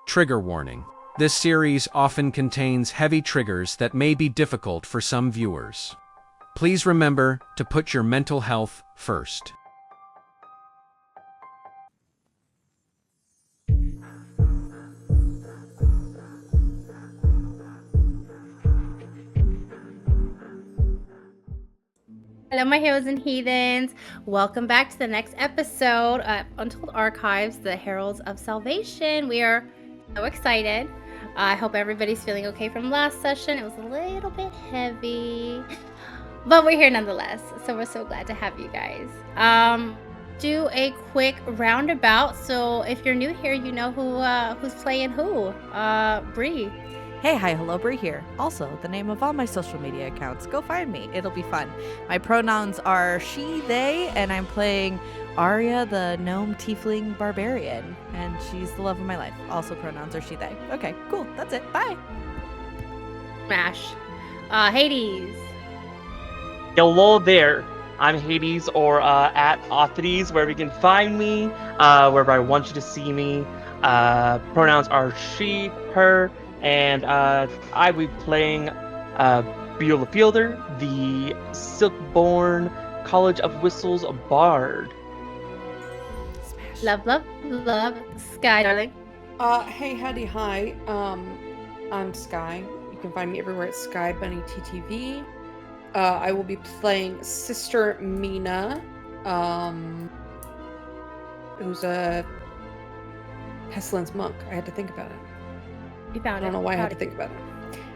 Trigger warning. This series often contains heavy triggers that may be difficult for some viewers. Please remember to put your mental health first. Hello, my heroes and heathens. Welcome back to the next episode of Untold Archives, the Heralds of Salvation. We are so excited. I hope everybody's feeling okay from last session. It was a little bit heavy, but we're here nonetheless. So we're so glad to have you guys. Do a quick roundabout. So if you're new here, you know who's playing who. Bree. Hey, hi, hello, Brie here. Also, the name of all my social media accounts. Go find me. It'll be fun. My pronouns are she, they, and I'm playing Arya, the gnome tiefling barbarian, and she's the love of my life. Also, pronouns are she, they. Okay, cool. That's it. Bye. Smash. Hades. Hello there. I'm Hades, or at Authorities, wherever you can find me, wherever I want you to see me. Pronouns are she, her, and I will be playing Beulah Fielder, the Silkborn College of Whistles Bard. Love, love, love. Sky, darling. Hey, howdy, hi. I'm Sky. You can find me everywhere at Sky Bunny TTV. I will be playing Sister Mina, who's a pestilence monk. I had to think about it. You found it. I don't know why I had to think about it.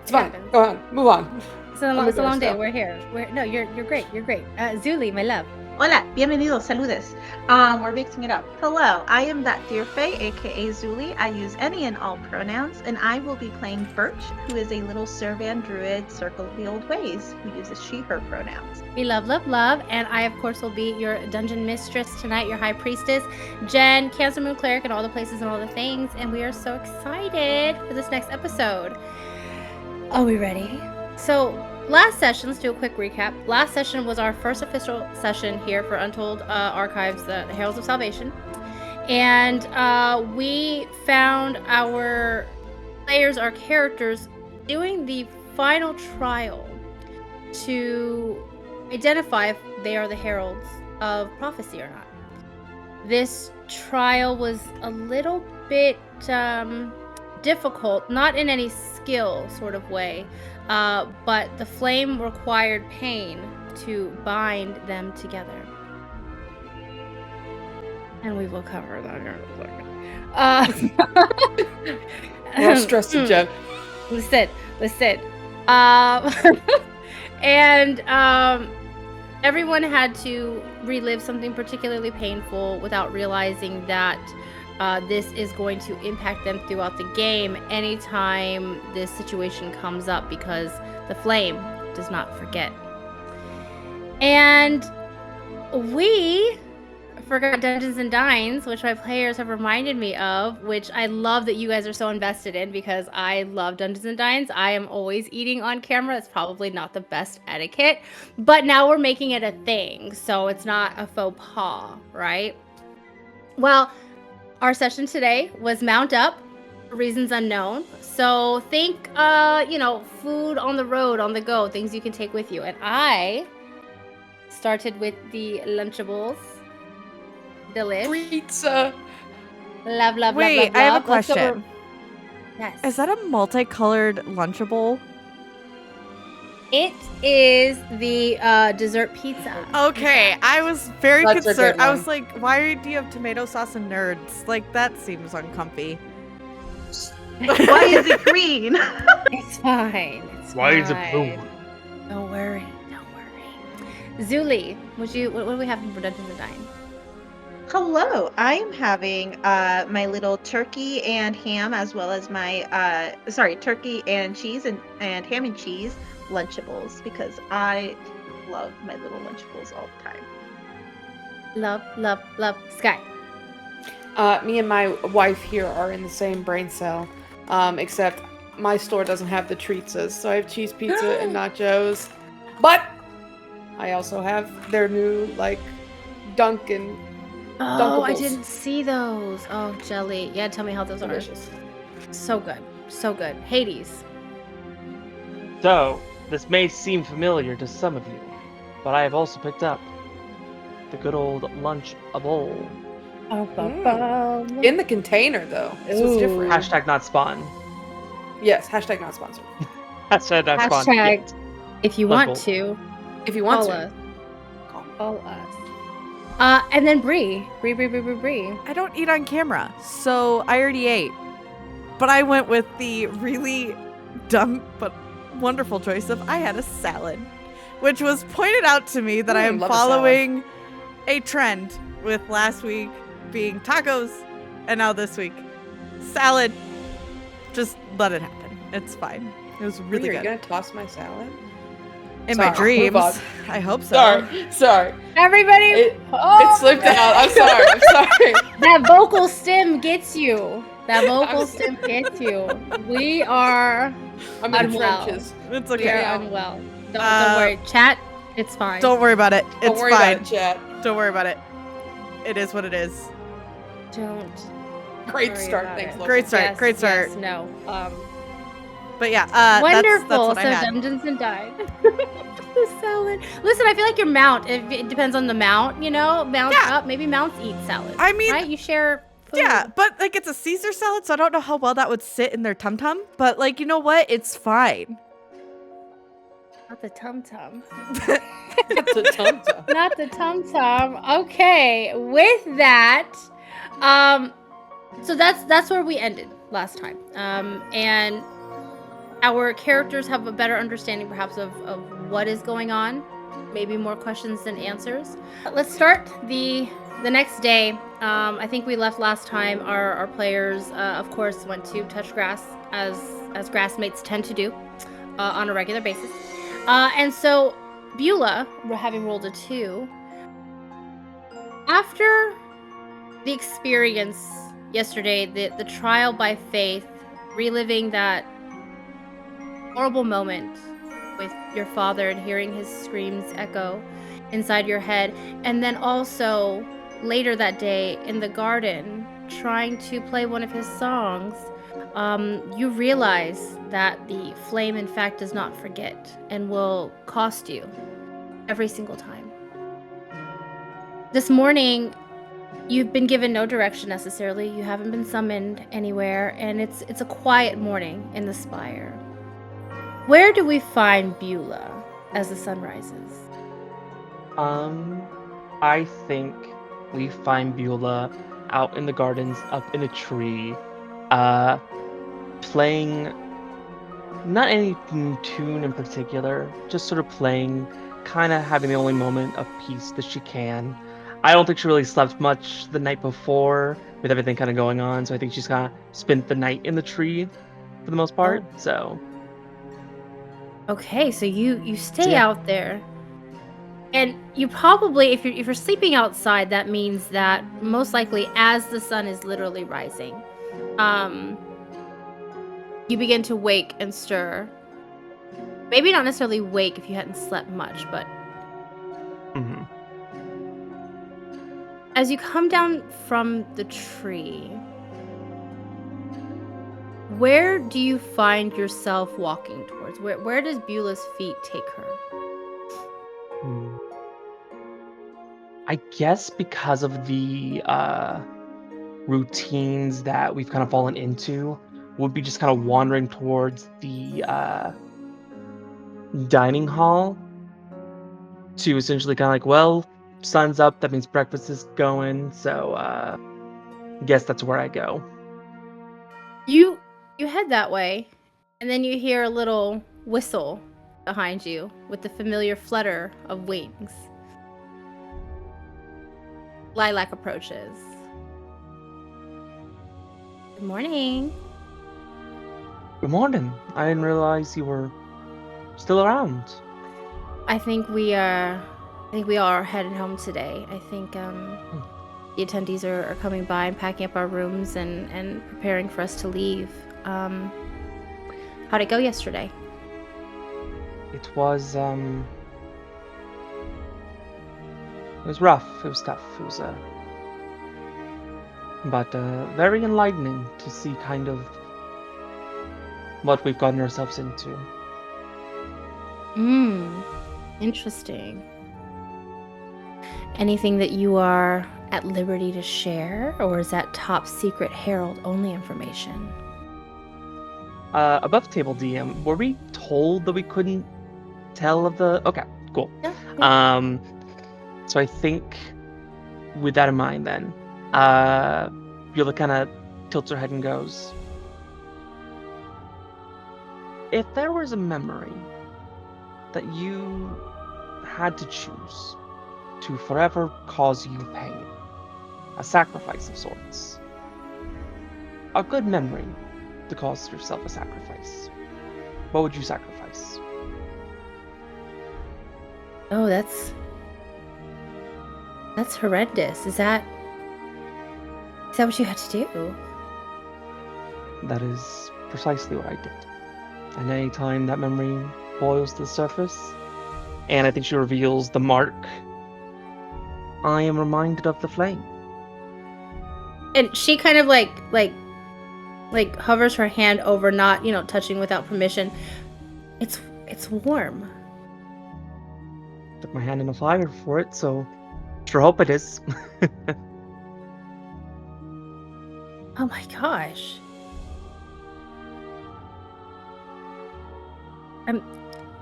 It's It fine. happens. Go on. Move on. It's a long day. We're here. You're great. You're great. Zuli, my love. Hola, bienvenidos, saludes. We're mixing it up. Hello, I am that dear Fae, aka Zuli. I use any and all pronouns, and I will be playing Birch, who is a little Servan druid, Circle of the Old Ways, who uses she, her pronouns. We love, love, love. And I, of course, will be your dungeon mistress tonight, your high priestess, Jen, Cancer Moon Cleric, and all the places and all the things. And we are so excited for this next episode. Are we ready? So, last session, let's do a quick recap. Last session was our first official session here for Untold Archives, the Heralds of Salvation. And we found our players, our characters, doing the final trial to identify if they are the Heralds of Prophecy or not. This trial was a little bit difficult, not in any skill sort of way, but the flame required pain to bind them together. And we will cover that here in a second. We're stressed, Jen. Listen. And everyone had to relive something particularly painful without realizing that this is going to impact them throughout the game anytime this situation comes up, because the flame does not forget. And we forgot Dungeons and Dines, which my players have reminded me of, which I love that you guys are so invested in, because I love Dungeons and Dines. I am always eating on camera. It's probably not the best etiquette, but now we're making it a thing, so it's not a faux pas, right? Well, our session today was Mount Up for reasons unknown. So think, food on the road, on the go, things you can take with you. And I started with the Lunchables. Delish. Pizza. Love, love, Wait, love, love, I have a love. Let's go question. over- Yes. Is that a multicolored Lunchable? It is the dessert pizza. Okay, I was very That's a concerned. good I one. was like, why do you have tomato sauce and nerds? Like, that seems uncomfy. Why is it green? It's fine. It's Why is it fine. blue? Don't worry. Zuli, what do we have for Dungeons and Dines? Hello, I am having my little turkey and ham, as well as my turkey and cheese and ham and cheese Lunchables, because I love my little Lunchables all the time. Love, love, love. Sky. Me and my wife here are in the same brain cell, except my store doesn't have the treats, so I have cheese pizza and nachos. But I also have their new Dunkin' Oh, I Dunkables. didn't see those. Oh, jelly. Yeah, tell me how those are. Delicious. So good. So good. Hades. So, this may seem familiar to some of you, but I have also picked up the good old lunch of old. In the container, though. This was different. Hashtag not spawn. Yes, hashtag not sponsored. Hashtag not spawn. Hashtag Yet. if you Lunch want bowl. to, If you want call to. us. Call. Call us. And then Bree. Bree. I don't eat on camera, so I already ate. But I went with the really dumb but wonderful choice of I had a salad, which was pointed out to me that I am love a salad. following a trend with last week being tacos and now this week salad. Just let it happen. It's fine. It was really Are you good. gonna toss my salad? In Sorry, my I'll dreams. move on. I hope so. Sorry. Everybody. It Oh, slipped out. I'm sorry. that vocal stim gets you. That vocal I'm stim gets you. We are I'm in the unwell. trenches. It's We okay. are unwell. Don't worry. Chat. It's fine. Don't worry about it. Don't It's worry fine. about it, chat. Don't worry about it. It is what it is. Don't. Great worry start. about Thanks, it. Logan. Great start. Yes, Great start. Yes, no. But yeah, Wonderful. That's what I So had. Dungeons and Died. The salad. Listen, I feel like your mount. It depends on the mount. You know, mounts Yeah. up. Maybe mounts eat salad. I mean, right? You share. Food. yeah, but like it's a Caesar salad, so I don't know how well that would sit in their tum tum. But like, you know what? It's fine. Not the tum tum. It's a tum-tum. Not the tum tum. Okay. With that, so that's where we ended last time. And our characters have a better understanding, perhaps, of what is going on. Maybe more questions than answers. Let's start the next day. I think we left last time. Our players, of course, went to touch grass as grass mates tend to do on a regular basis. And so Beulah, having rolled a 2, after the experience yesterday, the trial by faith, reliving that horrible moment with your father and hearing his screams echo inside your head, and then also later that day in the garden trying to play one of his songs, you realize that the flame in fact does not forget and will cost you every single time. This morning you've been given no direction necessarily. You haven't been summoned anywhere, and it's a quiet morning in the spire. Where do we find Beulah as the sun rises? I think we find Beulah out in the gardens, up in a tree, playing not any tune in particular, just sort of playing, kind of having the only moment of peace that she can. I don't think she really slept much the night before with everything kind of going on, so I think she's kind of spent the night in the tree for the most part. So Okay, so you stay Yeah. out there. And you probably, if you're sleeping outside, that means that most likely as the sun is literally rising, you begin to wake and stir. Maybe not necessarily wake if you hadn't slept much, but mhm. as you come down from the tree, where do you find yourself walking towards? Where does Beulah's feet take her? I guess because of the routines that we've kind of fallen into, would be just kind of wandering towards the dining hall to essentially kind of like, well, sun's up, that means breakfast is going, so guess that's where I go. You head that way, and then you hear a little whistle behind you with the familiar flutter of wings. Lilac approaches. Good morning. Good morning. I didn't realize you were still around. I think we all are heading home today. I think the attendees are coming by and packing up our rooms and preparing for us to leave. How'd it go yesterday? It was rough. It was tough. It was but very enlightening to see kind of what we've gotten ourselves into. Interesting. Anything that you are at liberty to share, or is that top secret Herald only information? Above table DM, were we told that we couldn't tell of the... Okay, cool. Yeah. So I think with that in mind then, Beulah kind of tilts her head and goes, if there was a memory that you had to choose to forever cause you pain, a sacrifice of sorts, a good memory to cause yourself a sacrifice, what would you sacrifice? Oh, that's horrendous. Is that what you had to do? That is precisely what I did. And any time that memory boils to the surface, and I think she reveals the mark, I am reminded of the flame. And she kind of like hovers her hand over, not, touching without permission. It's warm. Took my hand in the fire for it, so sure hope it is. Oh my gosh.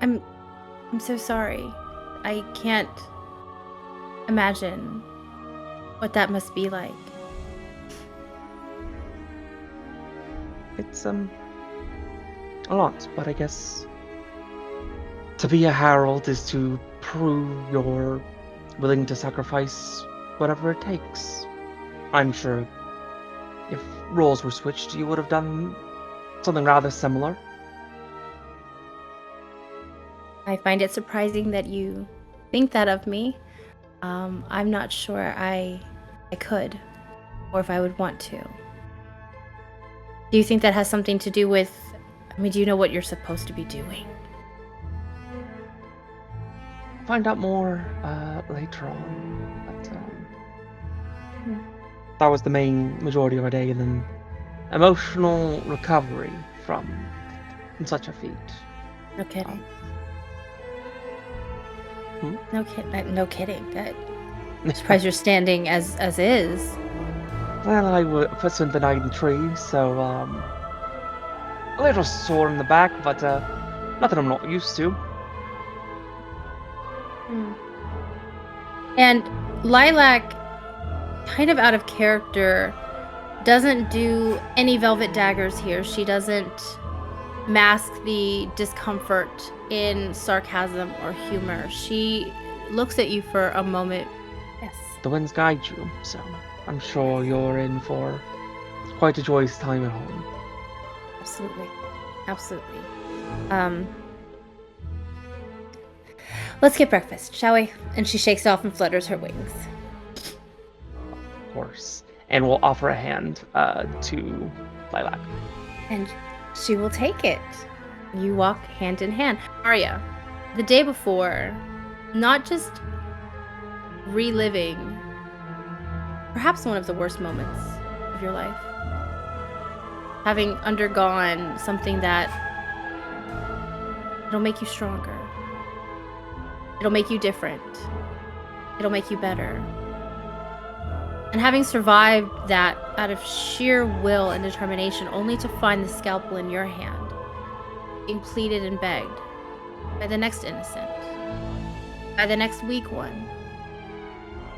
I'm so sorry. I can't imagine what that must be like. It's a lot, but I guess to be a herald is to prove you're willing to sacrifice whatever it takes. I'm sure if roles were switched, you would have done something rather similar. I find it surprising that you think that of me. I'm not sure I could, or if I would want to. Do you think that has something to do with, do you know what you're supposed to be doing? Find out more later on, but that was the main majority of our day, and then emotional recovery from such a feat. No kidding. Hmm? No kidding. I'm surprised you're standing as is. Well, I spent the night in the tree, so a little sore in the back, but nothing I'm not used to. And Lilac, kind of out of character, doesn't do any velvet daggers here. She doesn't mask the discomfort in sarcasm or humor. She looks at you for a moment. Yes. The winds guide you, so I'm sure you're in for quite a joyous time at home. Absolutely. Let's get breakfast, shall we? And she shakes off and flutters her wings. Of course. And we'll offer a hand to Lilac. And she will take it. You walk hand in hand. Arya, the day before, not just reliving perhaps one of the worst moments of your life, having undergone something that it'll make you stronger, it'll make you different, it'll make you better. And having survived that out of sheer will and determination, only to find the scalpel in your hand, being pleaded and begged by the next innocent, by the next weak one,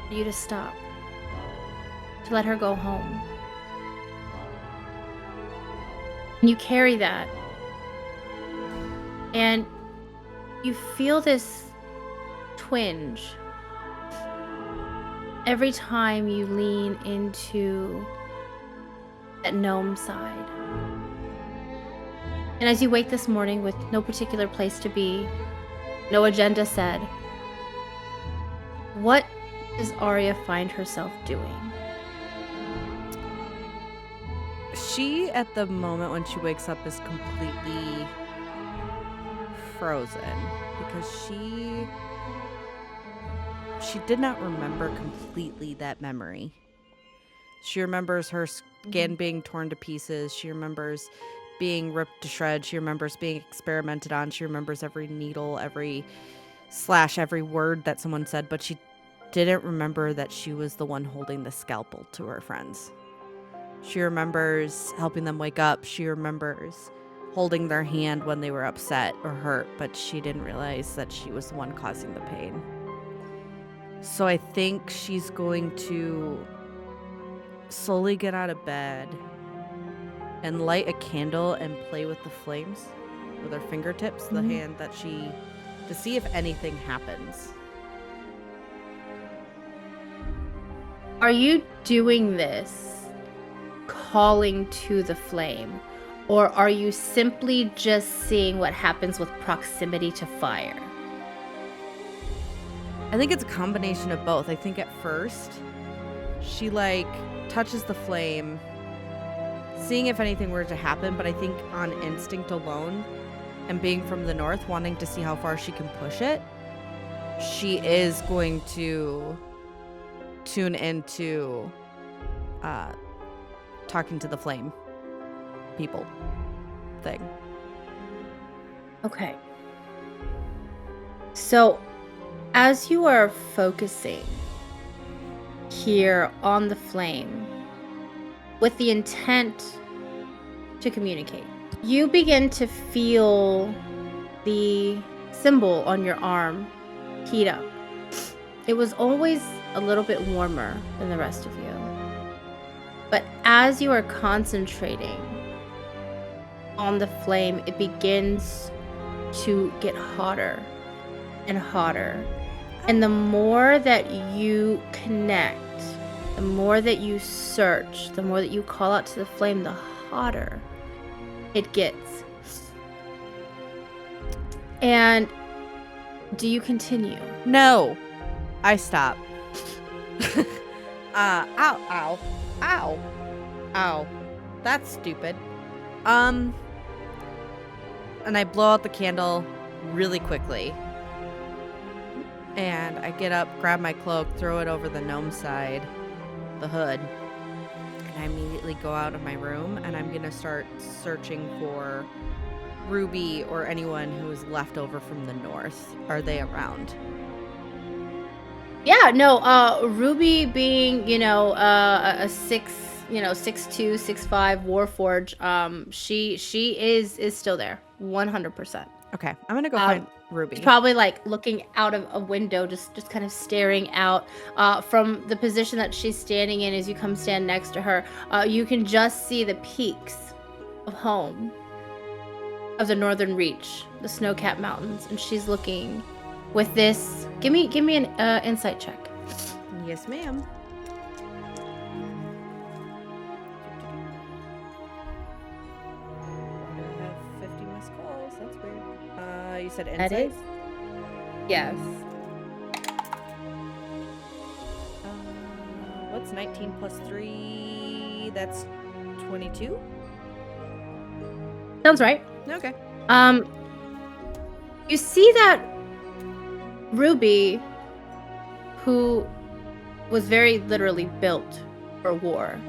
for you to stop, to let her go home. And you carry that, and you feel this twinge every time you lean into that gnome side. And as you wake this morning with no particular place to be, no agenda set, what does Arya find herself doing? She, at the moment when she wakes up, is completely frozen because she did not remember completely that memory. She remembers her skin being torn to pieces. She remembers being ripped to shreds. She remembers being experimented on. She remembers every needle, every slash, every word that someone said, but she didn't remember that she was the one holding the scalpel to her friends. She remembers helping them wake up. She remembers holding their hand when they were upset or hurt, but she didn't realize that she was the one causing the pain. So I think she's going to slowly get out of bed and light a candle and play with the flames with her fingertips, the hand that to see if anything happens. Are you doing this calling to the flame, or are you simply just seeing what happens with proximity to fire? I think it's a combination of both. I think at first she touches the flame, seeing if anything were to happen, but I think on instinct alone and being from the north, wanting to see how far she can push it, she is going to tune into talking to the flame people thing. Okay. So, as you are focusing here on the flame with the intent to communicate, you begin to feel the symbol on your arm heat up. It was always a little bit warmer than the rest of you. But as you are concentrating on the flame, it begins to get hotter and hotter. And the more that you connect, the more that you search, the more that you call out to the flame, the hotter it gets. And do you continue? No. I stop. Ow. Ow. That's stupid. And I blow out the candle really quickly. And I get up, grab my cloak, throw it over the gnome side, the hood. And I immediately go out of my room, and I'm going to start searching for Ruby or anyone who is left over from the north. Are they around? Yeah, no, Ruby being, a 6'2", 6'5" Warforged, she is still there, 100%. Okay, I'm gonna go find Ruby. She's probably like looking out of a window, just kind of staring out. From the position that she's standing in, as you come stand next to her, you can just see the peaks of home, of the northern reach, the snow-capped mountains, and she's looking with this. Give me an insight check. Yes, ma'am. I have 50 missed calls. That's weird. You said insight? That is. Yes. What's 19 plus 3? That's 22? Sounds right. Okay. You see that Ruby, who was very literally built for war,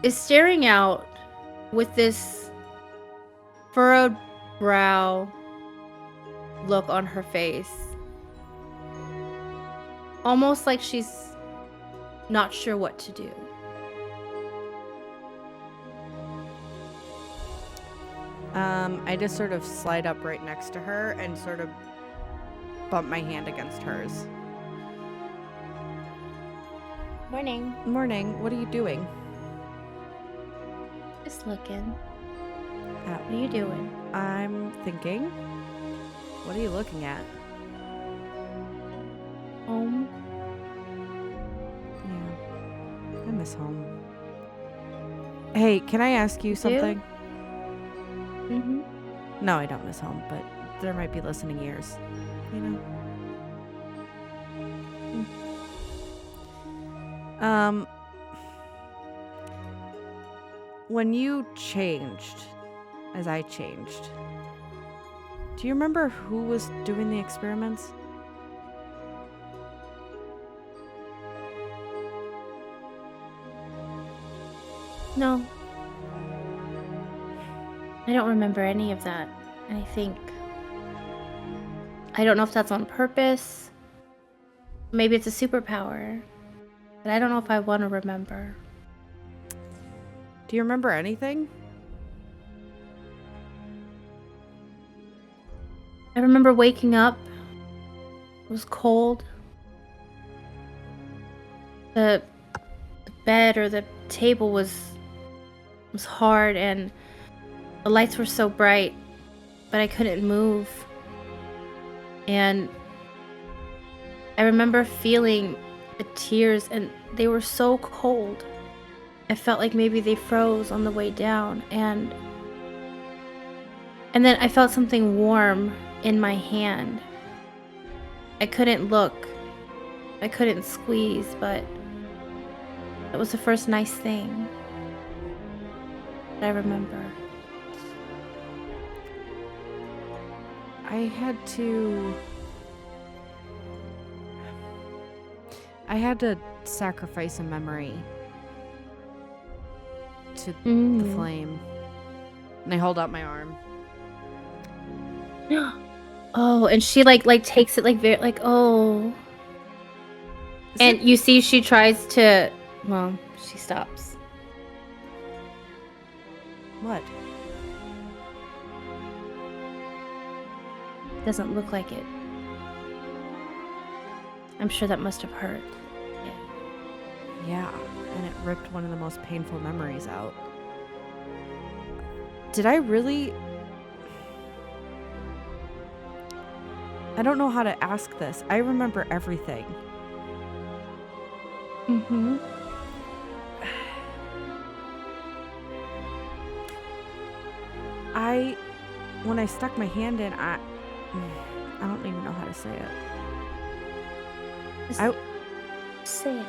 is staring out with this furrowed brow look on her face, almost like she's not sure what to do. I just sort of slide up right next to her and sort of bump my hand against hers. Morning. Morning. What are you doing? Just looking. What What are you doing? I'm thinking. What are you looking at? Home. Yeah. I miss home. Hey, can I ask you something? Mm-hmm. No, I don't miss home, but there might be listening ears. You know? When you changed, as I changed, do you remember who was doing the experiments? No. I don't remember any of that. And I don't know if that's on purpose. Maybe it's a superpower. But I don't know if I want to remember. Do you remember anything? I remember waking up. It was cold. The bed or the table was hard, and the lights were so bright, but I couldn't move. And I remember feeling the tears, and they were so cold. I felt like maybe they froze on the way down, and then I felt something warm in my hand. I couldn't look. I couldn't squeeze, but it was the first nice thing that I remember. I had to sacrifice a memory to the flame. And I hold out my arm. Oh, and she like takes it like very like oh. And you see she tries to, well, she stops. What? Doesn't look like it. I'm sure that must have hurt. Yeah, and it ripped one of the most painful memories out. Did I really... I don't know how to ask this. I remember everything. Mm-hmm. When I stuck my hand in, I don't even know how to say it. Say it.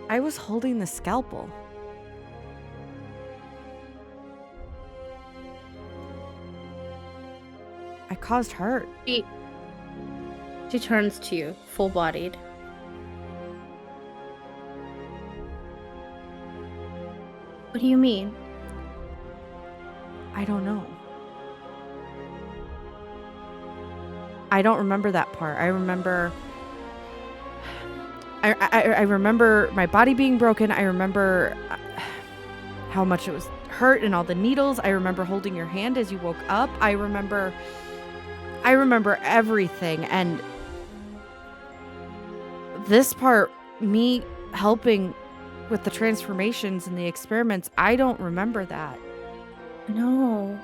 I was holding the scalpel. I caused hurt. She turns to you, full-bodied. What do you mean? I don't know. I don't remember that part. I remember... I remember my body being broken. I remember how much it was hurt and all the needles. I remember holding your hand as you woke up. I remember everything. And this part, me helping with the transformations and the experiments, I don't remember that. No.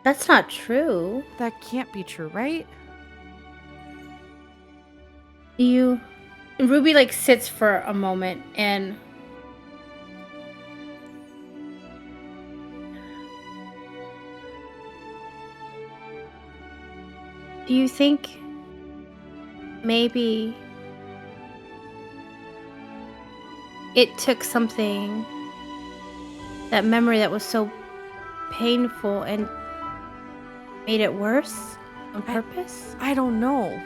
That's not true. That can't be true, right? Ruby like sits for a moment and do you think maybe it took something, that memory that was so painful, and made it worse on purpose? I don't know.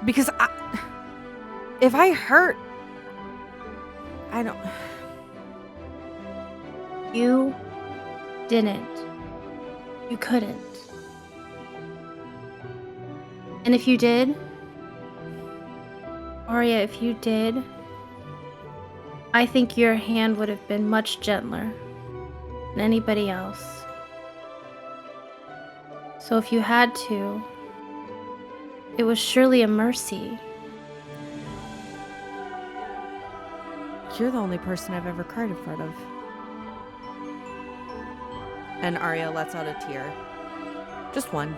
Because if I hurt, I don't... You didn't. You couldn't. And if you did, Arya, if you did, I think your hand would have been much gentler than anybody else. So if you had to, it was surely a mercy. You're the only person I've ever cried in front of. And Arya lets out a tear. Just one.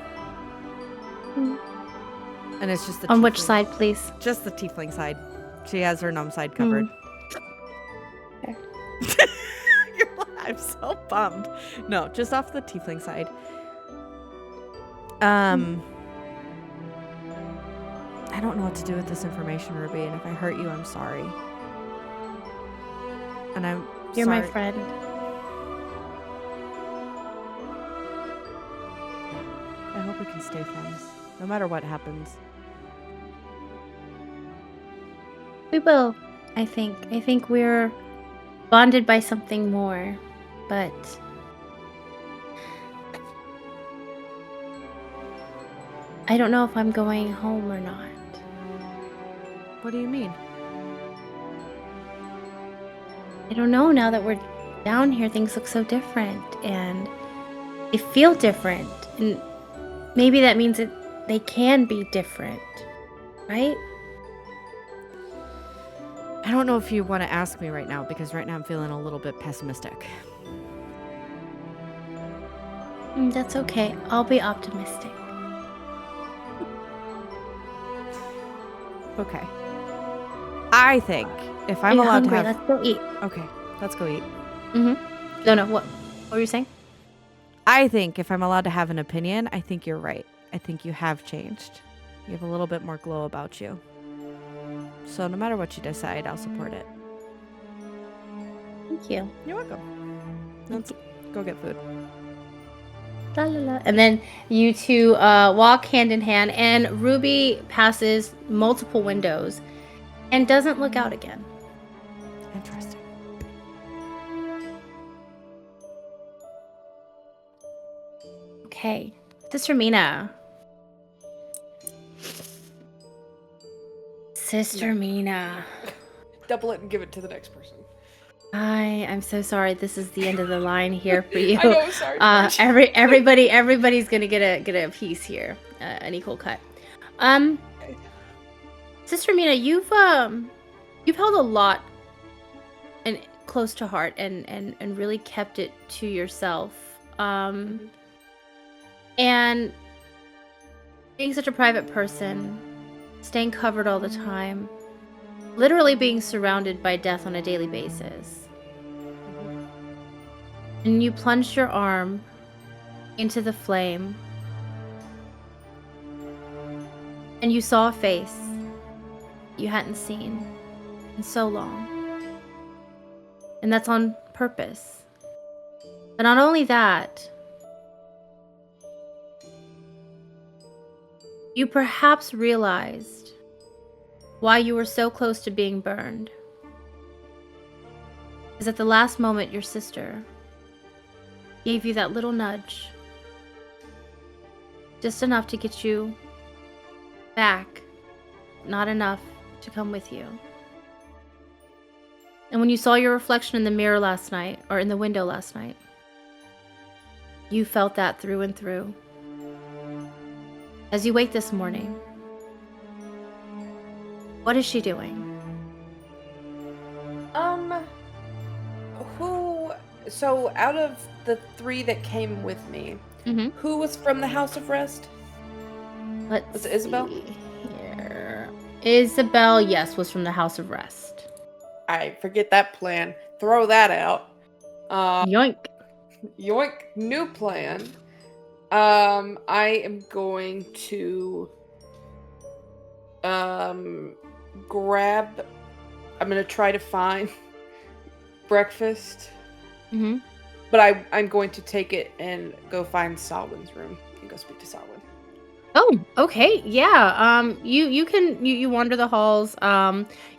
And it's just the On which tiefling- side, please? Just the tiefling side. She has her gnome side covered. Okay. I'm so bummed. No, just off the tiefling side. I don't know what to do with this information, Ruby, and if I hurt you, I'm sorry. And You're sorry. my friend. I hope we can stay friends, no matter what happens. We will, I think. I think we're bonded by something more, but I don't know if I'm going home or not. What do you mean? I don't know. Now that we're down here, things look so different, and they feel different, and maybe that means that they can be different, right? I don't know if you want to ask me right now, because right now I'm feeling a little bit pessimistic. That's okay. I'll be optimistic. Okay. I think if I'm Are you allowed hungry? to have... Let's go eat. Okay, let's go eat. No. What were you saying? I think if I'm allowed to have an opinion, I think you're right. I think you have changed. You have a little bit more glow about you. So no matter what you decide, I'll support it. Thank you. You're welcome. Let's go get food. La, la, la. And then you two walk hand in hand, and Ruby passes multiple windows and doesn't look out again. Interesting. Okay, Sister Mina. Sister Mina. Double it and give it to the next person. I'm so sorry. This is the end of the line here for you. I know, sorry. Everybody's gonna get a piece here, an equal cut. Sister Mina, you've held a lot and close to heart and really kept it to yourself. And being such a private person, staying covered all the time, literally being surrounded by death on a daily basis. And you plunged your arm into the flame, and you saw a face you hadn't seen in so long. And that's on purpose. But not only that, you perhaps realized why you were so close to being burned. Is at the last moment your sister gave you that little nudge. Just enough to get you back, not enough to come with you. And when you saw your reflection in the mirror last night, or in the window last night, you felt that through and through. As you wake this morning, what is she doing? So out of the 3 that came with me, who was from the House of Rest? Was it Isabel? See here. Isabel, yes, was from the House of Rest. I forget that plan. Throw that out. Yoink. Yoink, new plan. I am going to grab. I'm gonna try to find breakfast. But I'm going to take it and go find Salwyn's room and go speak to Salwyn. Oh, okay, yeah. You wander the halls.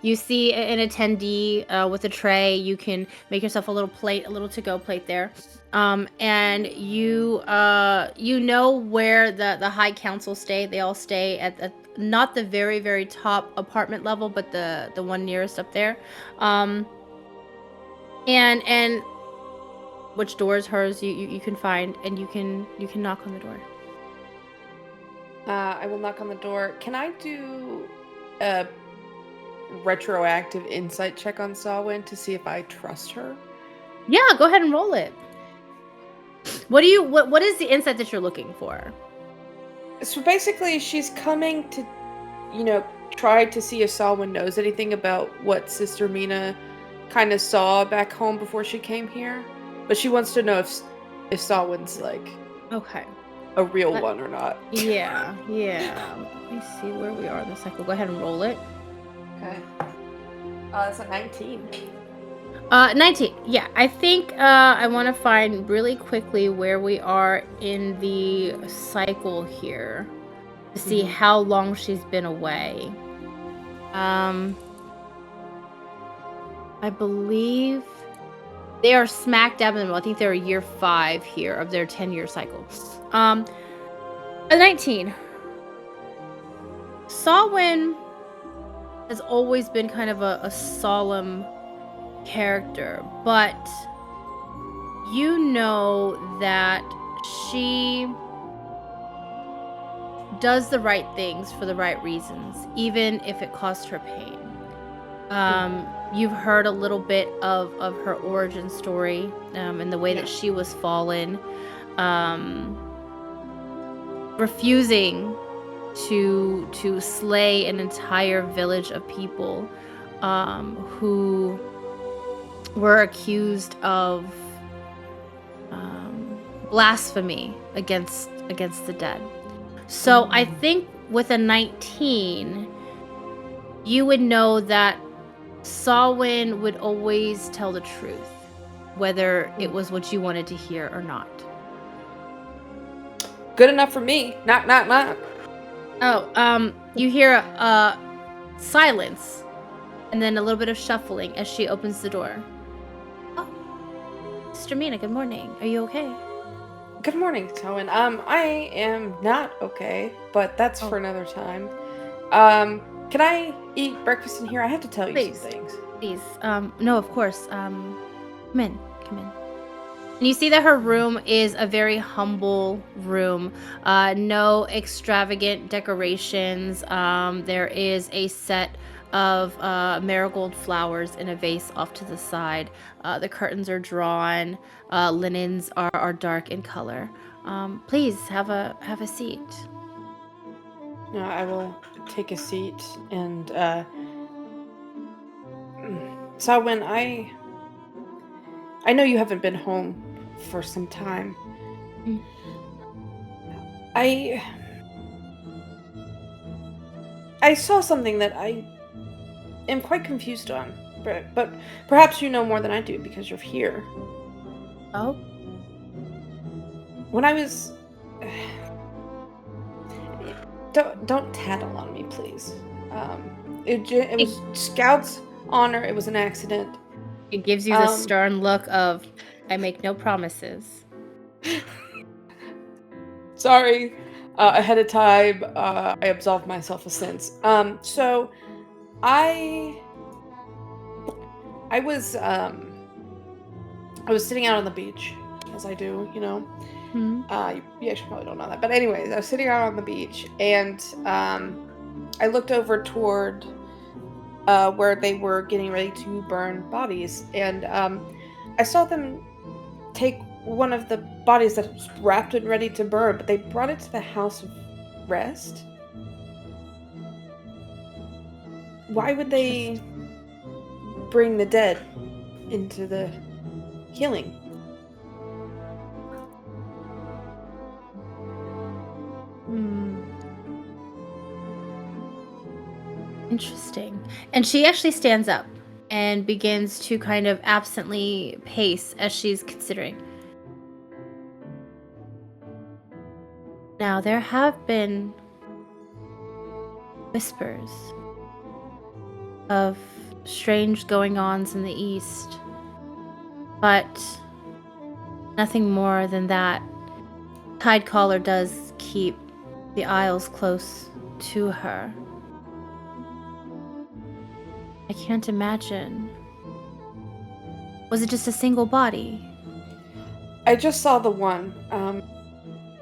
You see an attendee with a tray. You can make yourself a little plate, a little to-go plate there. And you know where the High Council stay. They all stay at not the very, very top apartment level, but the one nearest up there. And which door is hers? You can find, and you can knock on the door. I will knock on the door. Can I do a retroactive insight check on Salwyn to see if I trust her? Yeah, go ahead and roll it. What is the insight that you're looking for? So basically, she's coming to, try to see if Salwyn knows anything about what Sister Mina kind of saw back home before she came here. But she wants to know if Salwyn's Okay. a real one or not. Yeah. Let me see where we are in the cycle. Go ahead and roll it. Okay. That's a 19. 19. Yeah, I think I want to find really quickly where we are in the cycle here to see how long she's been away. I believe they are smack dab in the middle. I think they're year 5 here of their 10-year cycle. A 19. Sawin has always been kind of a solemn character, but you know that she does the right things for the right reasons, even if it costs her pain. You've heard a little bit of her origin story, and the way that she was fallen, refusing to slay an entire village of people who were accused of blasphemy against the dead. So I think with a 19, you would know that Sawin would always tell the truth, whether it was what you wanted to hear or not. Good enough for me. Knock, knock, knock. Oh, you hear a silence, and then a little bit of shuffling as she opens the door. Oh, Sister Mina, good morning. Are you okay? Good morning, Towen. I am not okay, but that's for another time. Can I eat breakfast in here? I have to tell you some things. Please. No, of course. Come in. And you see that her room is a very humble room. No extravagant decorations. There is a set of marigold flowers in a vase off to the side. The curtains are drawn. Linens are dark in color. Please have a seat. No, I will take a seat and so when I know you haven't been home for some time. I saw something that I am quite confused on, but perhaps you know more than I do because you're here. Oh? When I was don't tattle on me, please. It was Scout's honor. It was an accident. It gives you the stern look of, I make no promises. Sorry, ahead of time. I absolved myself of sins. So I was sitting out on the beach, as I do, you know. You actually probably don't know that, but anyways, I was sitting out on the beach, and I looked over toward where they were getting ready to burn bodies, and I saw them take one of the bodies that was wrapped and ready to burn, but they brought it to the house of rest. Why would they bring the dead into the healing? Interesting. And she actually stands up and begins to kind of absently pace as she's considering. Now, there have been whispers of strange going-ons in the east, but nothing more than that. Tidecaller does keep the Isles close to her. I can't imagine. Was it just a single body? I just saw the one.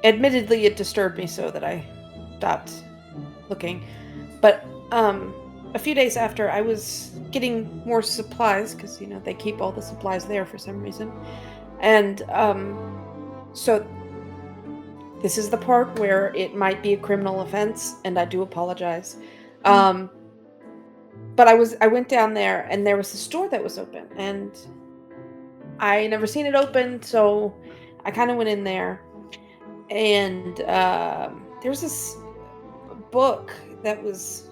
Admittedly, it disturbed me so that I stopped looking. But a few days after, I was getting more supplies, because, you know, they keep all the supplies there for some reason. And so this is the part where it might be a criminal offense, and I do apologize. But I went down there, and there was a store that was open, and I never seen it open, so I kind of went in there, and there's this book that was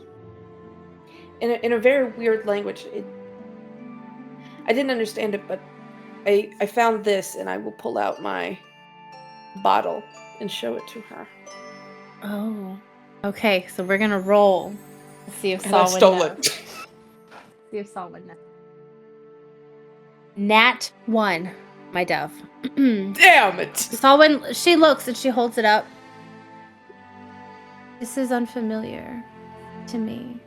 in a very weird language. I didn't understand it, but I found this, and I will pull out my bottle and show it to her. Oh. Okay, so we're gonna roll. Let's see if And I Salwin stole knows. it. See if Salwin knows. Nat 1, my dove. Damn it! So when she looks and she holds it up, this is unfamiliar to me.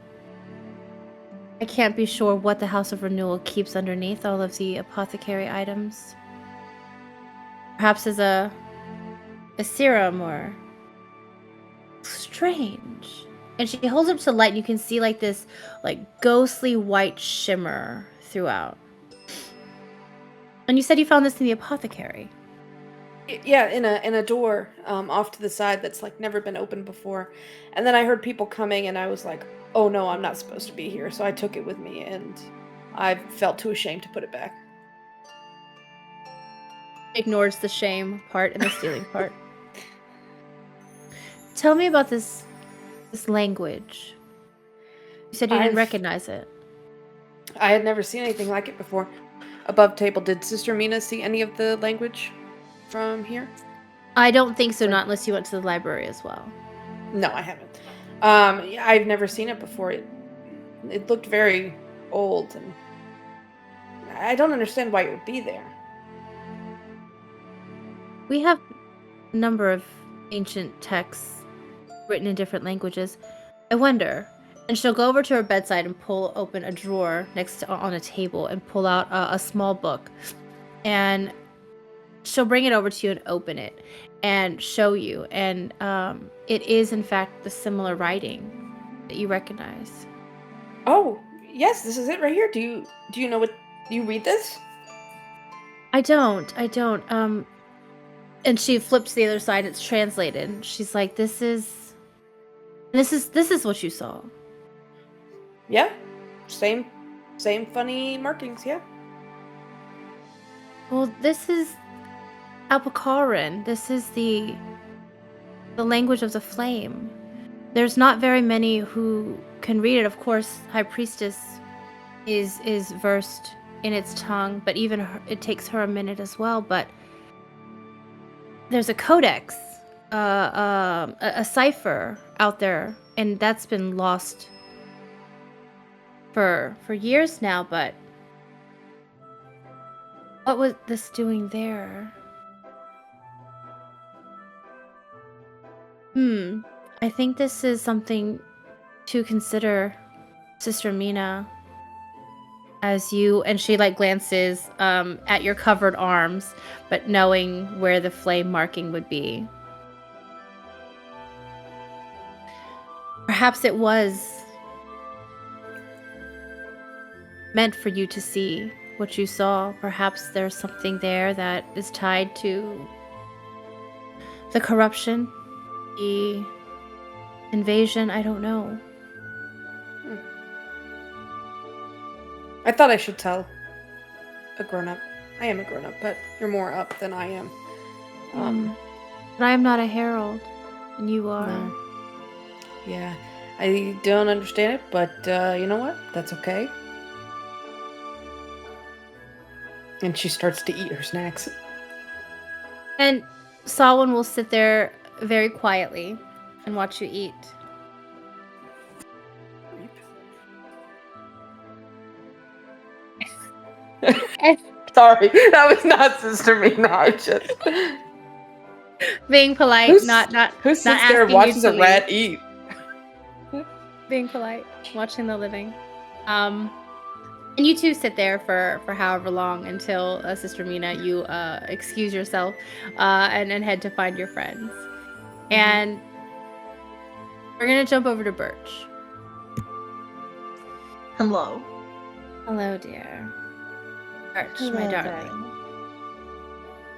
I can't be sure what the House of Renewal keeps underneath all of the apothecary items. Perhaps as a serum or strange. And she holds up to light and you can see like this like ghostly white shimmer throughout. And you said you found this in the apothecary. Yeah, in a door off to the side that's like never been opened before. And then I heard people coming and I was like, oh no, I'm not supposed to be here. So I took it with me and I felt too ashamed to put it back. Ignores the shame part and the stealing part. Tell me about this language. You said you didn't recognize it. I had never seen anything like it before. Above table, did Sister Mina see any of the language from here? I don't think so, not unless you went to the library as well. No, I haven't. I've never seen it before. It looked very old, and I don't understand why it would be there. We have a number of ancient texts written in different languages. I wonder. And she'll go over to her bedside and pull open a drawer on a table and pull out a small book. And she'll bring it over to you and open it and show you. And it is, in fact, the similar writing that you recognize. Oh, yes, this is it right here. Do you know what... Do you read this? I don't. And she flips to the other side. It's translated. She's like, this is what you saw. Yeah. Same funny markings, yeah. Well, this is Alpacaran. This is the language of the flame. There's not very many who can read it. Of course, High Priestess is versed in its tongue, but even it takes her a minute as well. But there's a codex, a cipher out there, and that's been lost for years now. But what was this doing there? I think this is something to consider, Sister Mina. As you, and she like glances at your covered arms, but knowing where the flame marking would be. Perhaps it was meant for you to see what you saw. Perhaps there's something there that is tied to the corruption, the invasion. I don't know. I thought I should tell a grown-up. I am a grown-up, but you're more up than I am. But I am not a herald, and you are. No. Yeah, I don't understand it, but you know what? That's okay. And she starts to eat her snacks. And Salwyn will sit there very quietly and watch you eat. Sorry, that was not Sister Mina. I just being polite, not who sits not there and asking watches you a to rat eat. being polite, watching the living. And you two sit there for however long until Sister Mina, you excuse yourself and head to find your friends. And we're gonna jump over to Birch. Hello. Hello, dear. Birch, Hello, my darling. darling.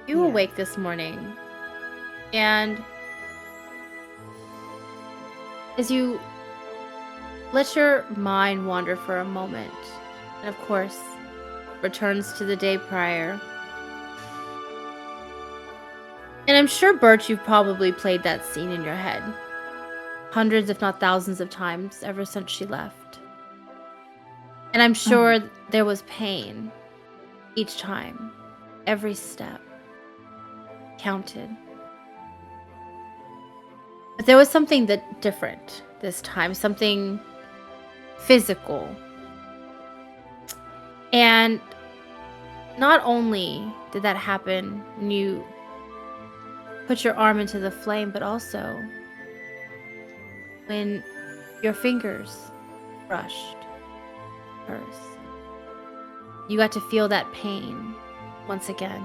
You Yeah. awake this morning, and as you let your mind wander for a moment, and of course, returns to the day prior. And I'm sure, Birch, you've probably played that scene in your head hundreds, if not thousands of times ever since she left. And I'm sure there was pain each time. Every step counted. But there was something that different this time, something physical. And not only did that happen when you put your arm into the flame, but also when your fingers brushed hers. You got to feel that pain once again.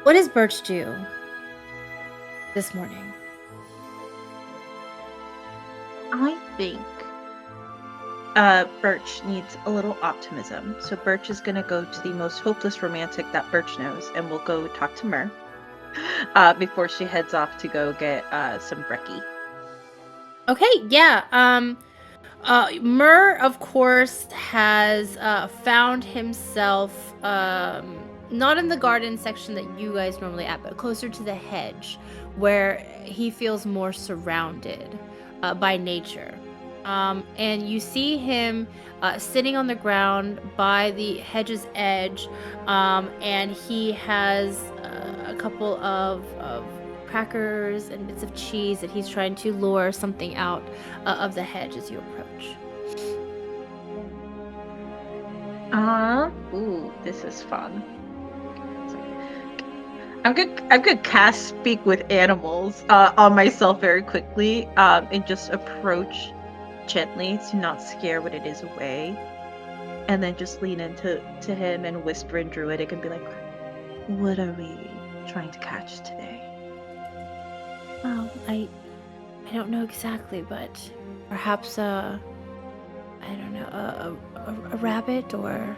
What does Birch do this morning? I think Birch needs a little optimism. So Birch is going to go to the most hopeless romantic that Birch knows, and we'll go talk to Mer before she heads off to go get some brekkie. Okay, yeah. Myrrh, of course, has found himself not in the garden section that you guys normally at, but closer to the hedge, where he feels more surrounded by nature. And you see him sitting on the ground by the hedge's edge, and he has a couple of crackers and bits of cheese that he's trying to lure something out of the hedge as you approach. Ooh, this is fun. I'm good cast speak with animals on myself very quickly, and just approach gently to not scare what it is away, and then just lean into him and whisper in Druidic and be like, "What are we trying to catch today?" Well, I don't know exactly, but perhaps I don't know, a rabbit or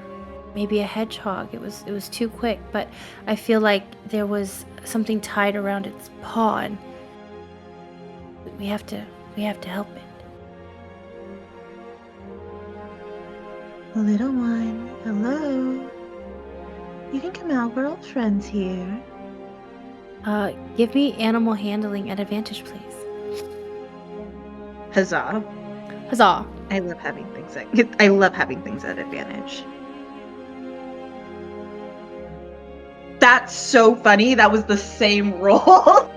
maybe a hedgehog. It was too quick, but I feel like there was something tied around its paw, and we have to help it. Little one, hello. You can come out. We're all friends here. Give me animal handling at advantage, please. Huzzah! Huzzah! I love having things at advantage. That's so funny. That was the same roll.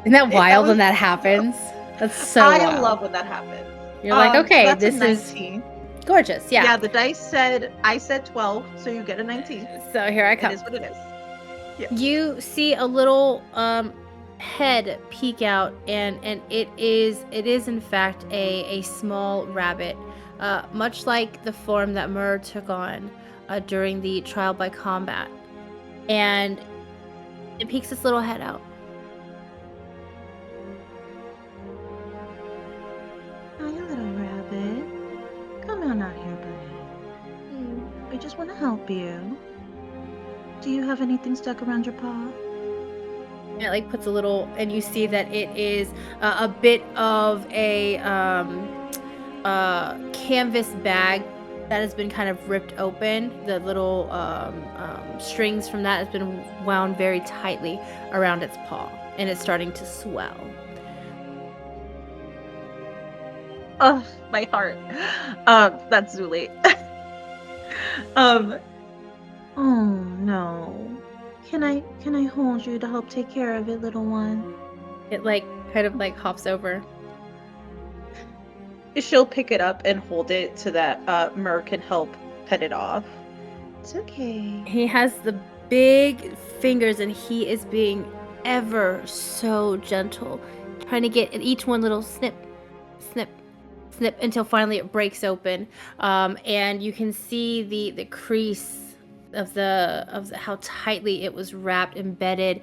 Isn't that wild when that happens? That's so I wild. love when that happens. You're like, okay, so this is 19. gorgeous. Yeah. Yeah, the dice said I said 12, so you get a 19. So here I come. It is what it is. Yeah. You see a little head peek out, and it is in fact a small rabbit, much like the form that Myrrh took on during the trial by combat, and it peeks its little head out. Hi, little rabbit. Come on out here, buddy. I just want to help you. Do you have anything stuck around your paw? And it like puts a little, and you see that it is a bit of a canvas bag that has been kind of ripped open. The little strings from that has been wound very tightly around its paw, and it's starting to swell. Oh, my heart. That's Zuli. Oh no. Can I hold you to help take care of it, little one? It like kind of like hops over. She'll pick it up and hold it so that Myrrh can help pet it off. It's okay. He has the big fingers, and he is being ever so gentle, trying to get at each one little snip, snip, snip until finally it breaks open, and you can see the crease of the how tightly it was wrapped, embedded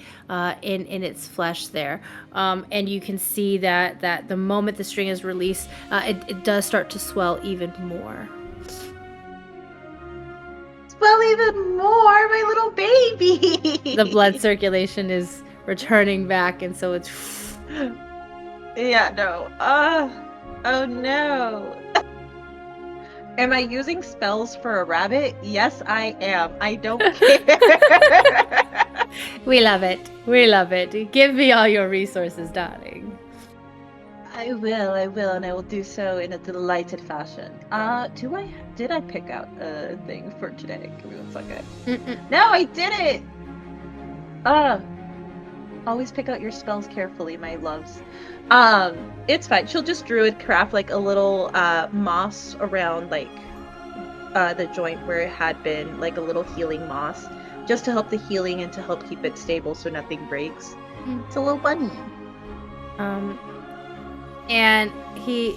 in its flesh there, and you can see that the moment the string is released, it does start to swell even more. Swell even more, my little baby. The blood circulation is returning back, and so it's Yeah, no. Oh no. Am I using spells for a rabbit? Yes, I am. I don't care. We love it. We love it. Give me all your resources, darling. I will, and I will do so in a delighted fashion. Did I pick out a thing for today? Give me 1 second. Mm-mm. No, I didn't! Always pick out your spells carefully, my loves. It's fine. She'll just druid craft like a little moss around like the joint where it had been, like a little healing moss, just to help the healing and to help keep it stable so nothing breaks. It's a little bunny. And he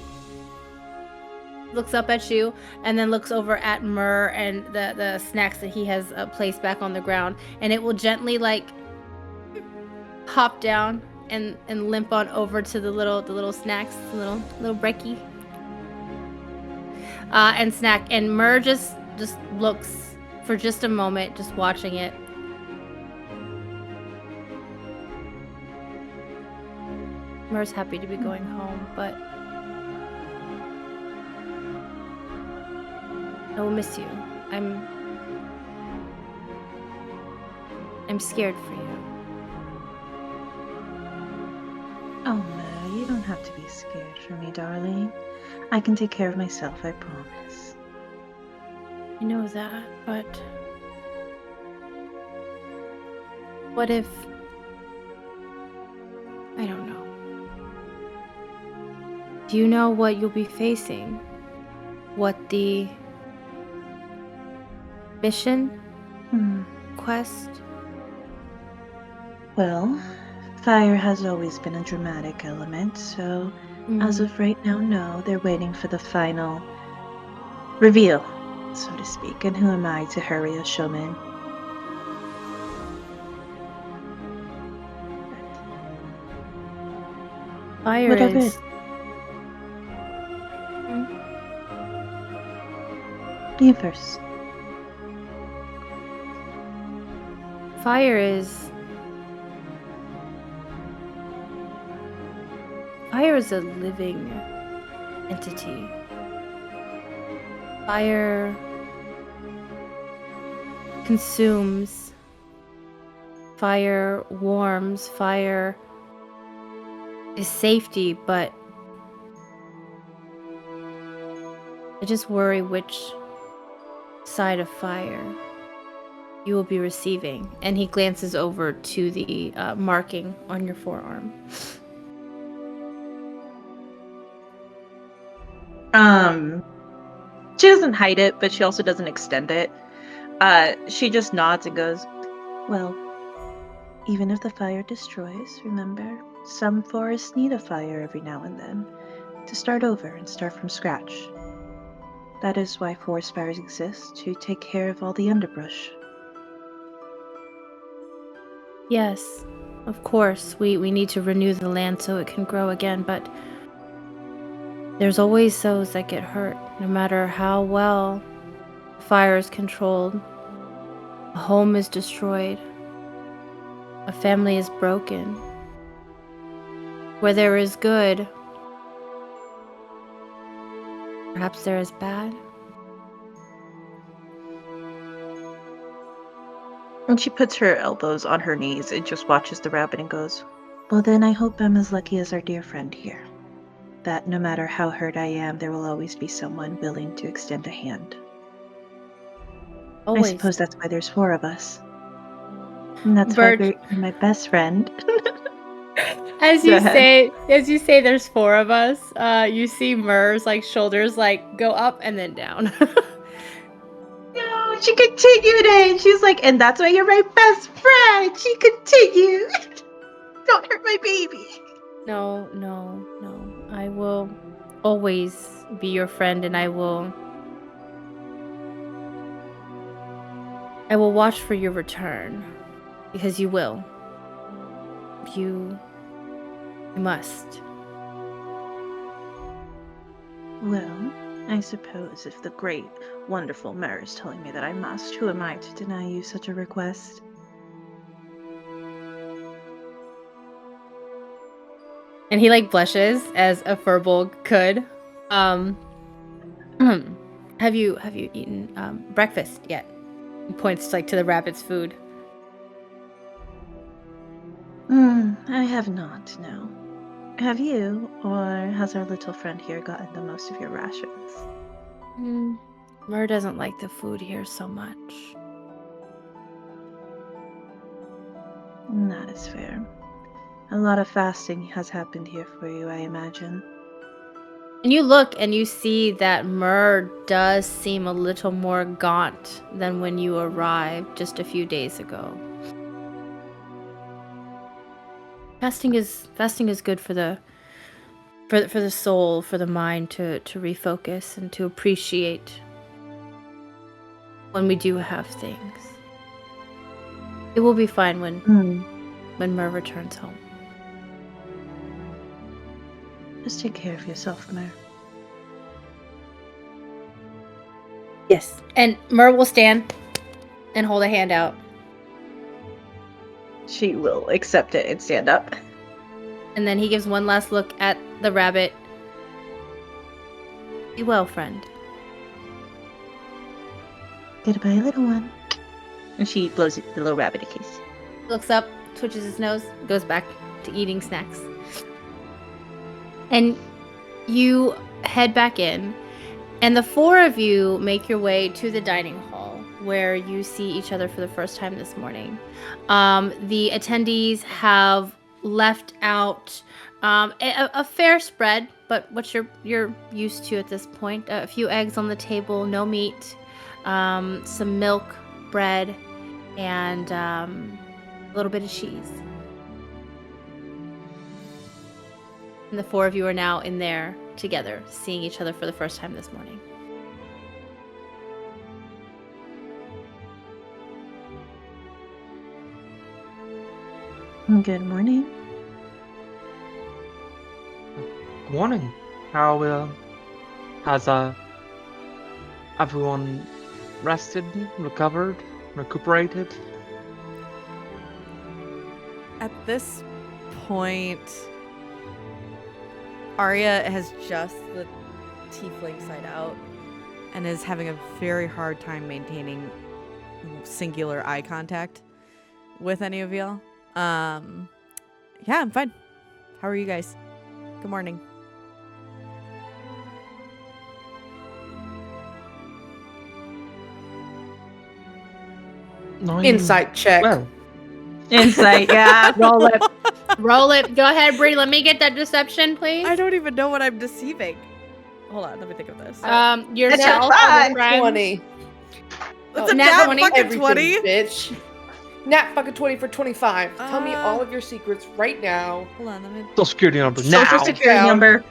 looks up at you and then looks over at Myrrh and the snacks that he has placed back on the ground, and it will gently like hop down and limp on over to the little snacks, the little brekkie, and snack. And Myrrh just looks for just a moment, just watching it. Myrrh's happy to be going home, but I will miss you. I'm scared for you. Oh, Myrrh, you don't have to be scared for me, darling. I can take care of myself, I promise. I know that, but what if... I don't know. Do you know what you'll be facing? What the mission? Quest? Well, fire has always been a dramatic element, so as of right now, no, they're waiting for the final reveal, so to speak. And who am I to hurry a showman? Fire What of is... it? You first. Fire is a living entity. Fire consumes. Fire warms. Fire is safety, but I just worry which side of fire you will be receiving. And he glances over to the marking on your forearm. She doesn't hide it, but she also doesn't extend it. She just nods and goes, well, even if the fire destroys, remember, some forests need a fire every now and then to start over and start from scratch. That is why forest fires exist, to take care of all the underbrush. Yes, of course, we need to renew the land so it can grow again, but there's always those that get hurt, no matter how well fire is controlled. A home is destroyed. A family is broken. Where there is good, perhaps there is bad. And she puts her elbows on her knees and just watches the rabbit and goes, well then I hope I'm as lucky as our dear friend here. That no matter how hurt I am, there will always be someone willing to extend a hand. Always. I suppose that's why there's 4 of us. And that's Birch. why you're my best friend. As Go you ahead. say there's 4 of us, you see Myrrh's like shoulders like go up and then down. No, she continued it. She's like, and that's why you're my best friend. She continued. Don't hurt my baby. No. I will always be your friend, and I will watch for your return, because you will. You must. Well, I suppose if the great, wonderful Mare is telling me that I must, who am I to deny you such a request? And he like blushes as a furbolg could. Have you eaten breakfast yet? He points like to the rabbit's food. I have not, no. Have you, or has our little friend here gotten the most of your rations? Myrrh doesn't like the food here so much. That is fair. A lot of fasting has happened here for you, I imagine. And you look and you see that Myrrh does seem a little more gaunt than when you arrived just a few days ago. Fasting is good for the soul, for the mind to refocus and to appreciate when we do have things. It will be fine when Myrrh returns home. Just take care of yourself, Mer. Yes. And Myrrh will stand and hold a hand out. She will accept it and stand up. And then he gives one last look at the rabbit. Be well, friend. Goodbye, little one. And she blows the little rabbit a kiss. Looks up, twitches his nose, goes back to eating snacks. And you head back in, and the four of you make your way to the dining hall where you see each other for the first time this morning. The attendees have left out a fair spread, but what you're used to at this point. A few eggs on the table, no meat, some milk, bread, and a little bit of cheese. And the four of you are now in there together, seeing each other for the first time this morning. Good morning. Good morning. How has everyone rested, recovered, recuperated? At this point, Arya has just the tiefling side out and is having a very hard time maintaining singular eye contact with any of y'all. Yeah, I'm fine. How are you guys? Good morning. Insight check. Well, Insight, yeah. Roll it. Roll it. Go ahead, Bree. Let me get that deception, please. I don't even know what I'm deceiving. Hold on, let me think of this. Yourself Nat and your friends. 20. That's a nat nat 20. fucking Everything, 20. bitch. Nat fucking 20 for 25. Tell me all of your secrets right now. Hold on, let me. social security number now. Social security Down. number.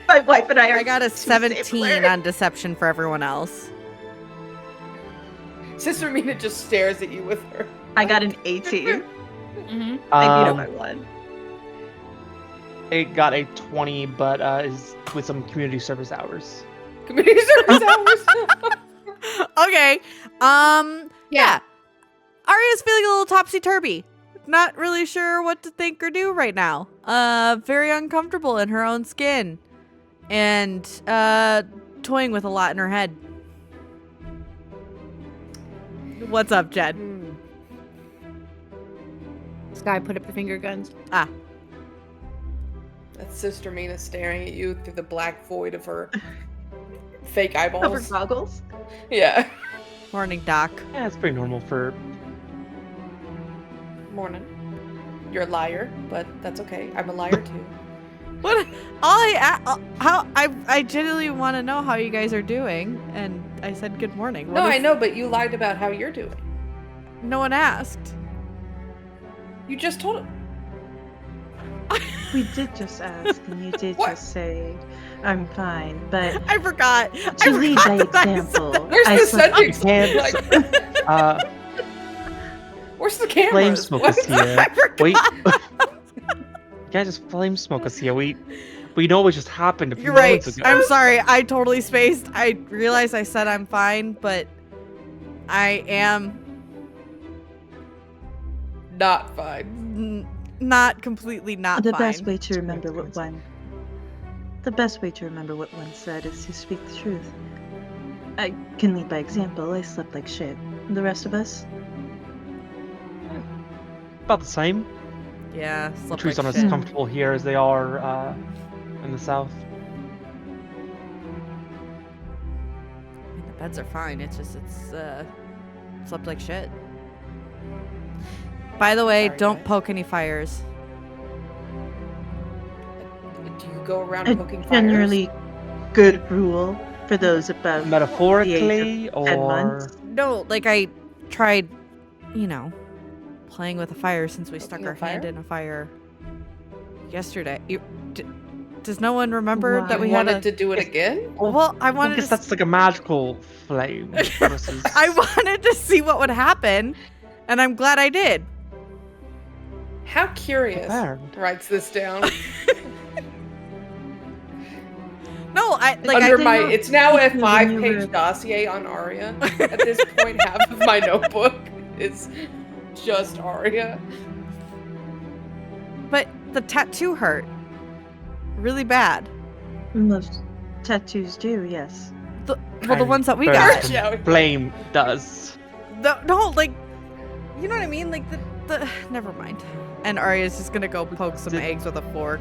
My wife and I are. I got a too 17 similar. on deception for everyone else. Sister Mina just stares at you with her. I got an 18. Mm-hmm. I beat up my one. It got a 20, but is with some community service hours. Community service hours. Okay. Yeah. Arya's feeling a little topsy-turvy. Not really sure what to think or do right now. Very uncomfortable in her own skin. And toying with a lot in her head. What's up, Jed? Sky put up the finger guns. Ah. That's Sister Mina staring at you through the black void of her fake Over eyeballs. goggles. Yeah. Morning, Doc. Yeah, it's pretty normal for. Morning. You're a liar, but that's okay. I'm a liar too. What? I genuinely want to know how you guys are doing, and I said good morning. No, I know, but you lied about how you're doing. No one asked. You just told him. We did just ask, and you did What? just say, I'm fine. But I forgot. to lead by example, Where's I the slept sentence? Hands. Like, where's the camera? Flame smoke us here. I forgot. Wait. You can't just flame smoke us here. We know what just happened a few You're right. moments ago. I'm sorry. I totally spaced. I realized I said I'm fine, but I am Not fine. not completely not the fine. best way to remember what one. The best way to remember what one said is to speak the truth. I can lead by example. I slept like shit. The rest of us? About the same. Yeah. The slept trees like aren't as shit. comfortable here as they are in the south. I mean, the beds are fine. It's just slept like shit. By the way, Sorry, don't guys. poke any fires. Do you go around A poking fires? generally good rule for those above the age Metaphorically, of 10 or months. No, like I tried, playing with a fire since we stuck Poking a our hand fire? in a fire yesterday. Does no one remember that Why? we You had wanted to do it again? Well, I I wanted guess to. that's like a magical flame versus. I wanted to see what would happen, and I'm glad I did. How curious Prepared. writes this down. No, I like. Under did my, not it's now a think you when you 5-page were- dossier on Arya. At this point, half of my notebook is just Arya. But the tattoo hurt really bad. Most tattoos do, yes. The Kind ones that we burns got. from Yeah. Flame does. No, like, you know what I mean? Like the. Never mind. And Arya's just gonna go poke some Did- eggs with a fork.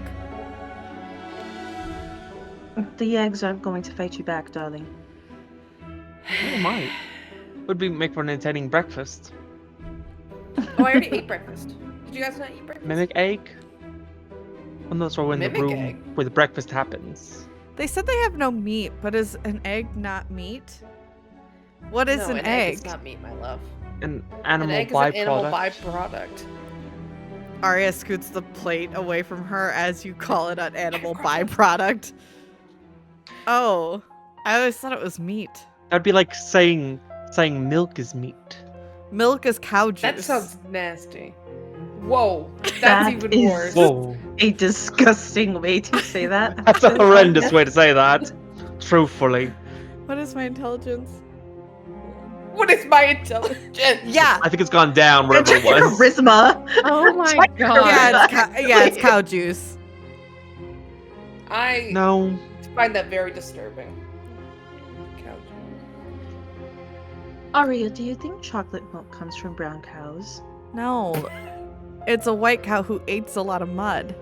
The eggs aren't going to fight you back, darling. Oh my. Would be make for an entertaining breakfast. Oh, I already ate breakfast. Did you guys not eat breakfast? Mimic egg. Well, those are when the Mimic room egg? where the breakfast happens. They said they have no meat, but is an egg not meat? What is No, an egg? is not meat, my love. An An animal egg is an animal byproduct. byproduct. Arya scoots the plate away from her as you call it an animal byproduct. Oh, I always thought it was meat. That'd be like saying milk is meat. Milk is cow juice. That sounds nasty. Whoa, that's That even is- worse. Whoa. A disgusting way to say that. That's a horrendous way to say that. Truthfully. What is my intelligence? What is my intelligence? Yeah, I think it's gone down wherever it was. Charisma. Oh my god. it's cow juice. I No. find that very disturbing. Couch. Aria, do you think chocolate milk comes from brown cows? No, it's a white cow who eats a lot of mud.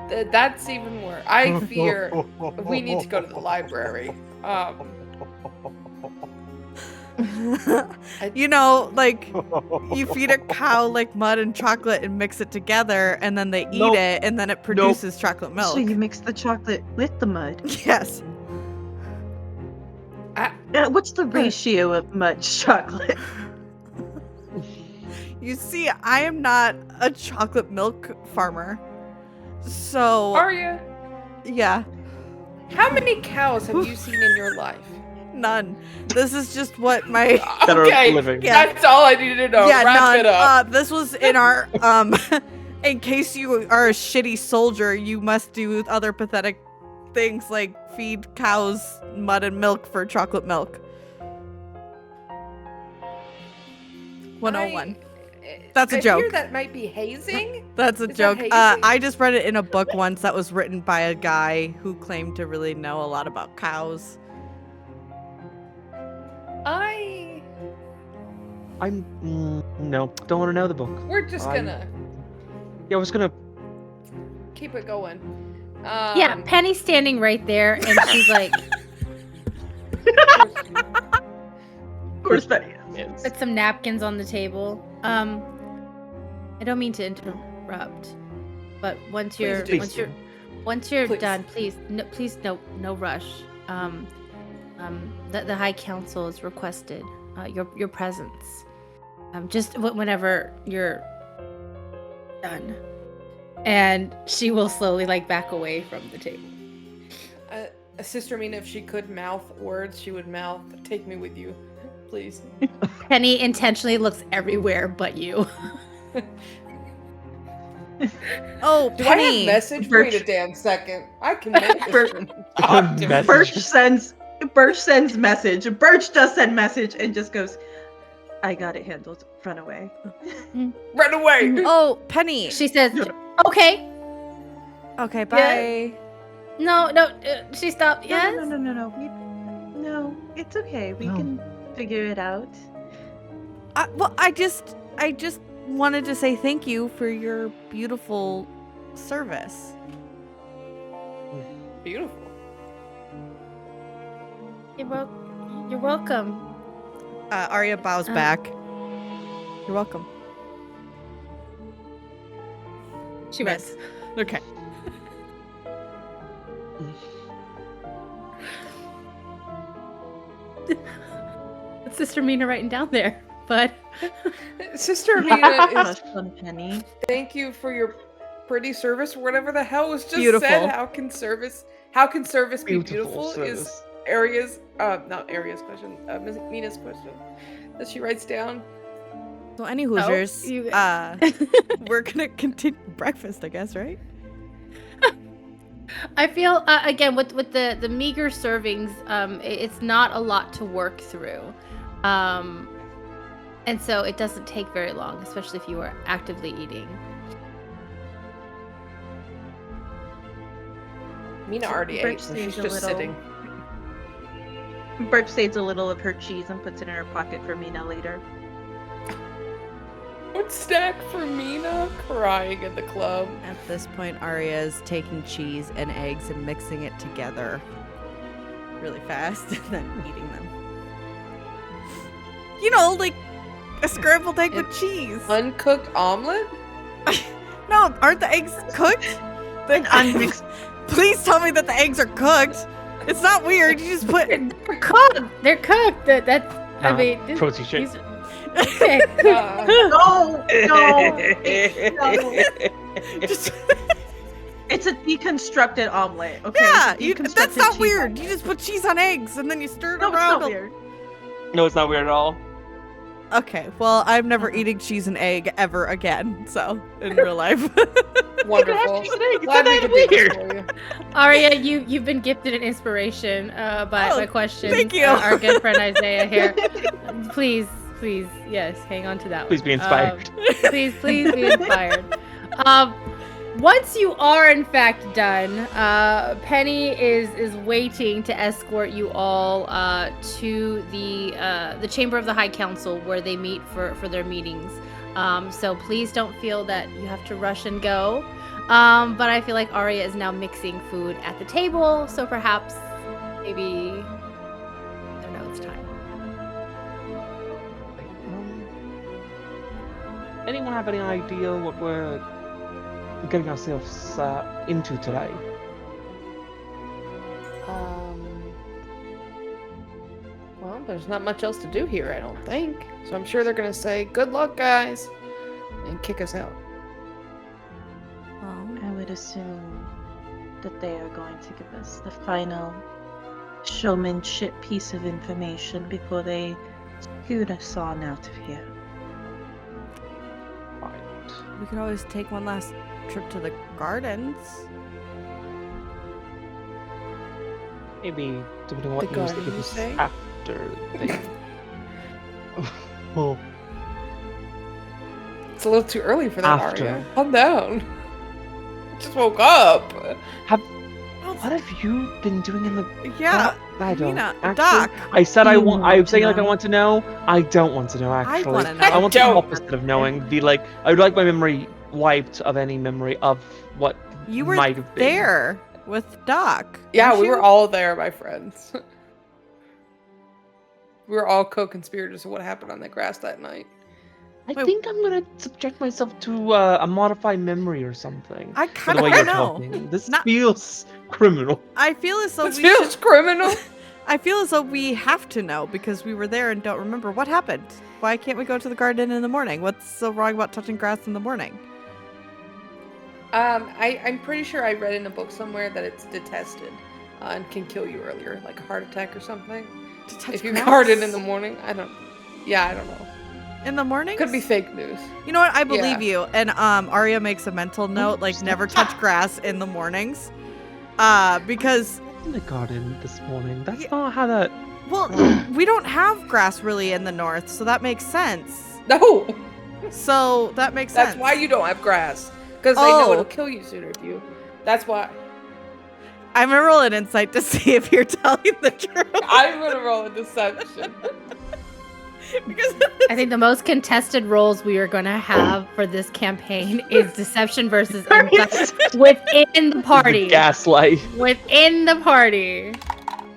That's even worse. I fear we need to go to the library. You know, like you feed a cow like mud and chocolate and mix it together, and then they eat Nope. it, and then it produces chocolate milk. So you mix the chocolate with the mud. Yes. What's the ratio of mud to chocolate? You see, I am not a chocolate milk farmer. So, Are you? yeah, How many cows have you seen in your life? none. This is just what my That are Okay, living. Yeah. that's all I needed to know. yeah, Wrap none. it up. This was in our in case you are a shitty soldier, you must do other pathetic things like feed cows mud and milk for chocolate milk. 101. That's a I joke. Hear that might be hazing. That's a Is that joke. hazing? I just read it in a book once that was written by a guy who claimed to really know a lot about cows. No, don't want to know the book. We're just I'm- gonna Yeah, I was gonna. keep it going. Yeah, Penny's standing right there, and she's like, Of course, Betty. put some napkins on the table. I don't mean to interrupt, but once you're do. once you're Please. done, please no rush. The High Council has requested your presence. Just whenever you're done, and she will slowly back away from the table. Sister Mina, if she could mouth words, she would mouth, "Take me with you, please." Penny intentionally looks everywhere but you. Oh, Do I Penny. have message? Birch. Wait a damn second. I can make Birch. this. Talk to me. Message. Birch sends message. Birch does send message and just goes, I got it handled. Run away. Run away. Oh, Penny. She says, "Okay." Okay, bye. No, she stopped. Yes. No, it's okay. We No. can figure it out. Well, I just wanted to say thank you for your beautiful service. Beautiful. You're welcome. Arya bows Uh. back. You're welcome. She Miss. runs. Okay. What's Sister Mina writing down there? But Sister Amina is. Hush, Unpenny. Thank you for your pretty service. Whatever the hell was just Beautiful. said. How can service be beautiful? Is not Aria's question. Miss Mina's question that she writes down. So any Hoosiers, you- we're gonna continue breakfast, I guess, right? I feel again with the meager servings, it's not a lot to work through, and so it doesn't take very long, especially if you are actively eating. Mina already ate, Birch so she's stays a just little- sitting. Birch saves a little of her cheese and puts it in her pocket for Mina later. One stack for Mina, crying at the club. At this point, Arya is taking cheese and eggs and mixing it together really fast and then eating them. You know, like a scrambled egg with cheese. Uncooked omelet? No, aren't the eggs cooked? Unmixed. Please tell me that the eggs are cooked. It's not weird. You just put. They're cooked. They're cooked. That's. I mean, protein shake. these- okay. No, no, Just, it's a deconstructed omelet. Okay, yeah, It's a that's deconstructed not cheese weird. omelet. You just put cheese on eggs and then you stir it No, it's around. not weird. No, it's not weird at all. Okay, well, I'm never eating cheese and egg ever again. So in real life. Wonderful. Cheese and egg, it's Glad not we that could do weird. this for you. Aria, you've been gifted an inspiration by Oh, my questions. thank you. Our good friend Isaiah here. Please, yes, hang on to that Please one. be inspired. Please be inspired. Once you are in fact done, Penny is waiting to escort you all to the chamber of the High Council where they meet for their meetings. So please don't feel that you have to rush and go. But I feel like Arya is now mixing food at the table, so perhaps maybe I don't know, it's time. Anyone have any idea what we're getting ourselves into today? Well, there's not much else to do here, I don't think. So I'm sure they're gonna say, "Good luck, guys," and kick us out. Well, I would assume that they are going to give us the final showmanship piece of information before they scoot us on out of here. Right. we could always take one last trip to the gardens. Maybe depending on what The news they garden, give you us say? after they. Oh, It's a little too early for that, After. Arya. Calm down. Just woke up. what have you been doing in the? Yeah, I don't. Mina, actually, Doc. I said I You want. want I'm to saying like I know. want to know. I don't want to know. Actually, wanna know. I want the Don't. opposite of knowing. Be like, I would like my memory wiped of any memory of what You were might have been. there with Doc. Yeah, weren't we were you? all there, my friends. We were all co-conspirators of what happened on the grass that night. I Wait. think I'm gonna subject myself to a modified memory or something. I For kind the of way you're know. talking, this Not- feels criminal. I feel as though This we feels criminal. I feel as though we have to know because we were there and don't remember what happened. Why can't we go to the garden in the morning? What's so wrong about touching grass in the morning? I'm pretty sure I read in a book somewhere that it's detested and can kill you earlier, like a heart attack or something. To touch If you grass? guard it in the morning, I don't know. in the morning? Could be fake news. You know what? I believe Yeah. you. And Arya makes a mental note, like stop. never touch grass in the mornings, because In the garden this morning. That's Yeah. not how that. well, we don't have grass really in the north, so that makes sense. No, So that makes sense. that's why you don't have grass. Because they know Oh. it'll kill you sooner if you. That's why. I'm gonna roll an insight to see if you're telling the truth. I'm gonna roll a deception. because I think the most contested roles we are going to have for this campaign is deception versus insight within the party. Gaslight. Within the party.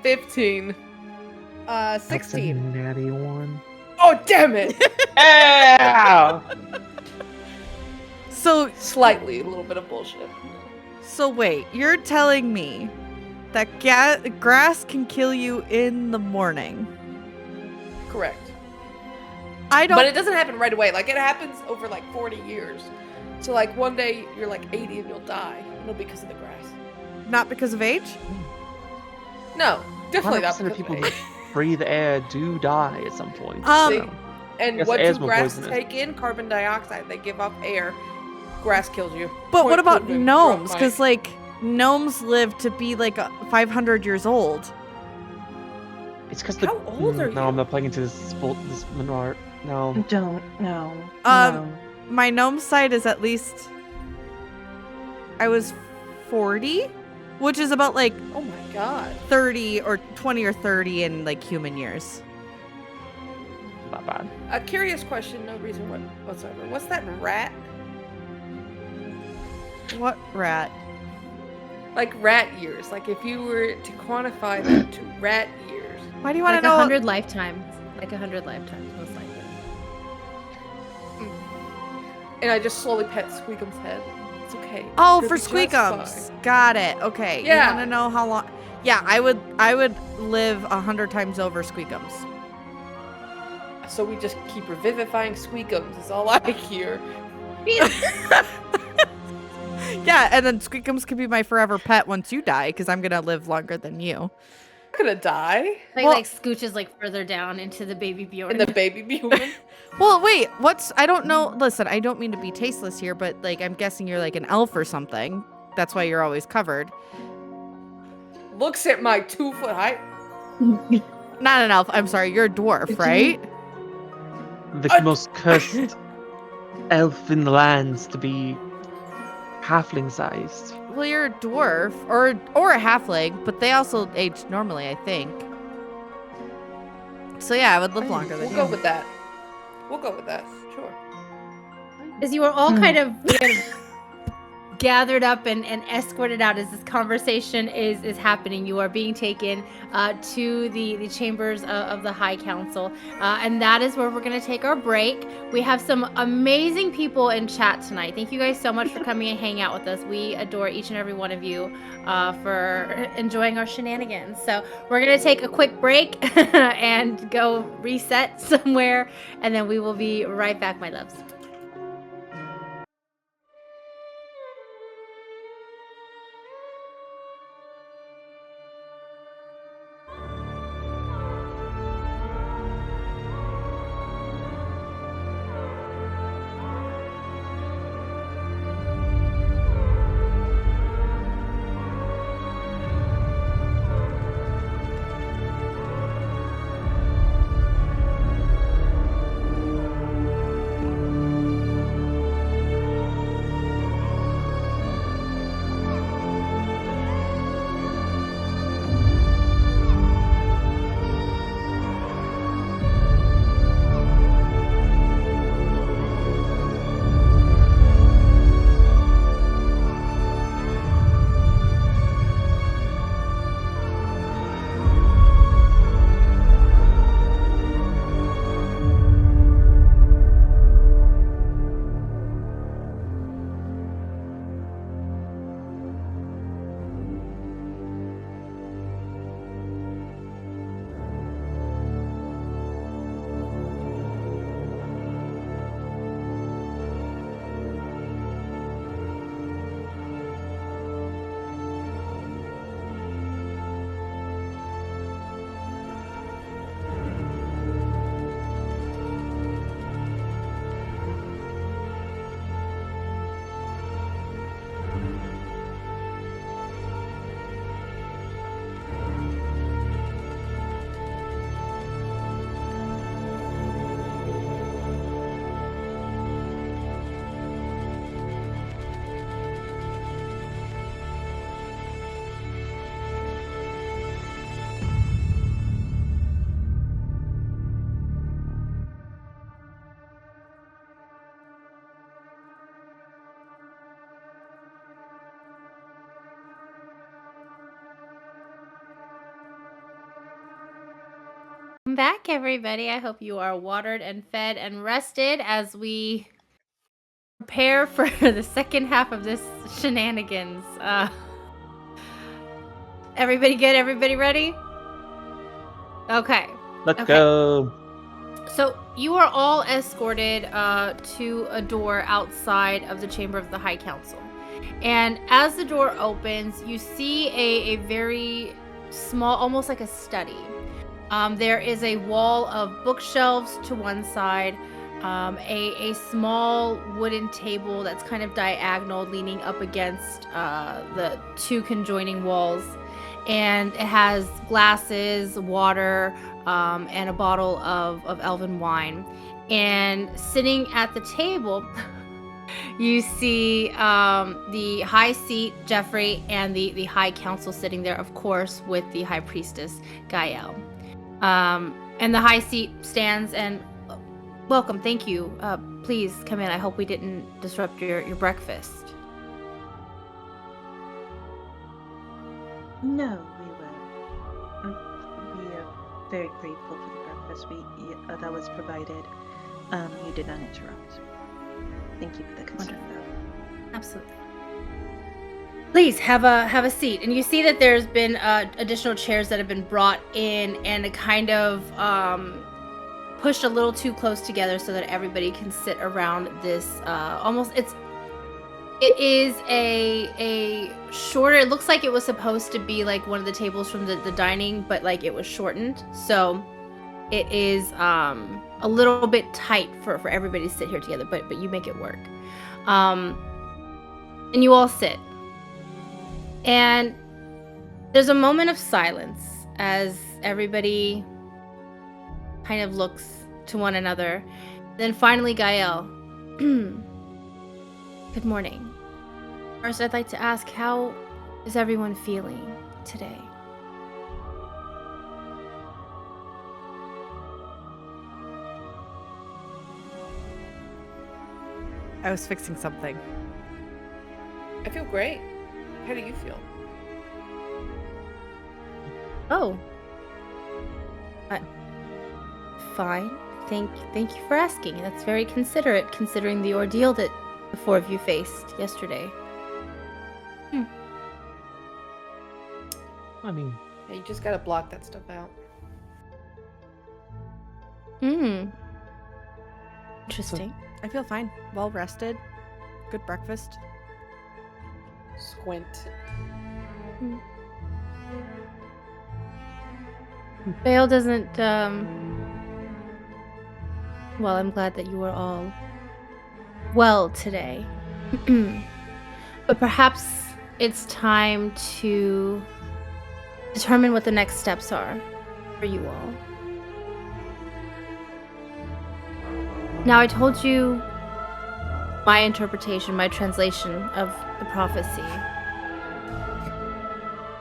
15. That's a 16. natty one. Oh damn it! Ow! So Slightly, a little bit of bullshit. So wait, you're telling me that grass can kill you in the morning? Correct. I don't. But it doesn't happen right away. Like, it happens over like 40 years. So like one day you're like 80 and you'll die. It'll be because of the grass. Not because of age? No, definitely 100% not of because people of who age. breathe air do die at some point. Um, so. And Yes, what air do is more grass poisonous. take in? Carbon dioxide. They give off air. Grass kills you. But what Point about proven. gnomes? Drop Because mic. gnomes live to be 500 years old. It's because How old are No, you? I'm not playing into this Menard. No. Don't no. Um, My gnome side is at least. I was 40, which is about Oh my god. 30 or 20 or 30 in human years. Not bad. A curious question, no reason whatsoever. What's that rat? What rat? Like rat years. Like if you were to quantify that to rat years. Why do you want Like to know? 100 lifetimes. Like 100 lifetimes, most likely. And I just slowly pet Squeakum's head. It's okay. Oh, You'll for be just Squeakums. fine. Got it. Okay. Yeah. You want to know how long? Yeah, I would live 100 times over Squeakums. So we just keep revivifying Squeakums is all I hear. Yeah, and then Squeakums could be my forever pet once you die, because I'm gonna live longer than you. I'm gonna die Well- Scooches further down into the baby Bjorn. in the baby human. Well, wait, I don't know. Listen, I don't mean to be tasteless here, but I'm guessing you're an elf or something. That's why you're always covered. Looks at my 2-foot height. Not an elf. I'm sorry, you're a dwarf, right? The most cursed elf in the lands to be halfling sized. Well, you're a dwarf or a halfling, but they also age normally, I think. So yeah, I would live longer than We'll you. go with that. We'll go with that. Sure. As you were all kind of gathered up and escorted out as this conversation is happening, you are being taken to the chambers of the High Council, and that is where we're going to take our break. We have some amazing people in chat tonight. Thank you guys so much for coming and hanging out with us. We adore each and every one of you for enjoying our shenanigans. So we're going to take a quick break and go reset somewhere, and then we will be right back, my loves. Welcome back, everybody. I hope you are watered and fed and rested as we prepare for the second half of this shenanigans. Everybody good? Everybody ready? Okay. Let's Okay. go. So you are all escorted to a door outside of the chamber of the High Council. And as the door opens, you see a very small, almost like a study. There is a wall of bookshelves to one side, a small wooden table that's kind of diagonal, leaning up against the two conjoining walls. And it has glasses, water, and a bottle of elven wine. And sitting at the table, you see the high seat, Jeffrey, and the high council sitting there, of course, with the high priestess, Gael. And the high seat stands and, welcome, thank you. Please come in. I hope we didn't disrupt your breakfast. No, we were. We are very grateful for the breakfast that was provided. You did not interrupt. Thank you for the concern, though. Absolutely. Please have a seat. And you see that there's been additional chairs that have been brought in and kind of pushed a little too close together so that everybody can sit around this. It is a shorter. It looks like it was supposed to be like one of the tables from the dining, but like it was shortened. So it is a little bit tight for everybody to sit here together, but you make it work. And you all sit. And there's a moment of silence as everybody kind of looks to one another. Then finally, Gael. Good morning. First, I'd like to ask, how is everyone feeling today? I was fixing something. I feel great. How do you feel? Oh. Fine. Thank you for asking. That's very considerate, considering the ordeal that the four of you faced yesterday. I mean, Yeah, you just gotta block that stuff out. Interesting. I feel fine. Well rested. Good breakfast. Squint. Bale doesn't, well, I'm glad that you were all well today. But perhaps it's time to determine what the next steps are for you all. Now, I told you my interpretation, my translation of the prophecy.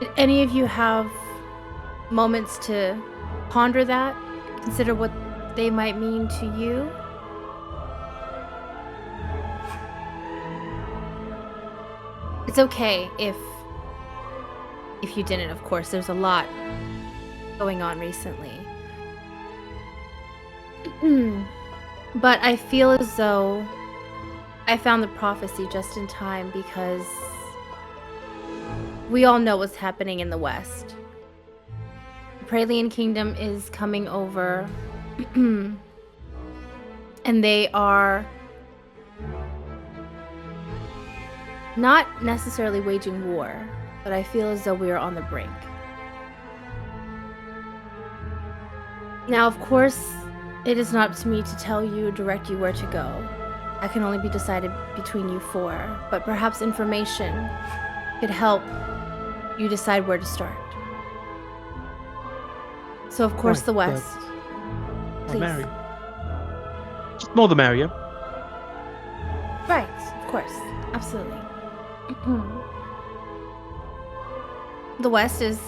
Did any of you have moments to ponder that? Consider what they might mean to you? It's okay if you didn't, of course. There's a lot going on recently. But I feel as though I found the prophecy just in time because we all know what's happening in the West. The Praelian Kingdom is coming over, and they are not necessarily waging war, but I feel as though we are on the brink. Now, of course, it is not up to me to tell you or direct you where to go. That can only be decided between you four, but perhaps information could help you decide where to start. So, of course, Right, the West. the Please. merrier. Just more the merrier. Right, of course. Absolutely. The West is,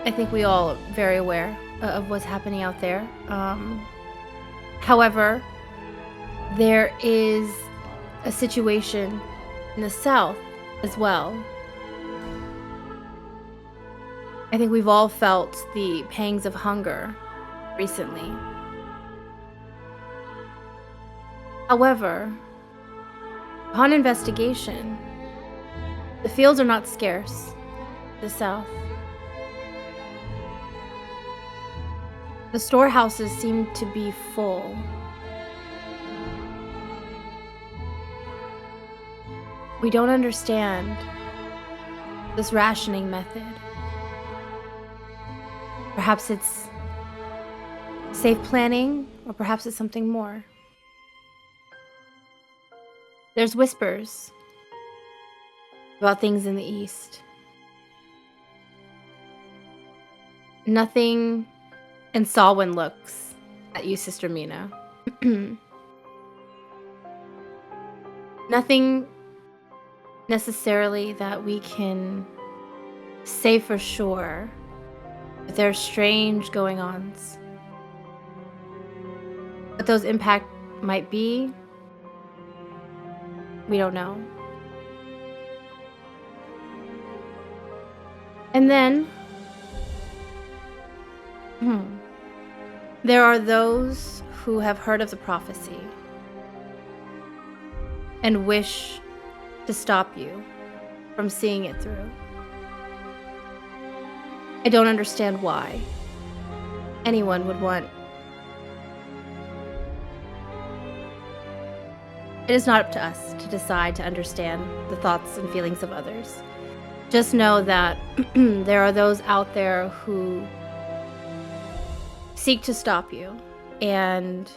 I think we all are very aware of what's happening out there. However, there is a situation in the South as well. I think we've all felt the pangs of hunger recently. However, Upon investigation, the fields are not scarce. The south. The storehouses seem to be full. We don't understand this rationing method. Perhaps it's safe planning, or perhaps it's something more. There's whispers about things in the east. Nothing, and Salwyn looks at you, Sister Mina. Nothing necessarily that we can say for sure, but there are strange going-ons. What those impact might be, we don't know. And then, there are those who have heard of the prophecy and wish to stop you from seeing it through. I don't understand why anyone would want. It is not up to us to decide to understand the thoughts and feelings of others. Just know that there are those out there who seek to stop you and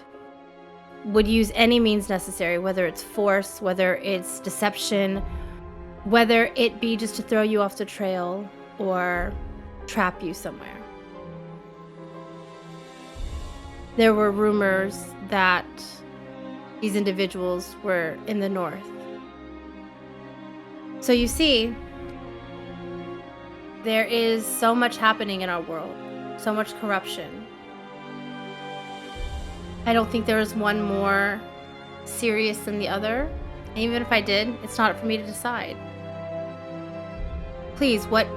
would use any means necessary, whether it's force, whether it's deception, whether it be just to throw you off the trail or trap you somewhere. There were rumors that these individuals were in the north. So you see, there is so much happening in our world, so much corruption. I don't think there is one more serious than the other. And even if I did, it's not for me to decide. Please, what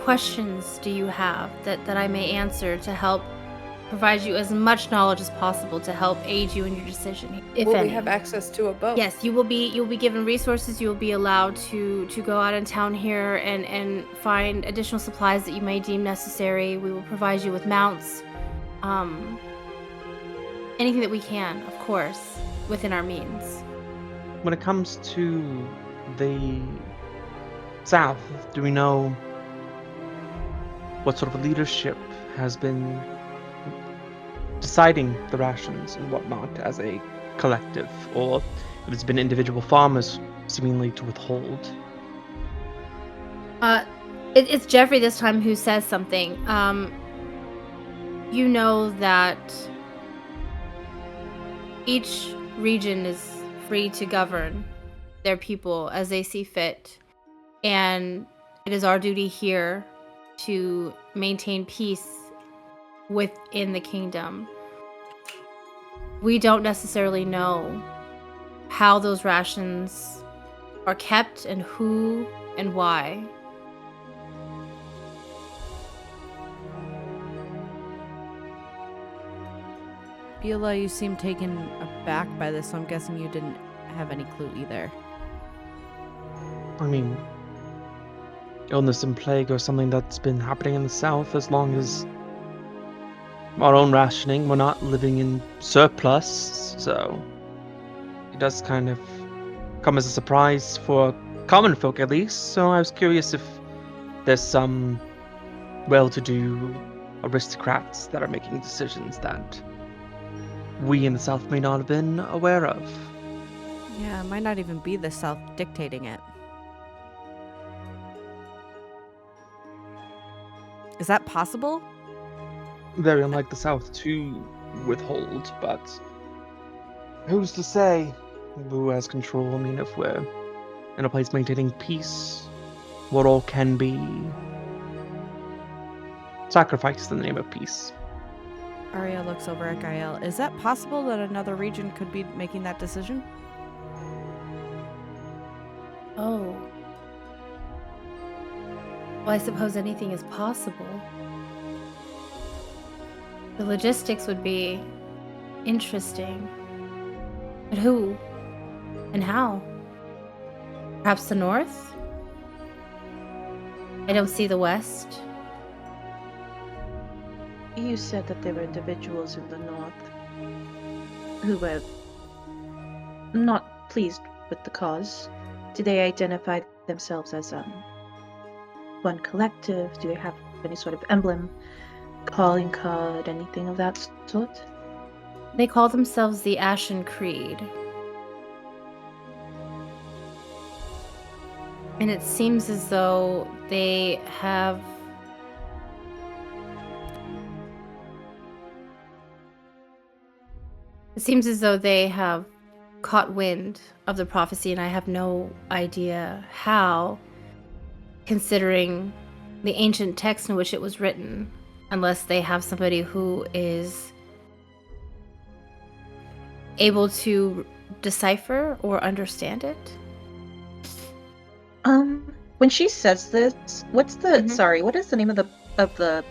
questions do you have that I may answer to help provide you as much knowledge as possible to help aid you in your decision, if Will any? we have access to a boat? Yes, you'll be given resources. You will be allowed to go out in town here and find additional supplies that you may deem necessary. We will provide you with mounts. Anything that we can, of course, within our means. When it comes to the south, do we know what sort of leadership has been deciding the rations and whatnot as a collective, or if it's been individual farmers seemingly to withhold? It's Jeffrey this time who says something. You know that each region is free to govern their people as they see fit, and it is our duty here to maintain peace within the kingdom. We don't necessarily know how those rations are kept and who and why. Beulah, you seem taken aback by this, so I'm guessing you didn't have any clue either. I mean, illness and plague are something that's been happening in the south as long as our own rationing. We're not living in surplus, so it does kind of come as a surprise for common folk at least. So I was curious if there's some well-to-do aristocrats that are making decisions that we in the south may not have been aware of. Yeah, it might not even be the South dictating it. Is that possible? Very unlike the south to withhold, but who's to say who has control? I mean, if we're in a place maintaining peace, what all can be sacrificed in the name of peace. Arya looks over at Gael. Is that possible that another region could be making that decision? Oh. Well, I suppose anything is possible. The logistics would be interesting. But who? And how? Perhaps the north? I don't see the west. You said that there were individuals in the north who were not pleased with the cause. Do they identify themselves as one collective? Do they have any sort of emblem, calling card, anything of that sort? They call themselves the Ashen Creed. And it seems as though they have... It seems as though they have caught wind of the prophecy, and I have no idea how, considering the ancient text in which it was written, unless they have somebody who is able to decipher or understand it. When she says this, what's the Mhm. sorry, what is the name of the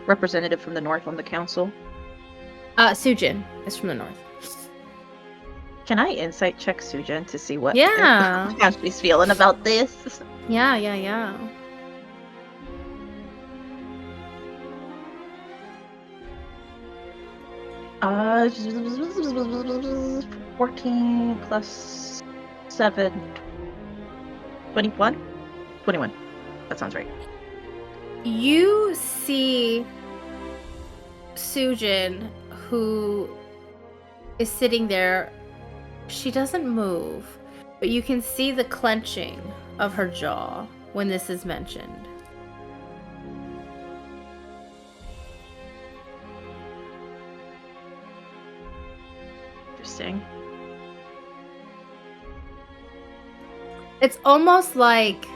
representative from the north on the council? Sujin is from the north. Can I insight check Sujin to see what Yeah. how she's feeling about this? Yeah. 14 plus 7. 21? 21. That sounds right. You see Sujin, who is sitting there. She doesn't move, but you can see the clenching of her jaw when this is mentioned. Interesting. It's almost like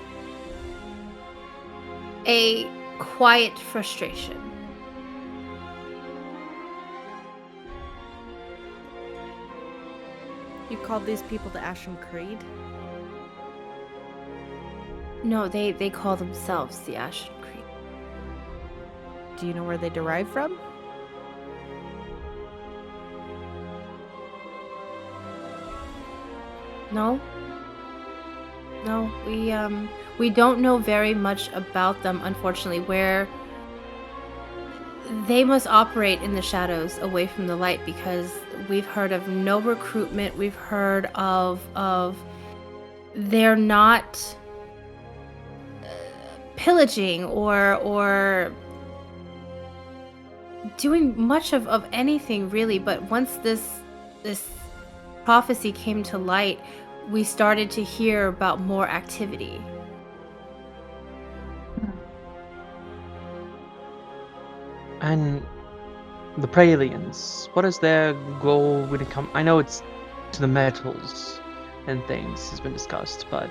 a quiet frustration. You called these people the Ashen Creed? No, they call themselves the Ashen Creed. Do you know where they derive from? No, we don't know very much about them, unfortunately. Where they must operate in the shadows, away from the light, because we've heard of no recruitment. We've heard of they're not pillaging or doing much of anything really. But once this prophecy came to light, we started to hear about more activity. And the Praelians, what is their goal when it comes? I know it's to the metals and things has been discussed, but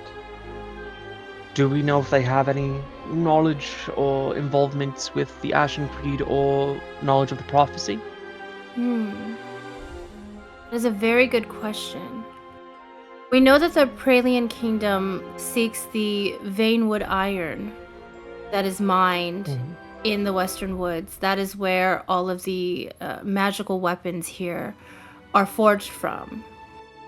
do we know if they have any knowledge or involvement with the Ashen Creed or knowledge of the prophecy? That is a very good question. We know that the Praelian kingdom seeks the Vanewood iron that is mined in the Western Woods. That is where all of the magical weapons here are forged from.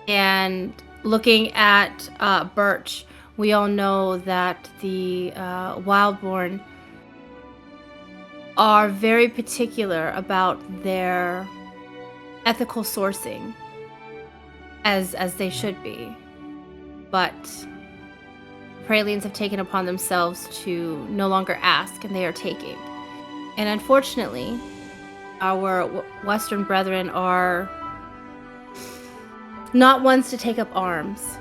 And looking at birch, we all know that the Wildborn are very particular about their ethical sourcing, as they should be. But Praelians have taken upon themselves to no longer ask, and they are taking. And unfortunately, our Western brethren are not ones to take up arms,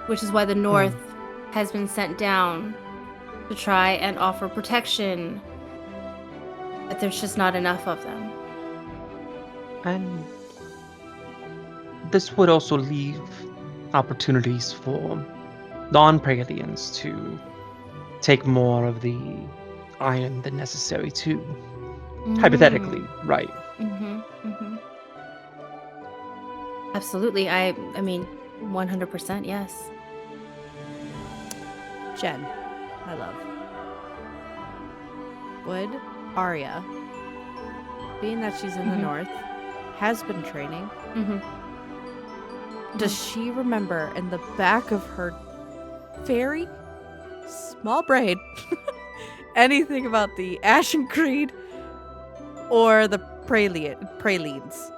which is why the North has been sent down to try and offer protection, but there's just not enough of them. And this would also leave opportunities for non-Praelians to take more of the iron than necessary too. Hypothetically, right? Absolutely. I mean, 100%, yes. Jen, my love. Would Arya, being that she's in the north, has been training, does she remember in the back of her very small brain anything about the Ashen Creed or the Pralines?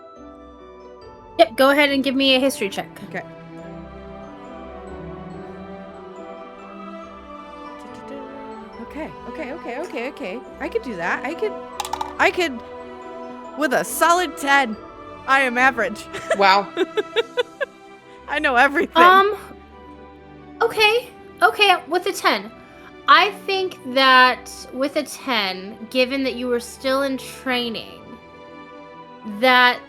Yep, go ahead and give me a history check. Okay. Okay. I could do that. I could with a solid 10. I am average. Wow. I know everything. Okay, with a 10. I think that with a 10, given that you were still in training, that,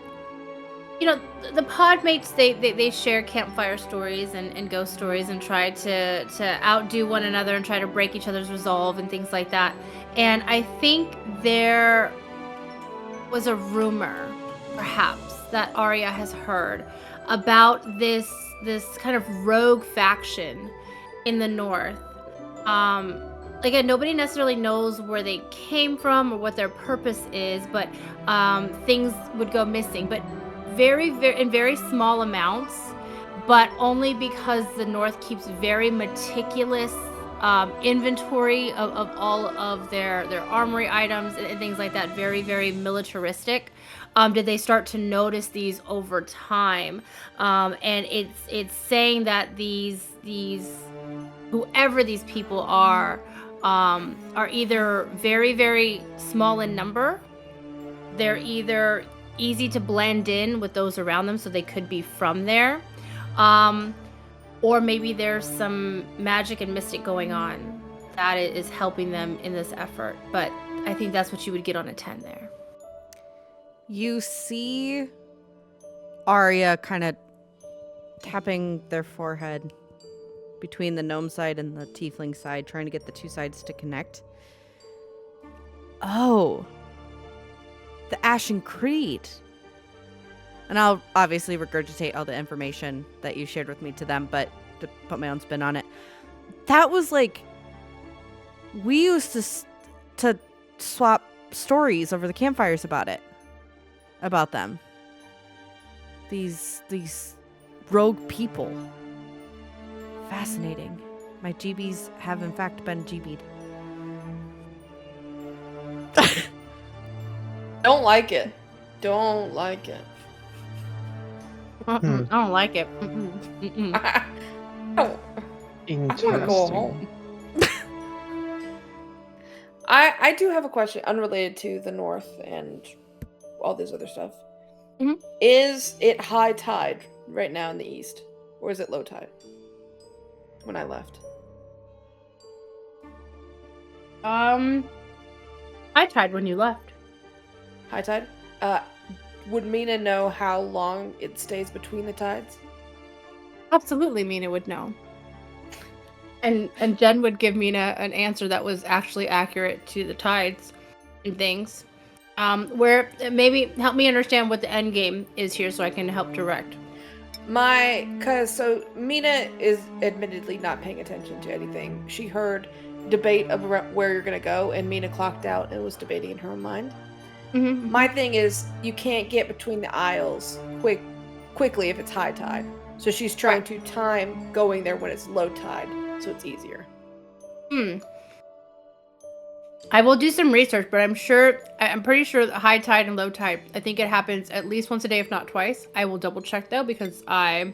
the pod mates, they share campfire stories and ghost stories and try to outdo one another and try to break each other's resolve and things like that. And I think there was a rumor, perhaps, that Arya has heard about this kind of rogue faction in the north. Again, nobody necessarily knows where they came from or what their purpose is, but things would go missing, but very in very small amounts, but only because the north keeps very meticulous inventory of all of their armory items and things like that, very, very militaristic. Did they start to notice these over time? And it's saying that these whoever these people are either very, very small in number. They're either easy to blend in with those around them, so they could be from there. Or maybe there's some magic and mystic going on that is helping them in this effort. But I think that's what you would get on a 10 there. You see Arya kind of tapping their forehead between the gnome side and the tiefling side, trying to get the two sides to connect. Oh, the Ashen Creed. And I'll obviously regurgitate all the information that you shared with me to them, but to put my own spin on it. That was like, we used to swap stories over the campfires about them. These rogue people. Fascinating. My GBs have in fact been GB'd. Don't like it. Don't like it. I don't like it. I want to go home. I do have a question unrelated to the north and all this other stuff. Mhm. Is it high tide right now in the east? Or is it low tide? When I left. I tried when you left. High tide? Would Mina know how long it stays between the tides? Absolutely, Mina would know. And Jen would give Mina an answer that was actually accurate to the tides and things. Where maybe help me understand what the end game is here so I can help direct. So Mina is admittedly not paying attention to anything. She heard debate about where you're gonna go, and Mina clocked out and was debating in her own mind. Mm-hmm. My thing is, you can't get between the aisles quickly if it's high tide. So she's trying to time going there when it's low tide, so it's easier. I will do some research, but I'm pretty sure that high tide and low tide, I think it happens at least once a day, if not twice. I will double check though, because I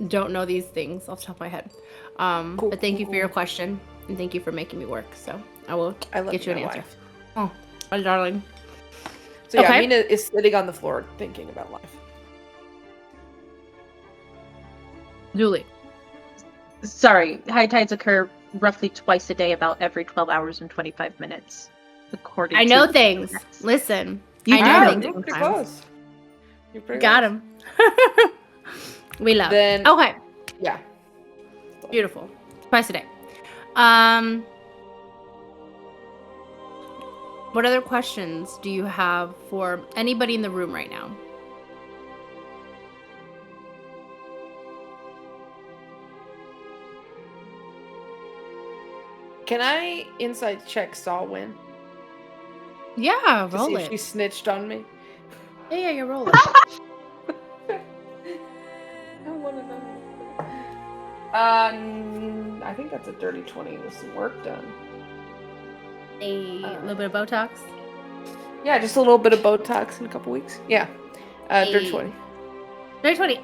don't know these things off the top of my head. Cool, but thank you for cool. your question, and thank you for making me work. So I will get you an answer. Life. Oh, my darling. So yeah, Okay. Mina is sitting on the floor thinking about life. Julie. Sorry, high tides occur roughly twice a day, about every 12 hours and 25 minutes. According I know to things. Yes. Listen, You I know do. things You're pretty sometimes. close. You're pretty Got close. him. We love. Then- Okay. Yeah. Beautiful. Twice a day. What other questions do you have for anybody in the room right now? Can I inside check Salwyn Yeah, to roll see if it. she snitched on me? Yeah, you roll it. I want to know. I think that's a dirty 20 with some work done. A little bit of Botox. Yeah, just a little bit of Botox in a couple weeks. Yeah. Dirty 20. Dirty 20.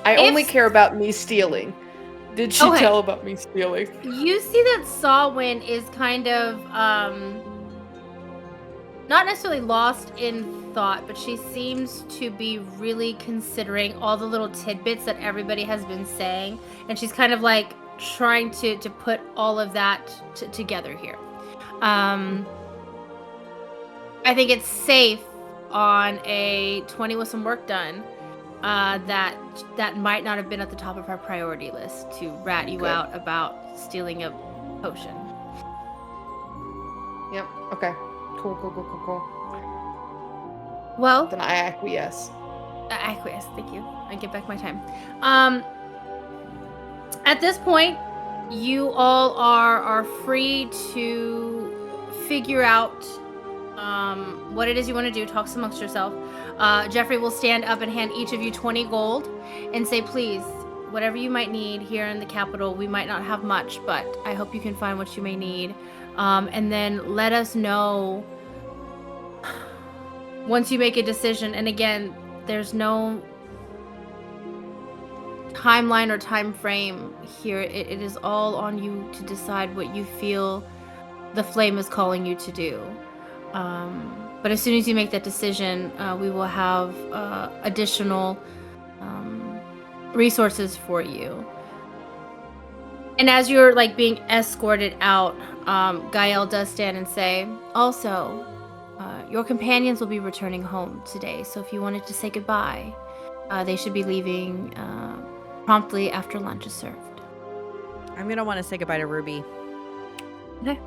I only care about me stealing. Did she Okay. tell about me stealing? You see that Sawin is kind of not necessarily lost in thought, but she seems to be really considering all the little tidbits that everybody has been saying, and she's kind of like trying to put all of that together here. I think it's safe on a 20 with some work done. That might not have been at the top of her priority list to rat you out about stealing a potion. Yep. Okay. Cool. Well, Then I acquiesce. acquiesce. Thank you. I get back my time. At this point, you all are free to figure out what it is you want to do. Talk amongst yourself. Jeffrey will stand up and hand each of you 20 gold and say, please, whatever you might need here in the capital, we might not have much, but I hope you can find what you may need. And then let us know once you make a decision. And again, there's no timeline or time frame here. It is all on you to decide what you feel the flame is calling you to do. But as soon as you make that decision, we will have additional resources for you. And as you're like being escorted out, Gael does stand and say, also, your companions will be returning home today. So if you wanted to say goodbye, they should be leaving promptly after lunch is served. I'm going to want to say goodbye to Ruby. Okay.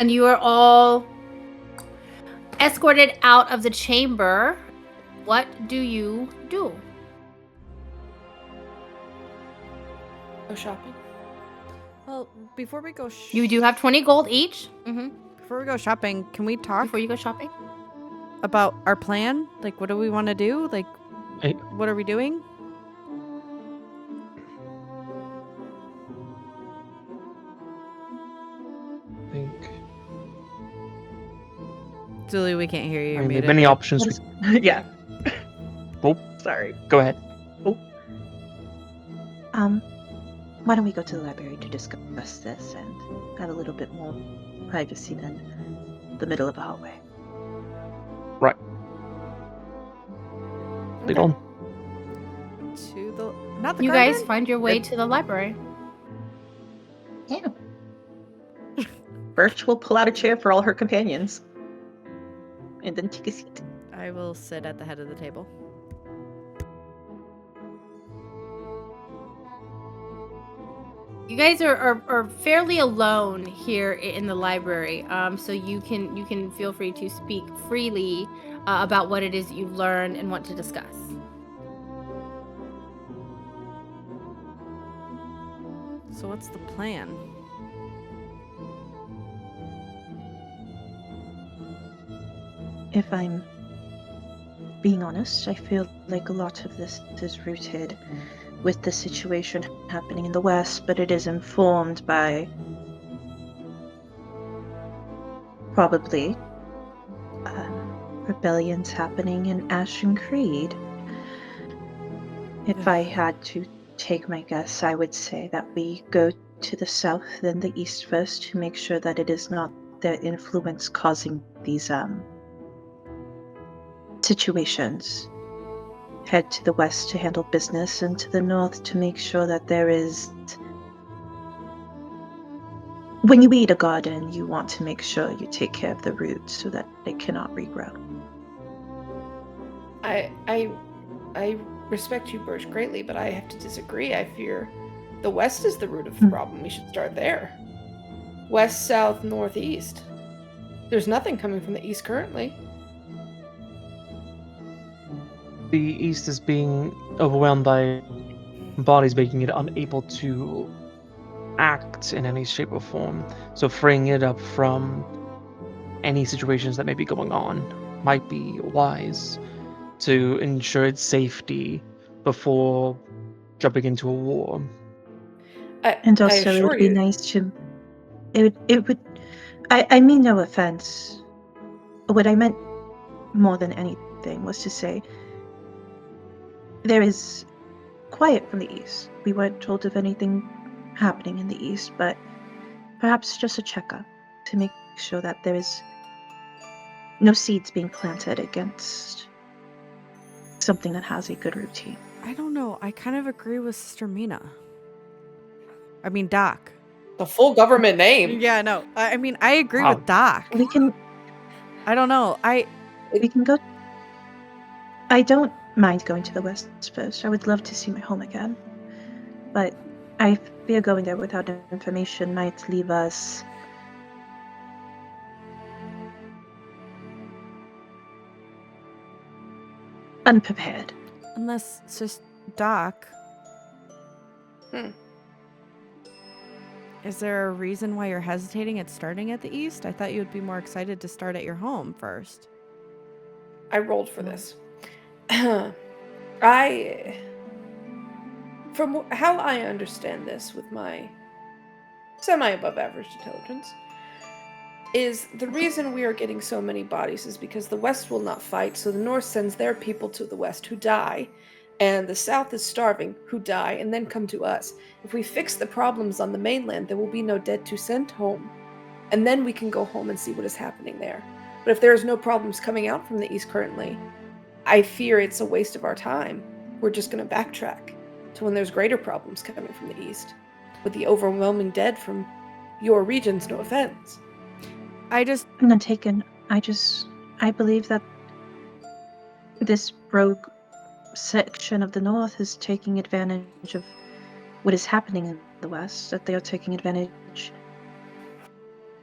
And you are all escorted out of the chamber. What do you do? Go shopping. Well, before we go... You do have 20 gold each. Before we go shopping, can we talk Before you go shopping? about our plan? Like, what do we want to do? Like, Hey. what are we doing? I think. Julie, we can't hear you. I You're mean, muted. there are many options. Yeah. Oh, sorry. Go ahead. Why don't we go to the library to discuss this and have a little bit more privacy than the middle of a hallway? Right. Lead on. To the... Not the You garden? guys find your way to the library. Yeah. Birch will pull out a chair for all her companions. And then take a seat. I will sit at the head of the table. You guys are fairly alone here in the library, so you can feel free to speak freely about what it is that you've learned and want to discuss. So what's the plan? If I'm being honest, I feel like a lot of this is rooted with the situation happening in the West, but it is informed by probably rebellions happening in Ashen Creed. If I had to take my guess, I would say that we go to the south then the east first to make sure that it is not their influence causing these situations. Head to the west to handle business, and to the north to make sure that there is... When you weed a garden, you want to make sure you take care of the roots so that it cannot regrow. I respect you, Birch, greatly, but I have to disagree. I fear the west is the root of the problem. We should start there. West, south, northeast. There's nothing coming from the east currently. The East is being overwhelmed by bodies, making it unable to act in any shape or form. So freeing it up from any situations that may be going on might be wise to ensure its safety before jumping into a war. And also, it would be nice to. It would. I mean no offense. What I meant more than anything was to say there is quiet from the east. We weren't told of anything happening in the east, but perhaps just a checkup to make sure that there is no seeds being planted against something that has a good routine. I don't know. I kind of agree with Sister Mina. I mean, Doc. The full government name. Yeah, no. I mean, I agree Wow. with Doc. We can I don't know. we can go. I don't mind going to the west first. I would love to see my home again, but I fear going there without information might leave us unprepared. Unless it's just Doc. Is there a reason why you're hesitating at starting at the east? I thought you would be more excited to start at your home first. I rolled for this. From how I understand this with my semi-above average intelligence, is the reason we are getting so many bodies is because the West will not fight, so the North sends their people to the West who die, and the South is starving, who die, and then come to us. If we fix the problems on the mainland, there will be no dead to send home, and then we can go home and see what is happening there. But if there's no problems coming out from the East currently, I fear it's a waste of our time. We're just going to backtrack to when there's greater problems coming from the East, with the overwhelming dead from your regions, no offense. I just... I'm not taken. I believe that this rogue section of the North is taking advantage of what is happening in the West, that they are taking advantage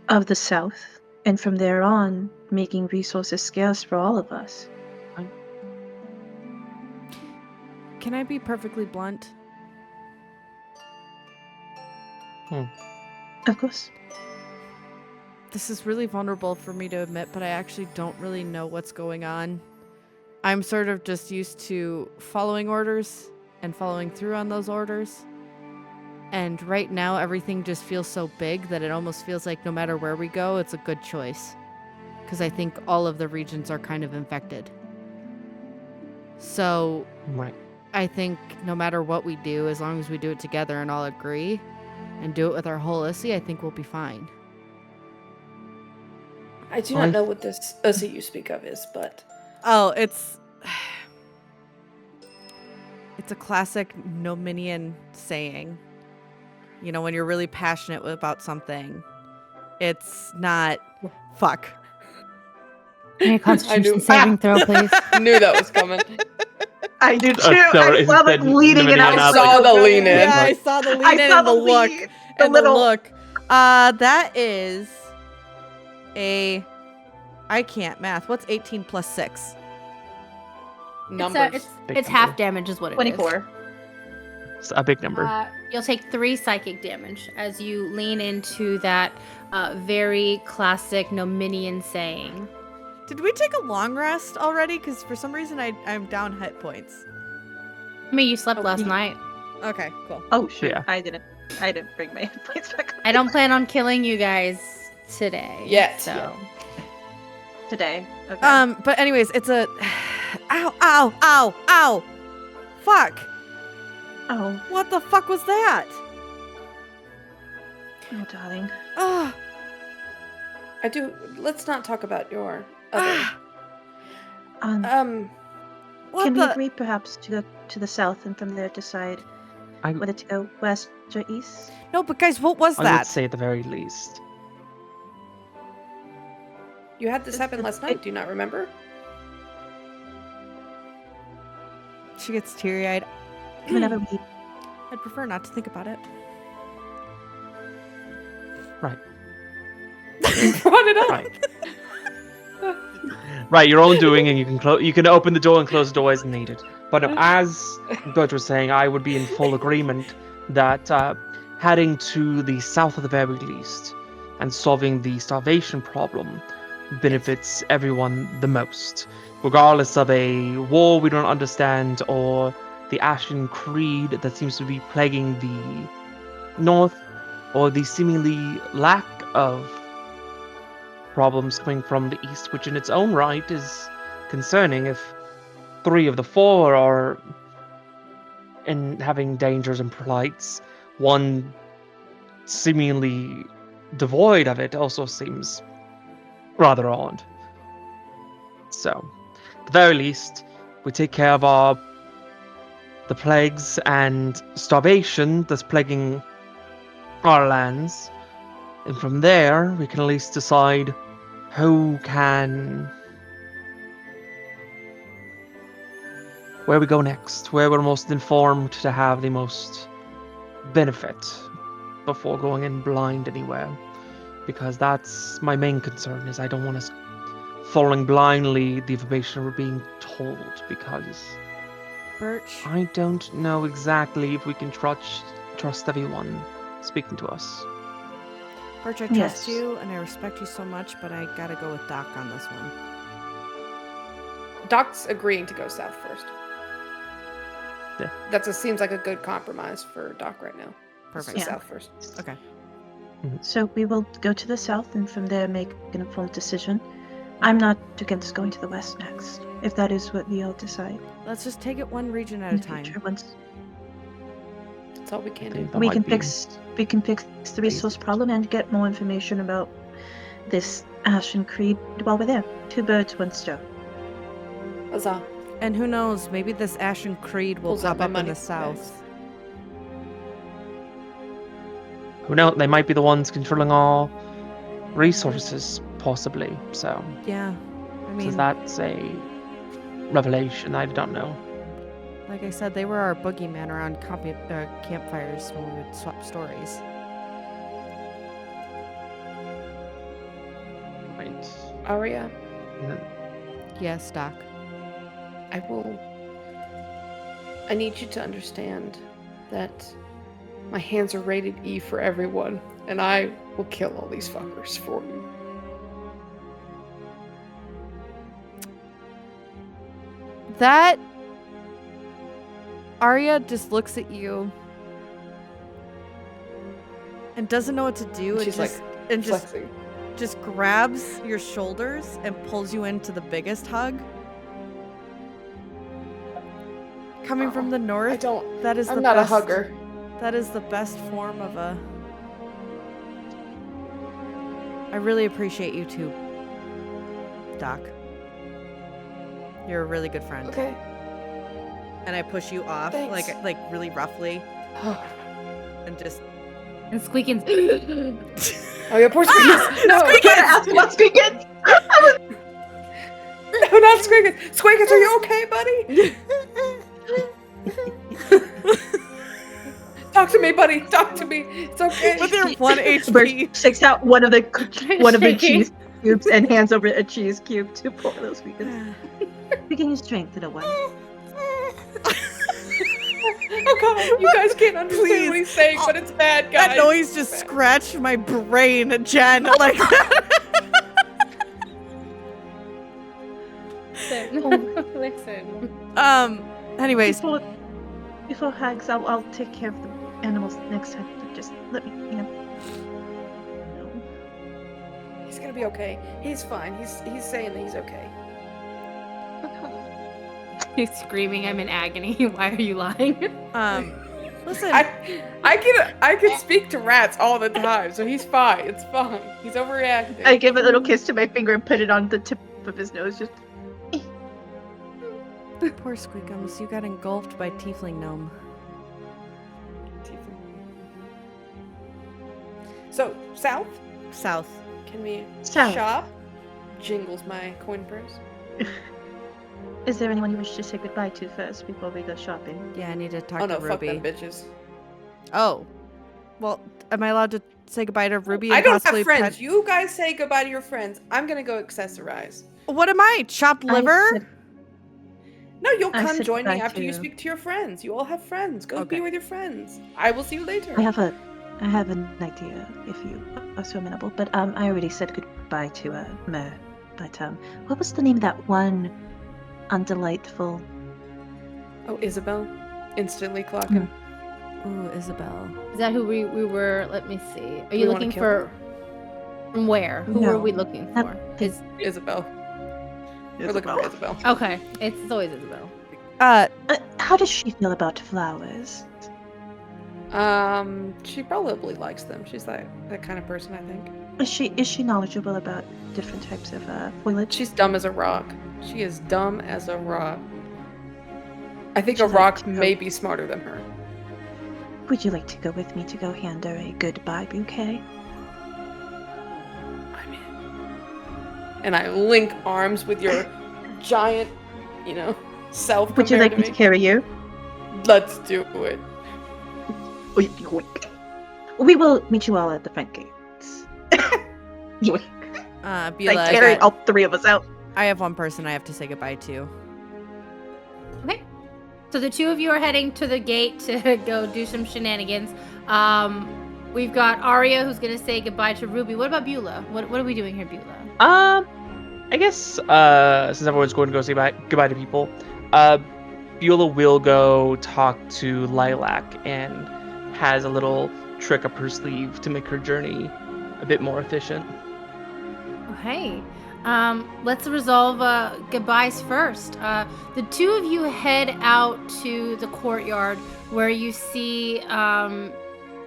of the South, and from there on, making resources scarce for all of us. Can I be perfectly blunt? Of course. This is really vulnerable for me to admit, but I actually don't really know what's going on. I'm sort of just used to following orders and following through on those orders. And right now, everything just feels so big that it almost feels like no matter where we go, it's a good choice. Because I think all of the regions are kind of infected. So, Right. I think no matter what we do, as long as we do it together and all agree, and do it with our whole Issy, I think we'll be fine. I do not know what this Issy you speak of is, but... Oh, it's a classic Nominian saying. You know, when you're really passionate about something, it's not... Fuck. Give me a Constitution saving throw, please. Knew that was coming. I do too. sorry, I saw the instead, leaning and I Nominian was I saw like, the lean in. Yeah, I saw the lean in and the look. lead, And the look. That is a... I can't math. What's 18 plus 6? Numbers. It's half damage is what it is. 24. It's a big number. You'll take 3 psychic damage as you lean into that very classic Nominian saying. Did we take a long rest already? Because for some reason I'm down hit points. I mean, you slept last night. Okay, cool. Oh shit! Yeah. I didn't bring my hit points back. I don't plan on killing you guys today. Yet. So. Today. Okay. But anyways, it's a... Ow, ow, ow, ow! Fuck! Oh, What the fuck was that? oh, darling. Ugh. Let's not talk about your other... What Can we the... agree perhaps to go to the south and from there decide whether to go west or east? No, but guys, what was I would that? say at the very least. You had this happen last night, do you not remember? She gets teary-eyed. Whenever we I'd prefer not to think about it. Right. You brought it up! Right. Right, your own doing, and you can open the door and close the door as needed. But no, as Gertrude was saying, I would be in full agreement that heading to the south at the very least and solving the starvation problem benefits everyone the most. regardless of a war we don't understand or the Ashen Creed that seems to be plaguing the North, or the seemingly lack of problems coming from the East, which in its own right is concerning if 3 of the 4 are in having dangers and plights. One seemingly devoid of it also seems rather odd. So, at the very least, we take care of the plagues and starvation that's plaguing our lands, and from there we can at least decide where we go next, where we're most informed to have the most benefit before going in blind anywhere. Because that's my main concern, is I don't want us following blindly the information we're being told, because Birch, I don't know exactly if we can trust everyone speaking to us. Birch, I Yes. trust you and I respect you so much, but I gotta go with Doc on this one. Doc's agreeing to go south first. Yeah. Seems like a good compromise for Doc right now. Perfect. Yeah. South first. Okay. So we will go to the south and from there make an informed decision. I'm not against going to the west next, if that is what we all decide. Let's just take it one region at in a the time. future. Once That's all we can do. think that we might can be fix the resource problem and get more information about this Ashen Creed while we're there. 2 birds, 1 stone. Huzzah. And who knows, maybe this Ashen Creed will Pulls out pop my up in money the south. bags. Who knows? They might be the ones controlling our resources, possibly. So, Yeah. I mean, so that's a revelation I don't know. like I said, they were our boogeyman around campfires when we would swap stories. Right. Arya, Yes, Doc. I need you to understand that my hands are rated E for everyone, and I will kill all these fuckers for you. That Arya just looks at you and doesn't know what to do, and She's just like and just flexing. just grabs your shoulders and pulls you into the biggest hug. Coming from the north, I don't. that is I'm the not best, a hugger. That is the best form of a. I really appreciate you too, Doc. You're a really good friend. Okay. And I push you off, Thanks. like really roughly, and just. And Squeakins. Oh yeah, poor Squeakins. No, What Squeakins? no, not Squeakins. Squeakins, are you okay, buddy? Talk to me, buddy. Talk to me. It's okay. With your 1 Birch HP. takes out one of the Shaking. cheese cubes and hands over a cheese cube to pull those Squeakins. We can use strength in a one. Oh god, you guys can't understand Please. what he's saying, but it's bad, guys. That noise just scratched my brain, Jen. Like. Listen. Anyways, Before hugs, I'll take care of the animals next time. Just let me, No. He's gonna be okay. He's fine. He's saying that he's okay. He's screaming, I'm in agony. Why are you lying? listen. I can speak to rats all the time, so he's fine. It's fine. He's overreacting. I give a little kiss to my finger and put it on the tip of his nose. Just Poor Squeakums, you got engulfed by Tiefling Gnome. So south? South. Can we South. shop? Jingles my coin purse. Is there anyone you wish to say goodbye to first before we go shopping? Yeah, I need to talk Oh no, to fuck Ruby. them bitches. Oh. Well, am I allowed to say goodbye to Ruby and I don't possibly have friends. pet- You guys say goodbye to your friends. I'm gonna go accessorize. What am I? Chopped I liver? said- No, you'll I come said join me goodbye after you to- speak to your friends. You all have friends. Go Okay. be with your friends. I will see you later. I have an idea if you are so amenable, but I already said goodbye to Mer. But what was the name of that one undelightful. Oh, Isabel. Instantly clocking. Ooh, Isabel. Is that who we were? Let me see. Are we you wanna looking kill for? From where? Who No, are we looking not for? the- Is Isabel. We're looking for Isabel. okay. It's always Isabel. How does she feel about flowers? She probably likes them. She's that kind of person, I think. Is she knowledgeable about different types of foliage? She's dumb as a rock. She is dumb as a rock. I think Would a you like rock to go- may be smarter than her. Would you like to go with me to go hand her a goodbye bouquet? I'm in. And I link arms with your giant, self. Would you compared like to me to carry you? Let's do it. Oink, oink. We will meet you all at the front gates. Yoink. Beulah, I carried all three of us out. I have one person I have to say goodbye to. Okay. So the two of you are heading to the gate to go do some shenanigans. We've got Arya who's gonna say goodbye to Ruby. What about Beulah? What are we doing here, Beulah? I guess since everyone's going to go say goodbye to people, Beulah will go talk to Lilac and has a little trick up her sleeve to make her journey a bit more efficient. Okay. Let's resolve goodbyes first. The two of you head out to the courtyard where you see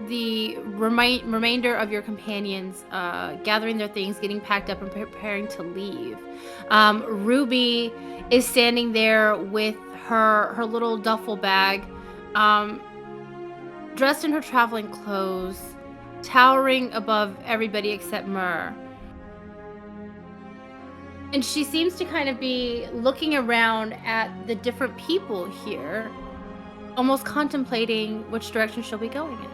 the remainder of your companions gathering their things, getting packed up, and preparing to leave. Ruby is standing there with her little duffel bag, dressed in her traveling clothes, towering above everybody except Myrrh. And she seems to kind of be looking around at the different people here, almost contemplating which direction she'll be going in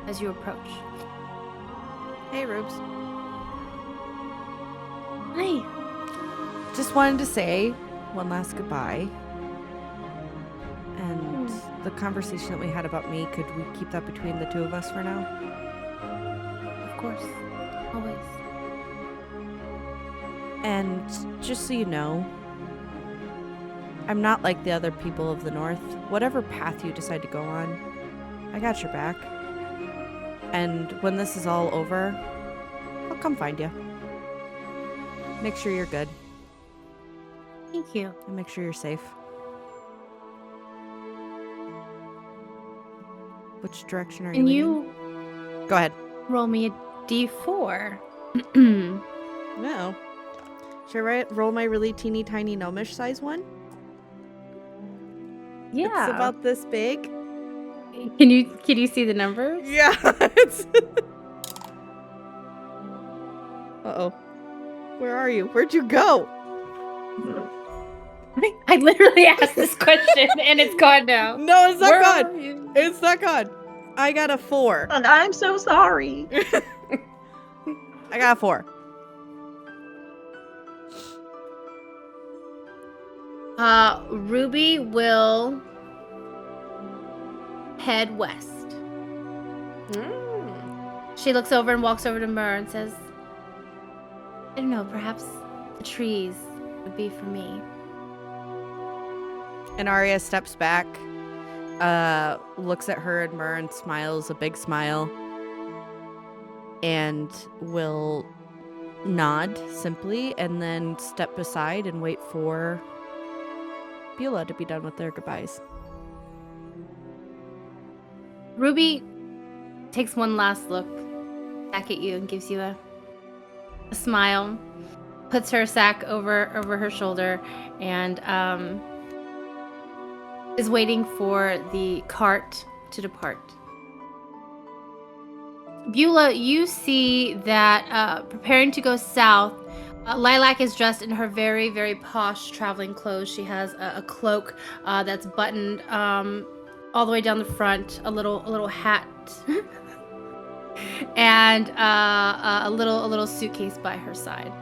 as you approach. Hey, Rubes. Hi. Just wanted to say one last goodbye. And the conversation that we had about me, could we keep that between the two of us for now? Of course. Always. And just so you know, I'm not like the other people of the North. Whatever path you decide to go on, I got your back. And when this is all over, I'll come find you. Make sure you're good. Thank you. And make sure you're safe. Which direction are you Can leaning? you Go ahead. roll me a d4? No. Should I roll my really teeny tiny gnomish size one? Yeah. It's about this big. Can you see the numbers? Yeah. It's Uh-oh. Where are you? Where'd you go? I literally asked this question and it's gone now. No, it's not Where gone. are you? It's not gone. I got a 4. And I'm so sorry. I got a 4. Ruby will head west. She looks over and walks over to Myrrh and says, I don't know, perhaps the trees would be for me. And Arya steps back, looks at her and Myrrh and smiles a big smile, and will nod simply and then step aside and wait for Beulah to be done with their goodbyes. Ruby takes one last look back at you and gives you a smile, puts her sack over her shoulder, and is waiting for the cart to depart. Beulah, you see that preparing to go south, Lilac is dressed in her very, very posh traveling clothes. She has a cloak that's buttoned all the way down the front, a little hat, and a little suitcase by her side.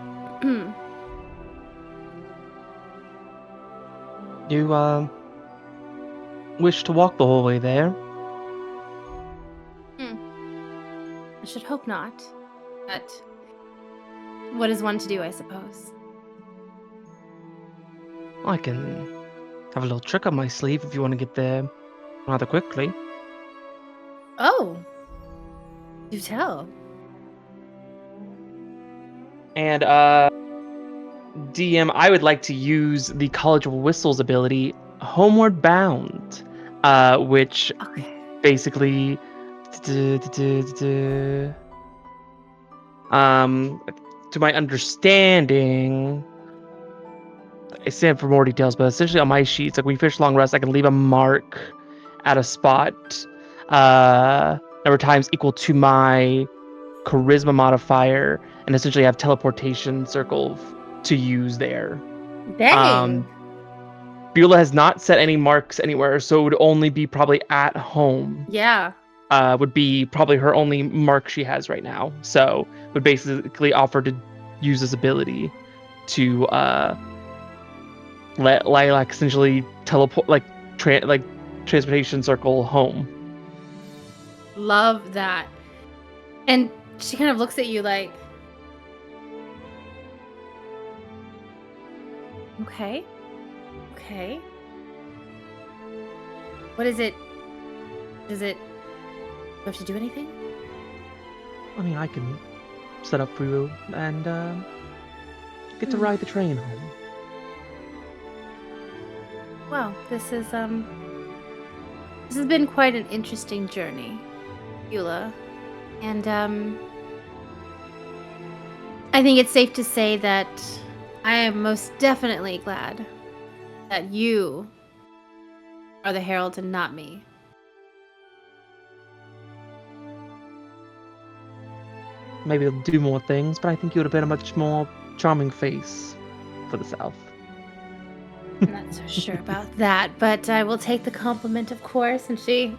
You wish to walk the whole way there? I should hope not, but what is one to do, I suppose? I can have a little trick up my sleeve if you want to get there rather quickly. Oh, do tell. And DM, I would like to use the College of Whistles ability, Homeward Bound, which Okay. basically, to my understanding, I stand for more details, but essentially on my sheets, like we finish long rest, I can leave a mark at a spot, number of times equal to my charisma modifier, and essentially have teleportation circle to use there. Dang. Beulah has not set any marks anywhere, so it would only be probably at home. Yeah. Would be probably her only mark she has right now. So would basically offer to use this ability to let Lilac essentially teleport, like transportation circle home. Love that. And she kind of looks at you like, okay. What is it? Does it... Do we have to do anything? I mean, I can set up for you and get to ride the train home. Well, this has been quite an interesting journey, Beulah. And I think it's safe to say that I am most definitely glad that you are the Heralds and not me. Maybe they'll do more things, but I think you would have been a much more charming face for the South. I'm not so sure about that, but I will take the compliment, of course. And she,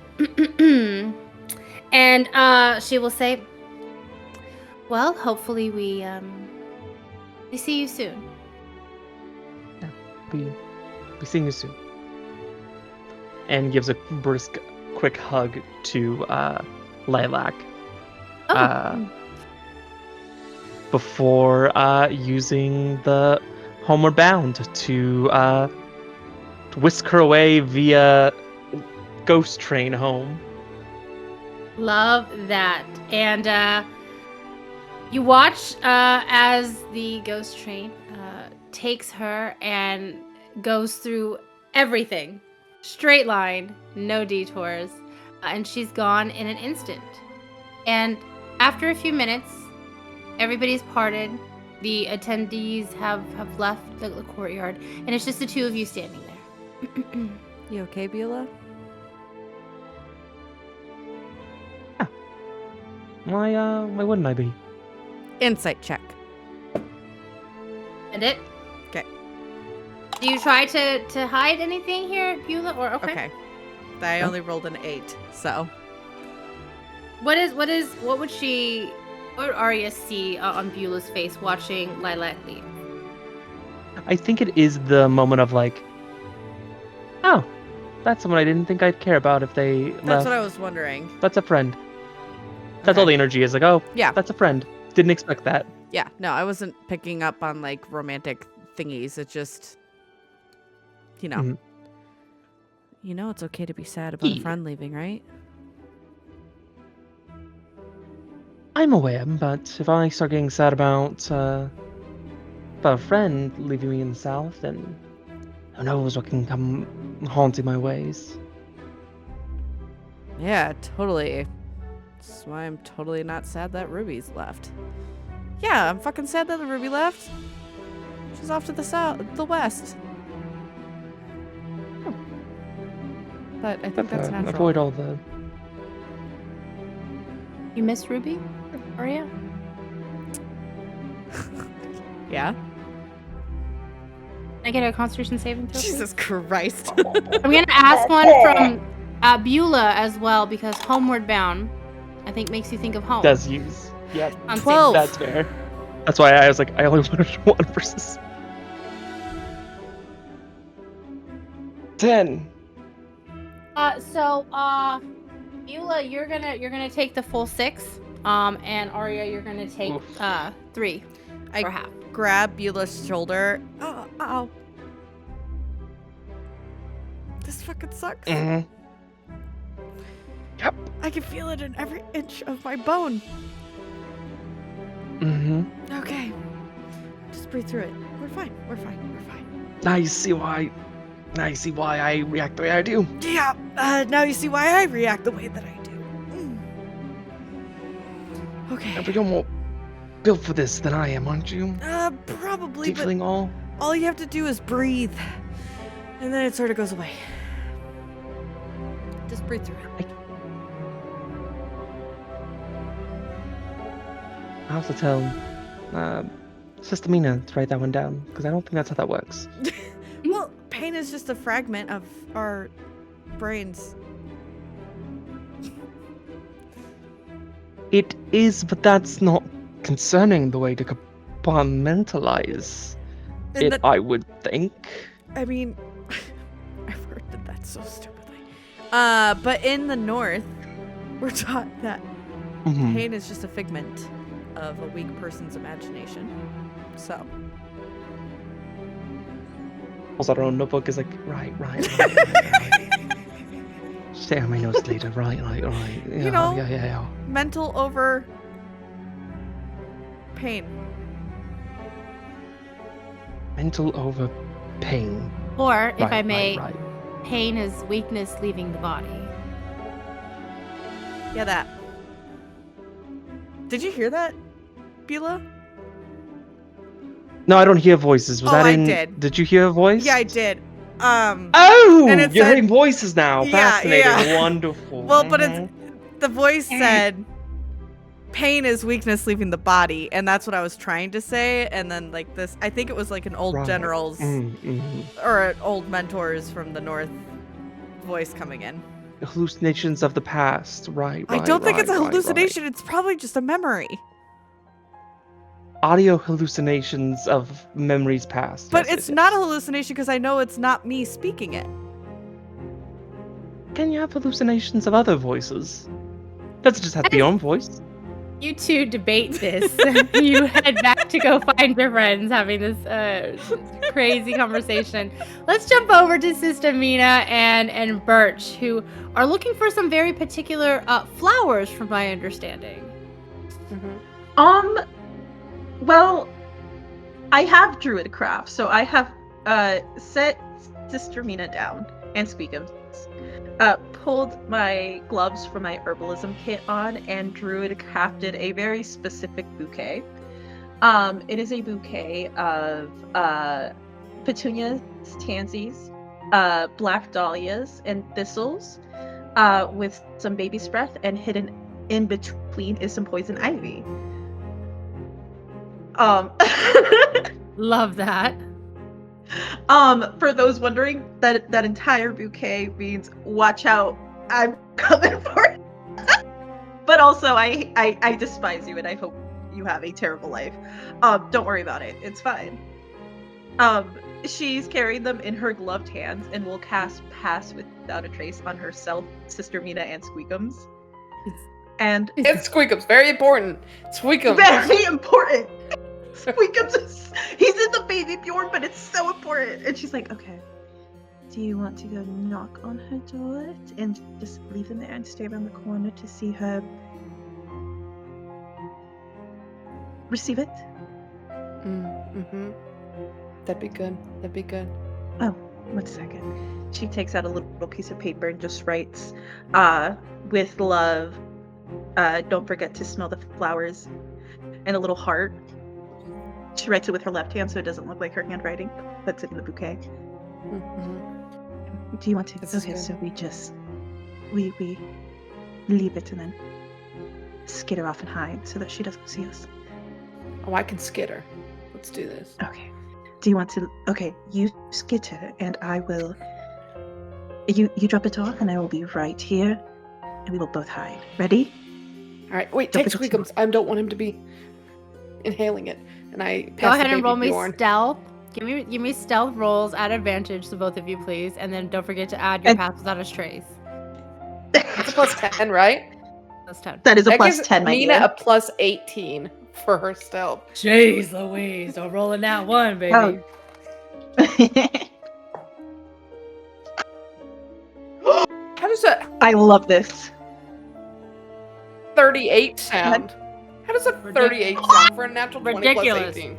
she will say, "Well, hopefully we see you soon." Yeah, be seeing you soon. And gives a brisk, quick hug to Lilac. Before using the Homeward Bound to whisk her away via ghost train home. Love that. And you watch as the ghost train takes her and goes through everything. Straight line, no detours. And she's gone in an instant. And after a few minutes, everybody's parted. The attendees have left the courtyard, and it's just the two of you standing there. You okay, Beulah? Yeah. Why wouldn't I be? Insight check. And it? Okay. Do you try to hide anything here, Beulah? Or okay. I only rolled an 8, so. What would Arya see on Beulah's face watching Lilac leave? I think it is the moment of like, oh, that's someone I didn't think I'd care about if they left. That's what I was wondering. That's a friend. That's all the energy is. Like, oh, yeah, that's a friend. Didn't expect that. Yeah, no, I wasn't picking up on like romantic thingies. It's just, you know, it's okay to be sad about a friend leaving, right? I'm aware, but if I start getting sad about a friend leaving me in the South, then who knows what can come haunting my ways. Yeah, totally. That's why I'm totally not sad that Ruby's left. Yeah, I'm fucking sad that Ruby left. She's off to the west. But I think that's natural. Avoid all the... You miss Ruby, Arya? Yeah. Can I get a Constitution saving throw? Jesus Christ. I'm gonna ask one from Beulah as well, because Homeward Bound, I think, makes you think of home. Does use. Yep. 12. That's fair. That's why I was like, I only wanted 1 versus 10. Beulah, you're gonna take the full 6. And Arya, you're gonna take 3 or half. Grab Beulah's shoulder. Oh. This fucking sucks. Mm-hmm. Yep. I can feel it in every inch of my bone. Mm-hmm. Okay. Just breathe through it. We're fine. We're fine. We're fine. Now you see why I react the way I do. Yeah. Now you see why I react the way that I do. Okay. But you're more built for this than I am, aren't you? Probably, but Tiefling all you have to do is breathe. And then it sort of goes away. Just breathe through it. I'll have to tell Sister Mina to write that one down, because I don't think that's how that works. Well, pain is just a fragment of our brains. It is, but that's not concerning the way to compartmentalize And it, I would think. I mean, I've heard that so stupidly. But in the North, we're taught that Mhm. pain is just a figment of a weak person's imagination. So. Also, our own notebook is like, right. Stay on my notes later, right. You know, Yeah. Mental over pain. Mental over pain. Or, if Right, I may, right. pain is weakness leaving the body. Yeah, that. Did you hear that, Beulah? No, I don't hear voices. Was Oh, that I in? did. You hear a voice? Yeah, I did. Oh, and it you're said- hearing voices now. Yeah, Fascinating. yeah. Wonderful. Well, but Mhm. the voice said, pain is weakness leaving the body, and that's what I was trying to say. And then, like, this, I think it was like an old Right. general's or an old mentors from the North voice coming in. Hallucinations of the past. Right. I don't think it's a right. hallucination. It's probably just a memory. Audio hallucinations of memories past. But Yes, it's yes, not a yes. hallucination because I know it's not me speaking it. Can you have hallucinations of other voices? Doesn't just have to be your own voice. You two debate this. You head back to go find your friends having this crazy conversation. Let's jump over to Sister Mina and Birch, who are looking for some very particular flowers, from my understanding. Well, I have druidcraft, so I have set Sister Mina down and Squeakums. Pulled my gloves from my herbalism kit on and druid crafted a very specific bouquet. It is a bouquet of petunias, tansies, black dahlias, and thistles, with some baby's breath, and hidden in between is some poison ivy. Love that. For those wondering, that entire bouquet means watch out, I'm coming for it. But also I despise you and I hope you have a terrible life. Don't worry about it. It's fine. She's carrying them in her gloved hands and will cast Pass Without a Trace on herself, Sister Mina, and Squeakums. And It's Squeakums. Very important. Squeakums. very important. Squeakums, he's in the baby Bjorn, but it's so important. And she's like, okay, do you want to go knock on her door and just leave them there and stay around the corner to see her receive it? Mm-hmm. That'd be good. That'd be good. Oh, 1 second. She takes out a little piece of paper and just writes, with love, don't forget to smell the flowers, and a little heart. She writes it with her left hand so it doesn't look like her handwriting. Puts it in the bouquet. Mm-hmm. Do you want to? This is Okay, good. so we leave it and then skitter off and hide so that she doesn't see us. Oh, I can skitter. Let's do this. Okay. Do you want to? Okay, you skitter and I will. You drop it off and I will be right here, and we will both hide. Ready? All right. Wait, Don't take forget to- Squeakums. I don't want him to be inhaling it. And I Go pass ahead the and baby roll me Bjorn. stealth. Give me stealth rolls at advantage to both of you, please, and then don't forget to add your And- Pass Without a Trace. It's a plus 10, right? That's 10. That is a That plus gives 10, my Mina dear. a plus 18 for her stealth. Jeez Louise, don't roll in that one, baby. Oh. does a I love this. 38 sound? How does a 38 sound for a natural 20 Ridiculous. plus 18?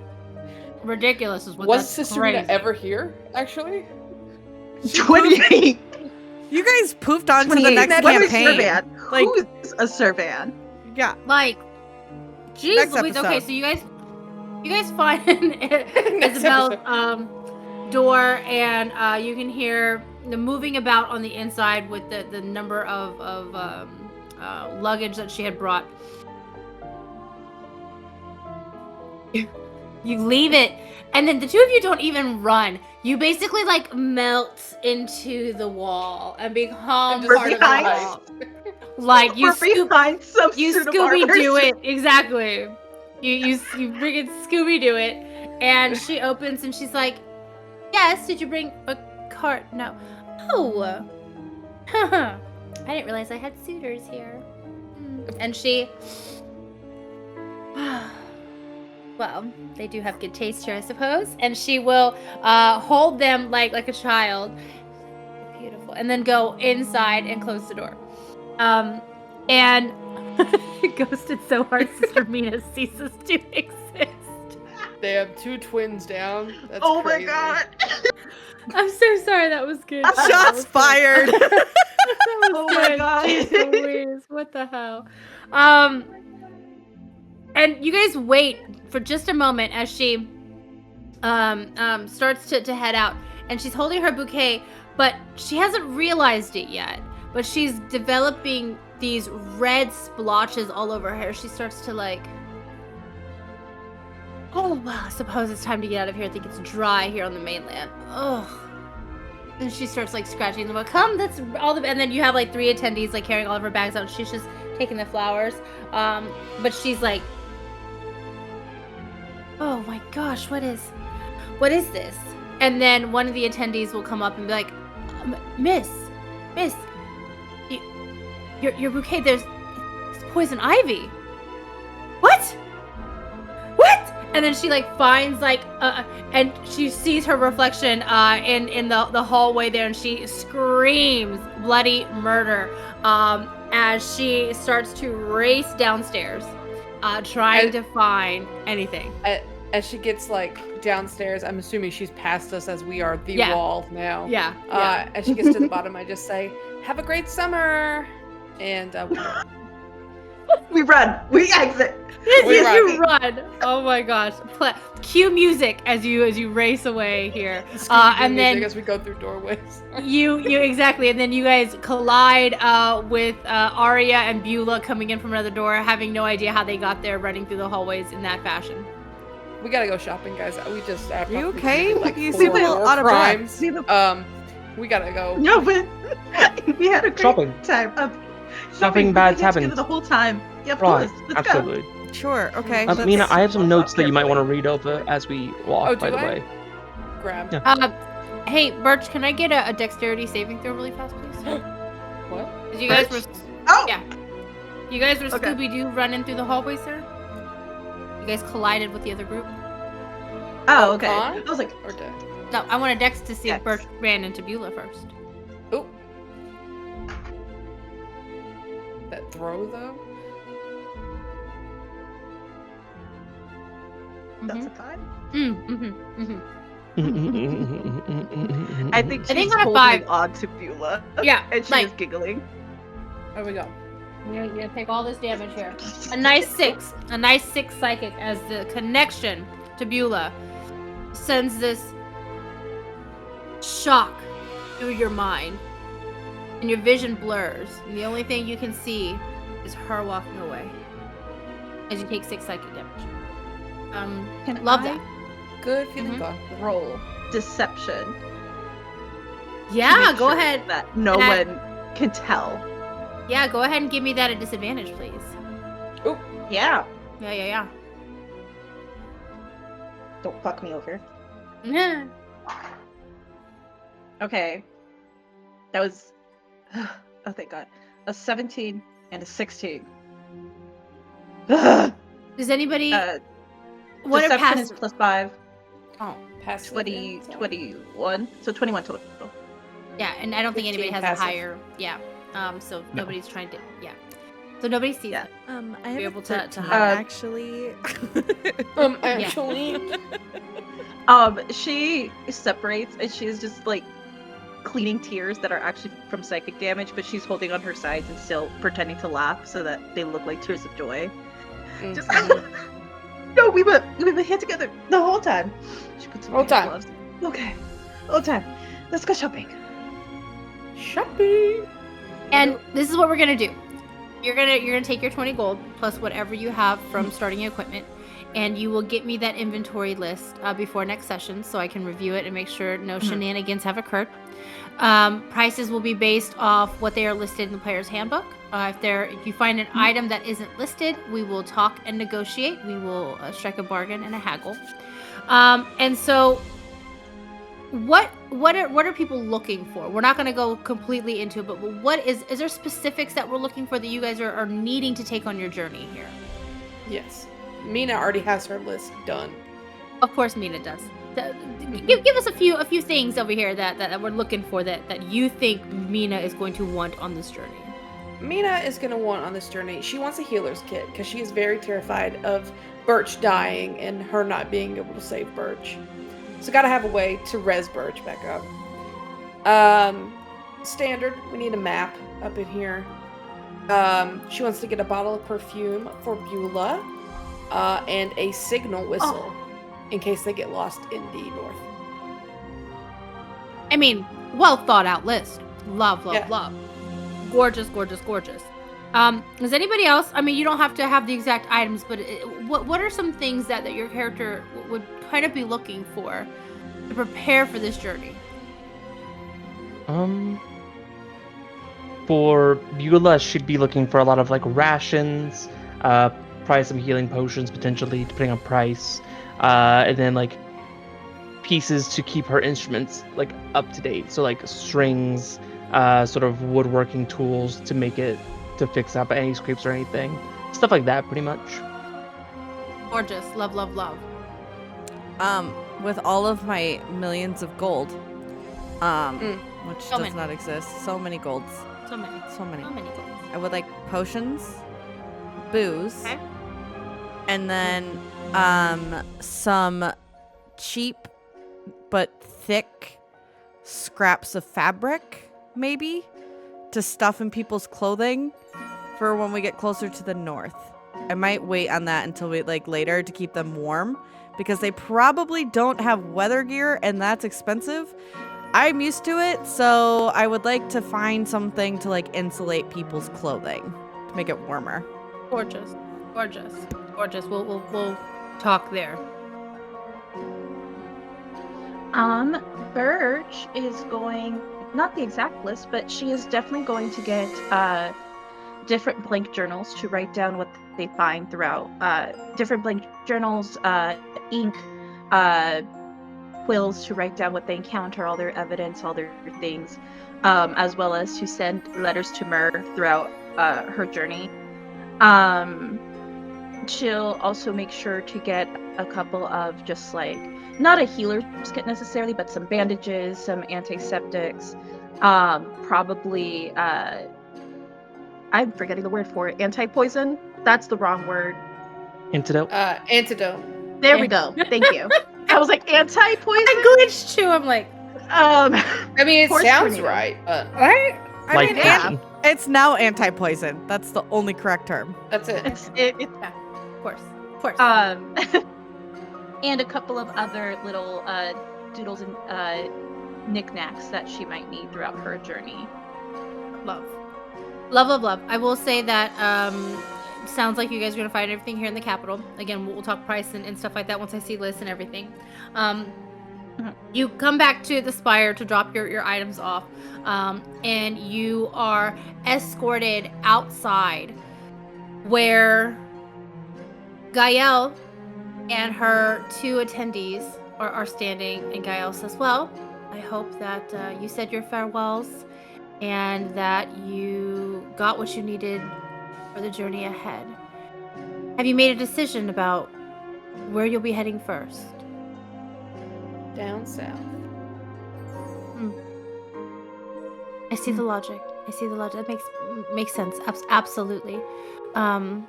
Ridiculous is what Was that's Sister crazy. Mina ever here, actually? 28. You guys poofed on to the 28. next What is campaign. Servan? Like- Who is a Servan? Yeah. Like, jeez Next Louise. Okay, episode. so you guys find Next Isabel's episode. door, and you can hear the moving about on the inside with the number of luggage that she had brought. You leave it, and then the two of you don't even run. You basically like melt into the wall and become And just part of the behind. wall. Like you We're behind some you suit of Scooby Doo armor. it exactly. You freaking Scooby Doo it, and she opens and she's like, "Yes, did you bring a cart? No. Oh, I didn't realize I had suitors here." And she, well, they do have good taste here, I suppose. And she will hold them like a child, beautiful, and then go inside and close the door. And ghosted so hard, Sister Mina ceases to exist. They have 2 twins down. That's Oh crazy. my god. I'm so sorry. That was good. Shots fired. That was Oh my good. god. Jeez Louise, what the hell? And you guys wait for just a moment as she starts to head out, and she's holding her bouquet, but she hasn't realized it yet. But she's developing these red splotches all over her hair. She starts to like, oh well, I suppose it's time to get out of here. I think it's dry here on the mainland. Ugh. And she starts like scratching them. Come, that's all the. And then you have like 3 attendees like carrying all of her bags out. And she's just taking the flowers. But she's like, oh my gosh, what is this? And then one of the attendees will come up and be like, Miss, your bouquet. There's poison ivy. What? And then she like finds like and she sees her reflection in the hallway there, and she screams bloody murder as she starts to race downstairs trying to find anything. As she gets like downstairs, I'm assuming she's past us as we are the Yeah. wall now. Yeah. As she gets to the bottom, I just say, "Have a great summer," and we go. We run. We exit. Yes, you run. Oh my gosh. Cue music as you race away here. And then as we go through doorways. you exactly, and then you guys collide with Arya and Beulah coming in from another door, having no idea how they got there, running through the hallways in that fashion. We gotta go shopping, guys. We just You okay? Like You 4 seem a little out of breath. crimes. We gotta go. No, but we had a great Shopping. time. Nothing bad's We had happened. together the whole time. Yeah, of Right, course. Let's go. absolutely. Sure. Okay. Mina, I have some Let's notes that you might want to carefully. read over as we walk, Oh, by do the I? way. Grab. Yeah. Hey, Birch, can I get a dexterity saving throw really fast, please? What? 'Cause you guys were, Oh! yeah, you guys were Okay. Scooby-Doo running through the hallways there. You guys collided with the other group. Oh, okay. Con? I was like, Or dead? No, I want a dex to see if Dex. Birch ran into Beulah first. Oh. That throw though. that's a time. I think I think she's on a holding 5. on to Beulah. Yeah, And she's like, giggling. there we go. You're gonna take all this damage here. A nice 6. A nice 6 psychic as the connection to Beulah sends this shock through your mind. And your vision blurs. And the only thing you can see is her walking away. As you take 6 psychic damage. Can Love I that. Good feeling Mhm. gone. roll deception? to Yeah, make go sure ahead. That no And one can tell. Yeah, go ahead and give me that at disadvantage, please. Yeah. Yeah. Don't fuck me over. Yeah. Okay. That was. Oh, thank God. A 17 and a 16. Does anybody what are Deception past is plus 5. Oh, Passive 20, and so- 21. So 21 total. yeah, and I don't think anybody 15 has passive. a higher. Yeah. So nobody's trying to. Yeah. So nobody sees it. I have Be a able to 13, hide. actually. Actually. She separates and she's just like cleaning tears that are actually from psychic damage, but she's holding on her sides and still pretending to laugh so that they look like tears of joy. Just no, we've been here together the whole time. She puts on Whole her time. gloves. Okay, whole time. Let's go shopping. Shopping. And this is what we're gonna do. You're gonna take your 20 gold plus whatever you have from starting equipment, and you will get me that inventory list before next session, so I can review it and make sure no shenanigans have occurred. Prices will be based off what they are listed in the player's handbook. If you find an item that isn't listed, we will talk and negotiate. We will strike a bargain and a haggle. And so, what are people looking for? We're not going to go completely into it, but what is there specifics that we're looking for that you guys are needing to take on your journey here? Yes. Mina already has her list done. Of course, Mina does. Give us a few things over here that we're looking for that you think Mina is going to want on this journey. Mina is going to want on this journey, she wants a healer's kit because she is very terrified of Birch dying and her not being able to save Birch. So gotta have a way to res Birch back up. Standard, we need a map up in here. She wants to get a bottle of perfume for Beulah and a signal whistle in case they get lost in the north. I mean, well thought out list. Love. Gorgeous. Does anybody else? I mean, you don't have to have the exact items, but what are some things that your character would kind of be looking for to prepare for this journey? For Beulah, she'd be looking for a lot of like rations, probably some healing potions potentially, depending on price, and then like pieces to keep her instruments like up to date. So like strings, sort of woodworking tools to make it to fix up any scrapes or anything, stuff like that, pretty much. Gorgeous, love. With all of my millions of gold, which So does many. not exist, so many golds. So many goals. I would like potions, booze, Okay. and then some cheap but thick scraps of fabric, maybe, to stuff in people's clothing for when we get closer to the north. I might wait on that until we later to keep them warm, because they probably don't have weather gear and that's expensive. I'm used to it, so I would like to find something to insulate people's clothing to make it warmer. Gorgeous. We'll talk there. Birch is going, not the exact list, but she is definitely going to get different blank journals to write down what they find throughout. Different blank journals, ink, quills to write down what they encounter, all their evidence, all their things, as well as to send letters to Myrrh throughout her journey. She'll also make sure to get a couple of just not a healer's kit necessarily, but some bandages, some antiseptics, probably I'm forgetting the word for it. Anti-poison? That's the wrong word. Antidote. Antidote. There we go. Thank you. I was like, anti-poison? I glitched too. I'm like, I mean, it Horse sounds tornado. right, but right? Like yeah. It's now anti-poison. That's the only correct term. that's it. Of course. And a couple of other little doodles and knickknacks that she might need throughout her journey. Love. I will say that sounds like you guys are going to find everything here in the capital. Again, we'll talk price and stuff like that once I see lists and everything. You come back to the spire to drop your items off, and you are escorted outside where Gael and her two attendees are standing, and Gael says, well, I hope that you said your farewells and that you got what you needed for the journey ahead. Have you made a decision about where you'll be heading first? Down south. I see the logic. I see the logic. That makes sense. Absolutely. Now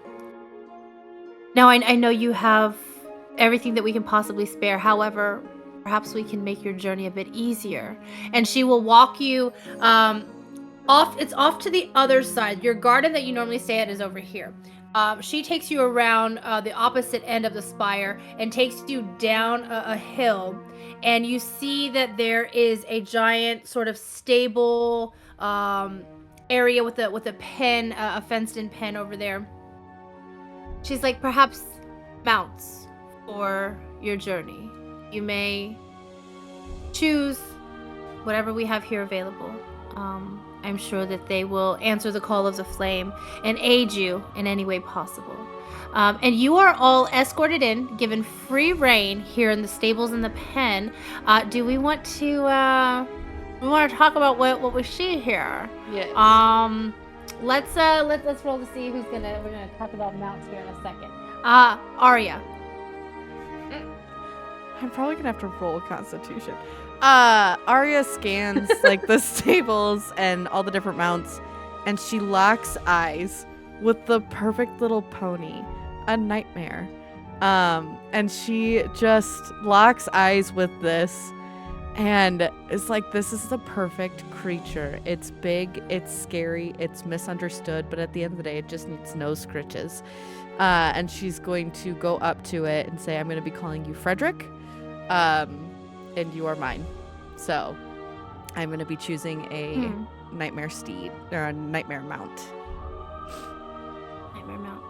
I know you have everything that we can possibly spare. However, perhaps we can make your journey a bit easier. And she will walk you off. It's off to the other side. Your garden that you normally stay at is over here. She takes you around the opposite end of the spire and takes you down a hill, and you see that there is a giant sort of stable area with a pen, a fenced-in pen over there. She's like, perhaps mounts for your journey. You may choose whatever we have here available. I'm sure that they will answer the call of the flame and aid you in any way possible. And you are all escorted in, given free reign here in the stables in the pen. Do we want to talk about what we see here? Yes. Let's roll to see we're gonna talk about mounts here in a second. Arya. I'm probably gonna have to roll Constitution. Arya scans like the stables and all the different mounts, and she locks eyes with the perfect little pony, a nightmare. And she just locks eyes with this, and it's like, this is the perfect creature. It's big, it's scary, it's misunderstood, but at the end of the day, it just needs no scritches. And she's going to go up to it and say, I'm going to be calling you Frederick. And you are mine. So I'm going to be choosing a nightmare steed, or a nightmare mount. Nightmare mount.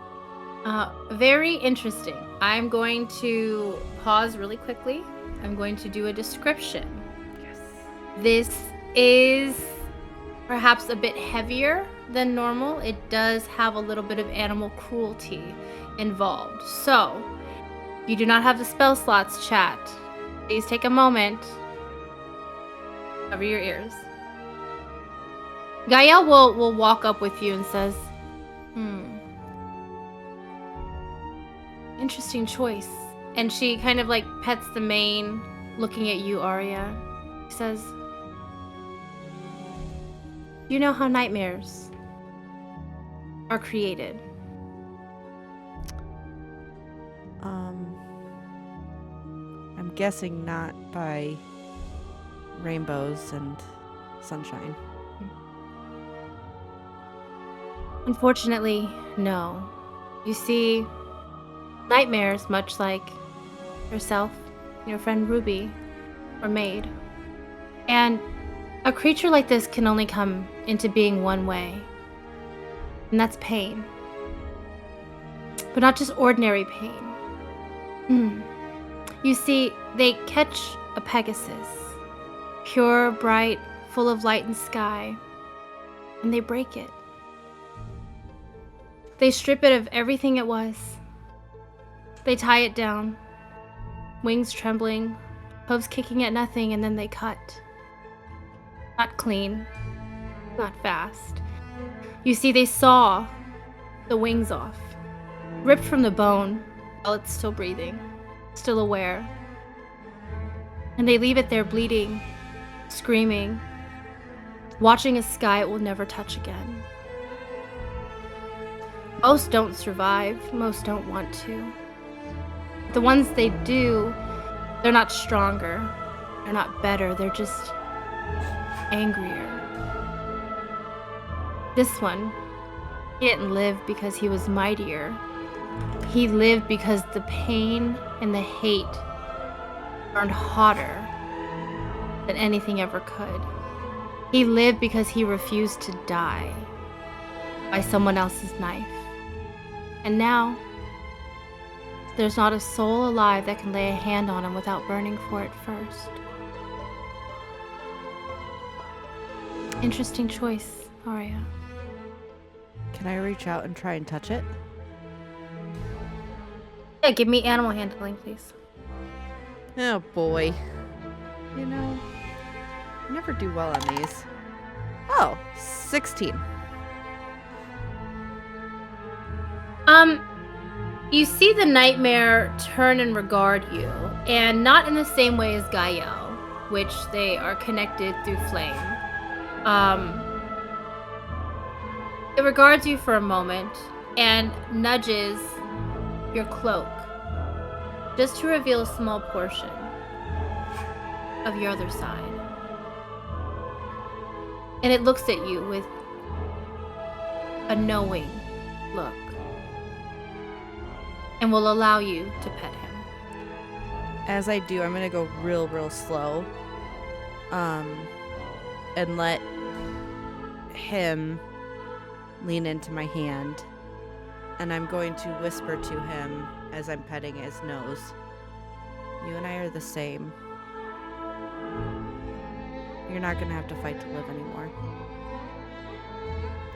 Very interesting. I'm going to pause really quickly. I'm going to do a description. Yes. This is perhaps a bit heavier than normal. It does have a little bit of animal cruelty involved. So, if you do not have the spell slots, chat, please take a moment. Cover your ears. Gael will walk up with you and says, interesting choice. And she kind of like pets the mane, looking at you, Arya. She says, you know how nightmares are created? I'm guessing not by rainbows and sunshine. Unfortunately, no. You see, nightmares, much like yourself, your friend Ruby, were made. And a creature like this can only come into being one way, and that's pain. But not just ordinary pain. You see, they catch a Pegasus, pure, bright, full of light and sky, and they break it. They strip it of everything it was. They tie it down, wings trembling, hooves kicking at nothing, and then they cut. Not clean, not fast. You see, they saw the wings off, ripped from the bone while it's still breathing, still aware. And they leave it there bleeding, screaming, watching a sky it will never touch again. Most don't survive, most don't want to. The ones they do, they're not stronger, they're not better, they're just angrier. This one, he didn't live because he was mightier. He lived because the pain and the hate burned hotter than anything ever could. He lived because he refused to die by someone else's knife. And now, there's not a soul alive that can lay a hand on him without burning for it first. Interesting choice, Arya. Can I reach out and try and touch it? Yeah, give me animal handling, please. Oh boy. You know, I never do well on these. Oh, 16. You see the nightmare turn and regard you, and not in the same way as Gael, which they are connected through flame. It regards you for a moment and nudges your cloak just to reveal a small portion of your other side. And it looks at you with a knowing look and will allow you to pet him. As I do, I'm gonna go real slow, and let him lean into my hand, and I'm going to whisper to him as I'm petting his nose. You and I are the same. You're not gonna have to fight to live anymore.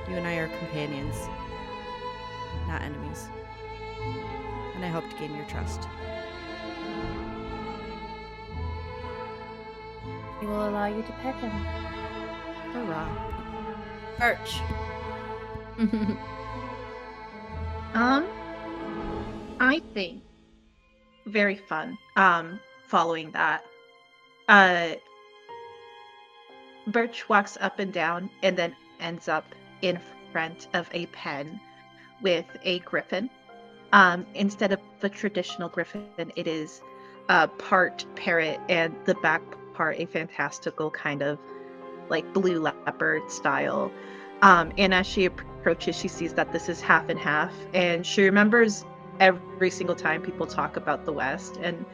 You and I are companions, not enemies. And I hope to gain your trust. He will allow you to pet him. Hurrah. Birch. I think very fun. Following that, Birch walks up and down and then ends up in front of a pen with a griffin. Instead of the traditional griffin, it is part parrot and the back part a fantastical kind of like blue leopard style. And as she approaches, she sees that this is half and half, and she remembers every single time people talk about the West, and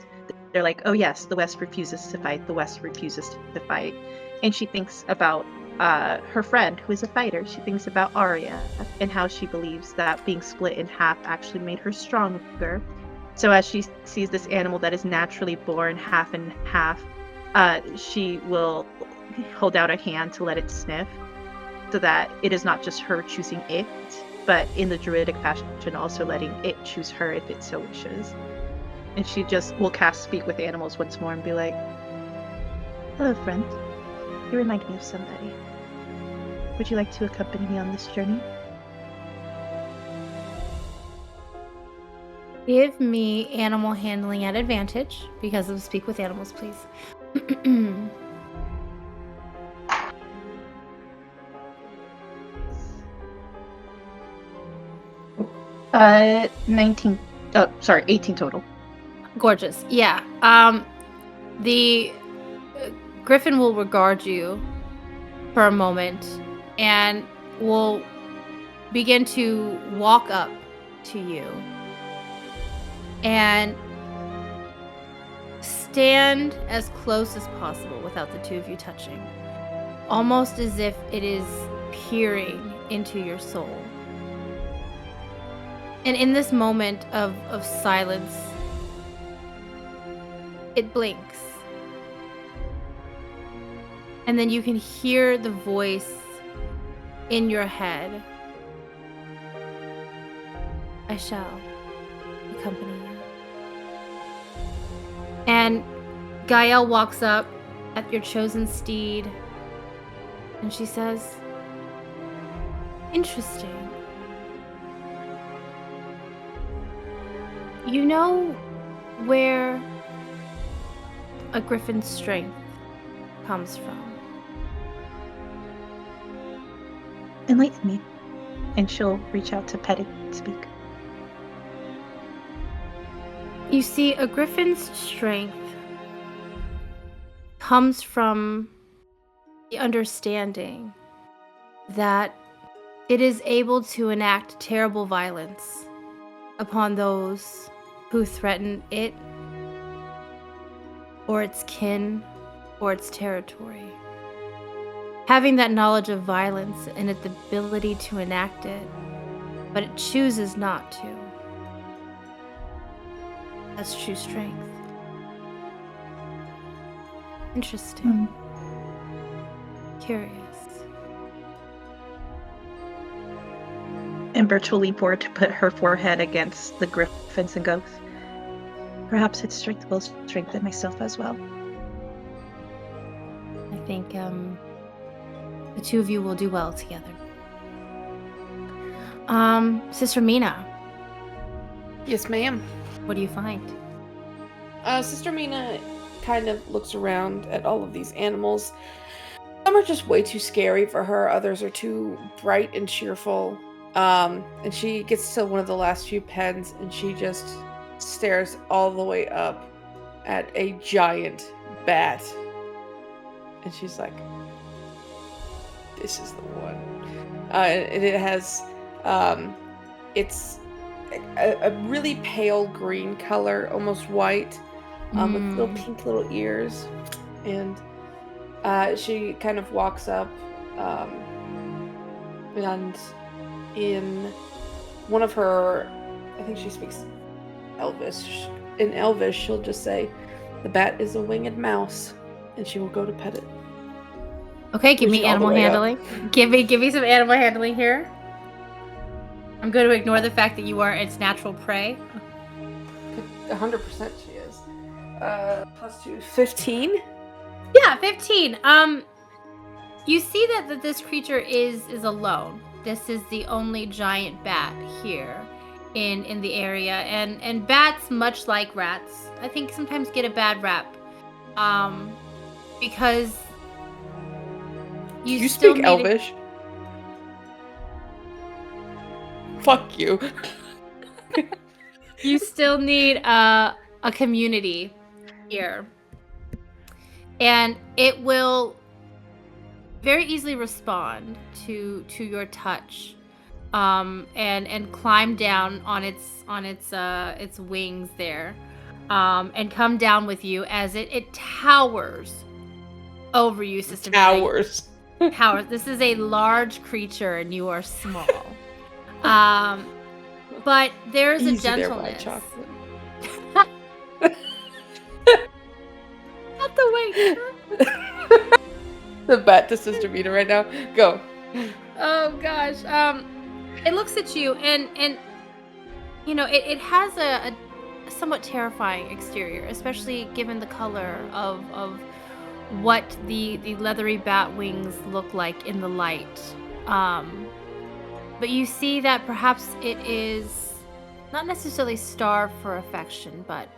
they're like, oh yes, the West refuses to fight, the West refuses to fight. And she thinks about her friend who is a fighter. She thinks about Arya and how she believes that being split in half actually made her stronger. So as she sees this animal that is naturally born half and half, she will hold out a hand to let it sniff, so that it is not just her choosing it, but in the druidic fashion also letting it choose her if it so wishes. And she just will cast Speak with Animals once more and be like, hello friend, you remind me of somebody. Would you like to accompany me on this journey? Give me animal handling at advantage because of Speak with Animals, please. 19. Oh, sorry, 18 total. Gorgeous. Yeah. The griffin will regard you for a moment and will begin to walk up to you and stand as close as possible without the two of you touching, almost as if it is peering into your soul. And in this moment of silence, it blinks. And then you can hear the voice in your head. I shall accompany you. And Gael walks up at your chosen steed and she says, interesting. You know where a griffin's strength comes from? Enlighten me. And she'll reach out to pet it and speak. You see, a griffin's strength comes from the understanding that it is able to enact terrible violence upon those who threaten it or its kin or its territory. Having that knowledge of violence and its ability to enact it, but it chooses not to. That's true strength. Interesting. Curious. And Birch will lean forward to put her forehead against the griffin's and goes, Perhaps its strength will strengthen myself as well. I think the two of you will do well together. Sister Mina, Yes, ma'am. what do you find? Sister Mina kind of looks around at all of these animals Some are just way too scary for her. Others are too bright and cheerful. And she gets to one of the last few pens, and she just stares all the way up at a giant bat. And she's like, this is the one. And it has, it's a really pale green color, almost white, with little pink little ears. And she kind of walks up, and in one of her, I think she speaks Elvish. In Elvish, she'll just say, "The bat is a winged mouse," and she will go to pet it. Okay, give me Pushing all the animal way up. handling. Give me some animal handling here. I'm going to ignore the fact that you are its natural prey. 100% she is. +2, 15. Yeah, 15. You see that this creature is alone. This is the only giant bat here in the area, and bats, much like rats, I think sometimes get a bad rap, because You still speak need Elvish? Fuck you. you still need a community here, and it will very easily respond to your touch, and climb down on its wings there, and come down with you as it towers over you, Sister Mary. Towers. Towers. This is a large creature, and you are small. But there's a Easy there, gentleness. white chocolate. Not the way. The bat to Sister Vita right now. Go. Oh gosh. It looks at you, and you know it has a somewhat terrifying exterior, especially given the color of what the leathery bat wings look like in the light. But you see that perhaps it is not necessarily starved for affection, but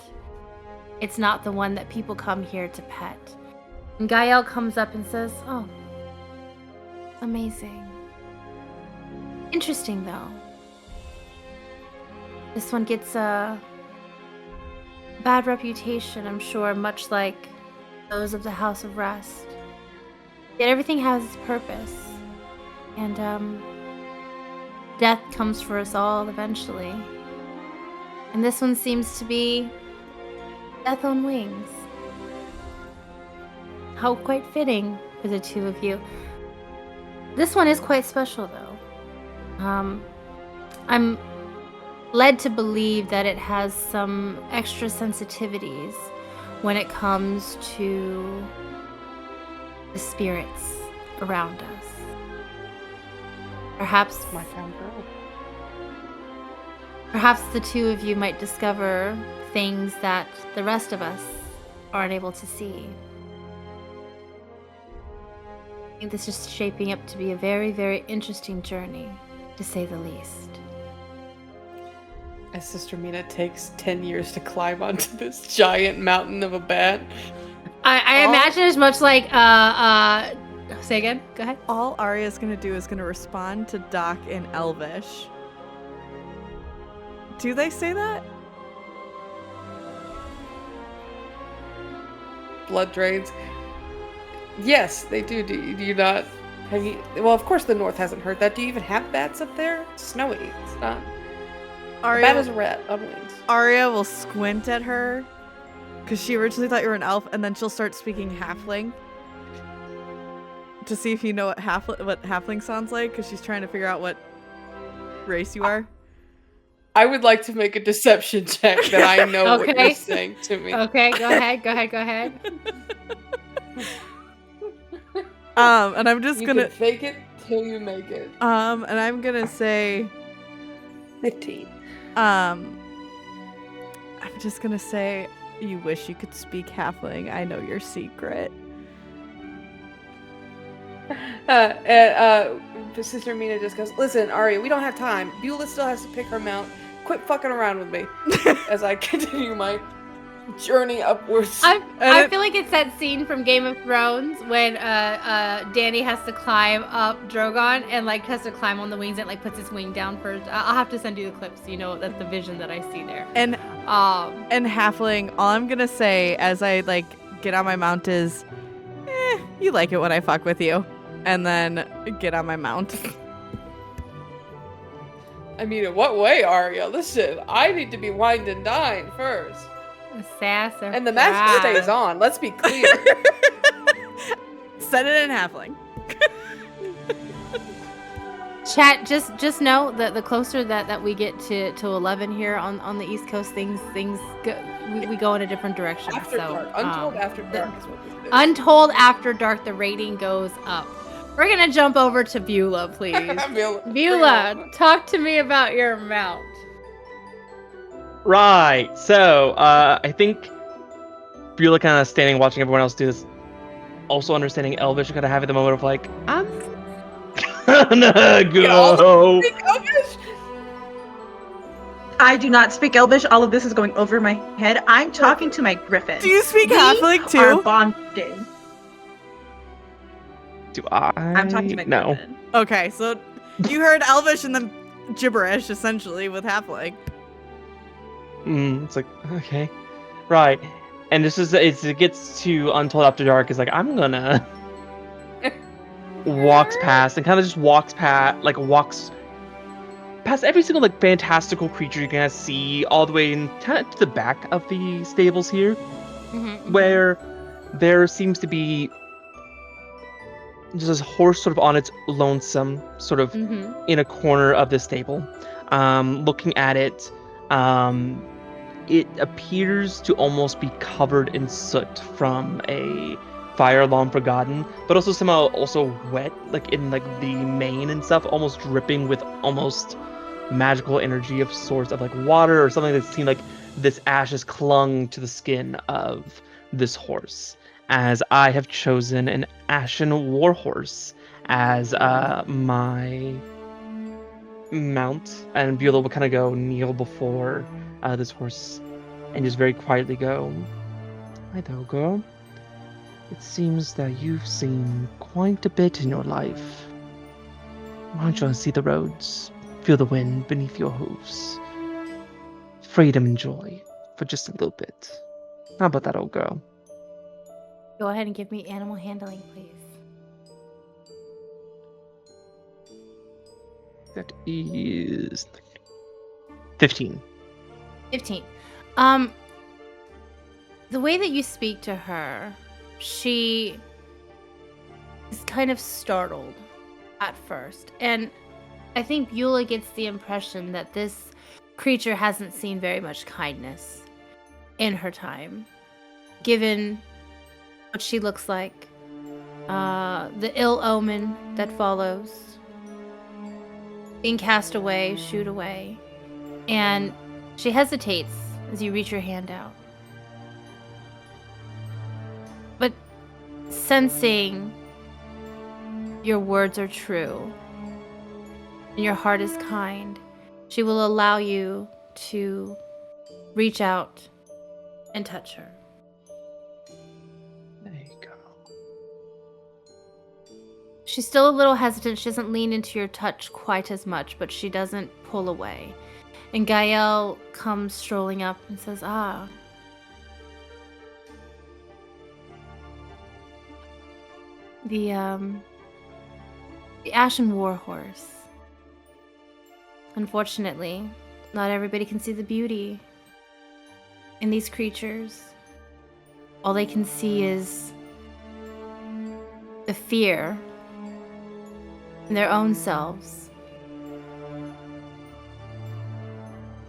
it's not the one that people come here to pet. And Gael comes up and says, "Oh, amazing. Interesting, though. This one gets a bad reputation, I'm sure, much like those of the House of Rest. Yet everything has its purpose. And, death comes for us all eventually. And this one seems to be death on wings. How quite fitting for the two of you. This one is quite special, though. I'm led to believe that it has some extra sensitivities when it comes to the spirits around us. Perhaps My found girl. Perhaps the two of you might discover things that the rest of us aren't able to see. I think this is shaping up to be a very, very interesting journey, to say the least. As Sister Mina takes 10 years to climb onto this giant mountain of a bat. I imagine it's much like, say again? Go ahead. All Arya's gonna do is gonna respond to Doc in Elvish. Do they say that? Blood drains. Yes, they do. Do you not? Have you? Well, of course the North hasn't heard that. Do you even have bats up there? It's snowy. It's not. A bat is a rat on wings. Arya will squint at her because she originally thought you were an elf, and then she'll start speaking halfling to see if you know what halfling sounds like, because she's trying to figure out what race you are. I would like to make a deception check that I know what Okay. you're saying to me. Okay, go ahead. And I'm just You gonna can fake it till you make it. and I'm gonna say 15. I'm just gonna say, you wish you could speak halfling. I know your secret. Sister Mina just goes, "Listen, Arya, we don't have time. Beulah still has to pick her mount. Quit fucking around with me." As I continue my journey upwards. I feel like it's that scene from Game of Thrones when Danny has to climb up Drogon and like has to climb on the wings and like puts his wing down first. I'll have to send you the clips so you know that's the vision that I see there. And halfling, all I'm gonna say as I like get on my mount is, you like it when I fuck with you, and then get on my mount. I mean, in what way, Arya? Listen, I need to be wined and dined first. Sass or And the mask pride. stays on, let's be clear. Send it in halfling. Chat, just know that the closer that we get to 11 here on the East Coast, things go, we go in a different direction. After so, dark. Untold After Dark is what this is. Untold After Dark, the rating goes up. We're gonna jump over to Beulah, please. Beulah, talk to me about your mount. Right. So, I think Beulah kind of standing, watching everyone else do this, also understanding Elvish, kind of having the moment of like, I'm gonna go. I do not speak Elvish. All of this is going over my head. I'm talking to my griffin. Do you speak We halfling too? are bonded. Do I? I'm talking to my No. griffin. Okay, so you heard Elvish and then gibberish essentially with halfling. It's like, okay. Right. And this is, it gets to Untold After Dark, is like, I'm gonna walks past and kind of just walks past every single like fantastical creature you can see all the way in kind of to the back of the stables here, where there seems to be just this horse sort of on its lonesome, sort of in a corner of the stable. Looking at it, it appears to almost be covered in soot from a fire long forgotten, but also somehow also wet, like in like the mane and stuff, almost dripping with almost magical energy of sorts of like water or something that seemed like this ash has clung to the skin of this horse. As I have chosen an ashen warhorse as my mount, and Beulah will kind of go kneel before this horse and just very quietly go, "Hi there, girl. It seems that you've seen quite a bit in your life. Why don't you see the roads, feel the wind beneath your hooves? Freedom and joy for just a little bit. How about that, old girl?" Go ahead and give me animal handling, please. That is 15. 15. The way that you speak to her, she is kind of startled at first. And I think Beulah gets the impression that this creature hasn't seen very much kindness in her time, given what she looks like, the ill omen that follows, being cast away, shooed away, and she hesitates as you reach your hand out. But sensing your words are true and your heart is kind, she will allow you to reach out and touch her. There you go. She's still a little hesitant. She doesn't lean into your touch quite as much, but she doesn't pull away. And Gael comes strolling up and says, the Ashen Warhorse. Unfortunately, not everybody can see the beauty in these creatures. All they can see is the fear in their own selves.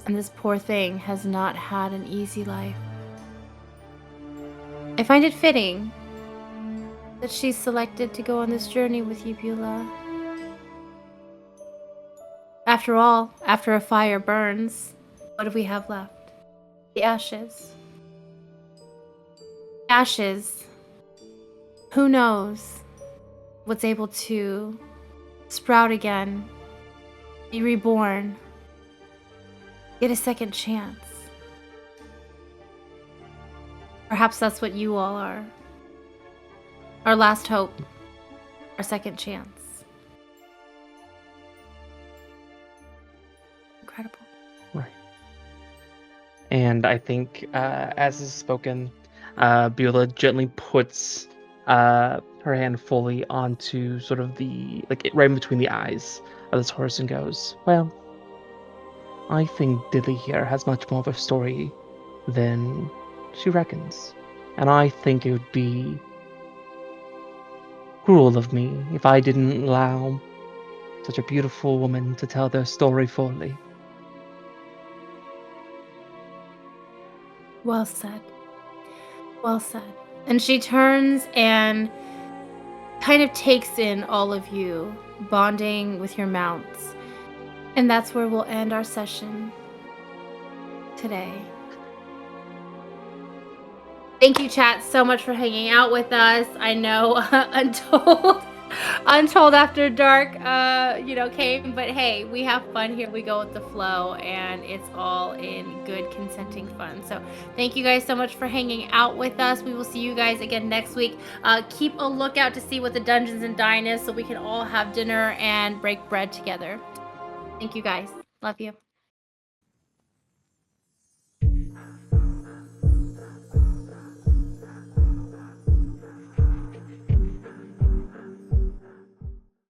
And this poor thing has not had an easy life. I find it fitting that she's selected to go on this journey with you, Beulah. After all, after a fire burns, what do we have left? The ashes. Ashes. Who knows what's able to sprout again, be reborn, get a second chance. Perhaps that's what you all are. Our last hope. Our second chance. Incredible. Right. And I think, as is spoken, Beulah gently puts her hand fully onto sort of right in between the eyes of this horse and goes, "Well, I think Dilly here has much more of a story than she reckons. And I think it would be cruel of me if I didn't allow such a beautiful woman to tell their story fully." Well said. Well said. And she turns and kind of takes in all of you, bonding with your mounts. And that's where we'll end our session today. Thank you, chat, so much for hanging out with us. I know Untold After Dark, came, but hey, we have fun here. We go with the flow, and it's all in good, consenting fun. So thank you guys so much for hanging out with us. We will see you guys again next week. Keep a lookout to see what the Dungeons and Dine is, so we can all have dinner and break bread together. Thank you guys. Love you.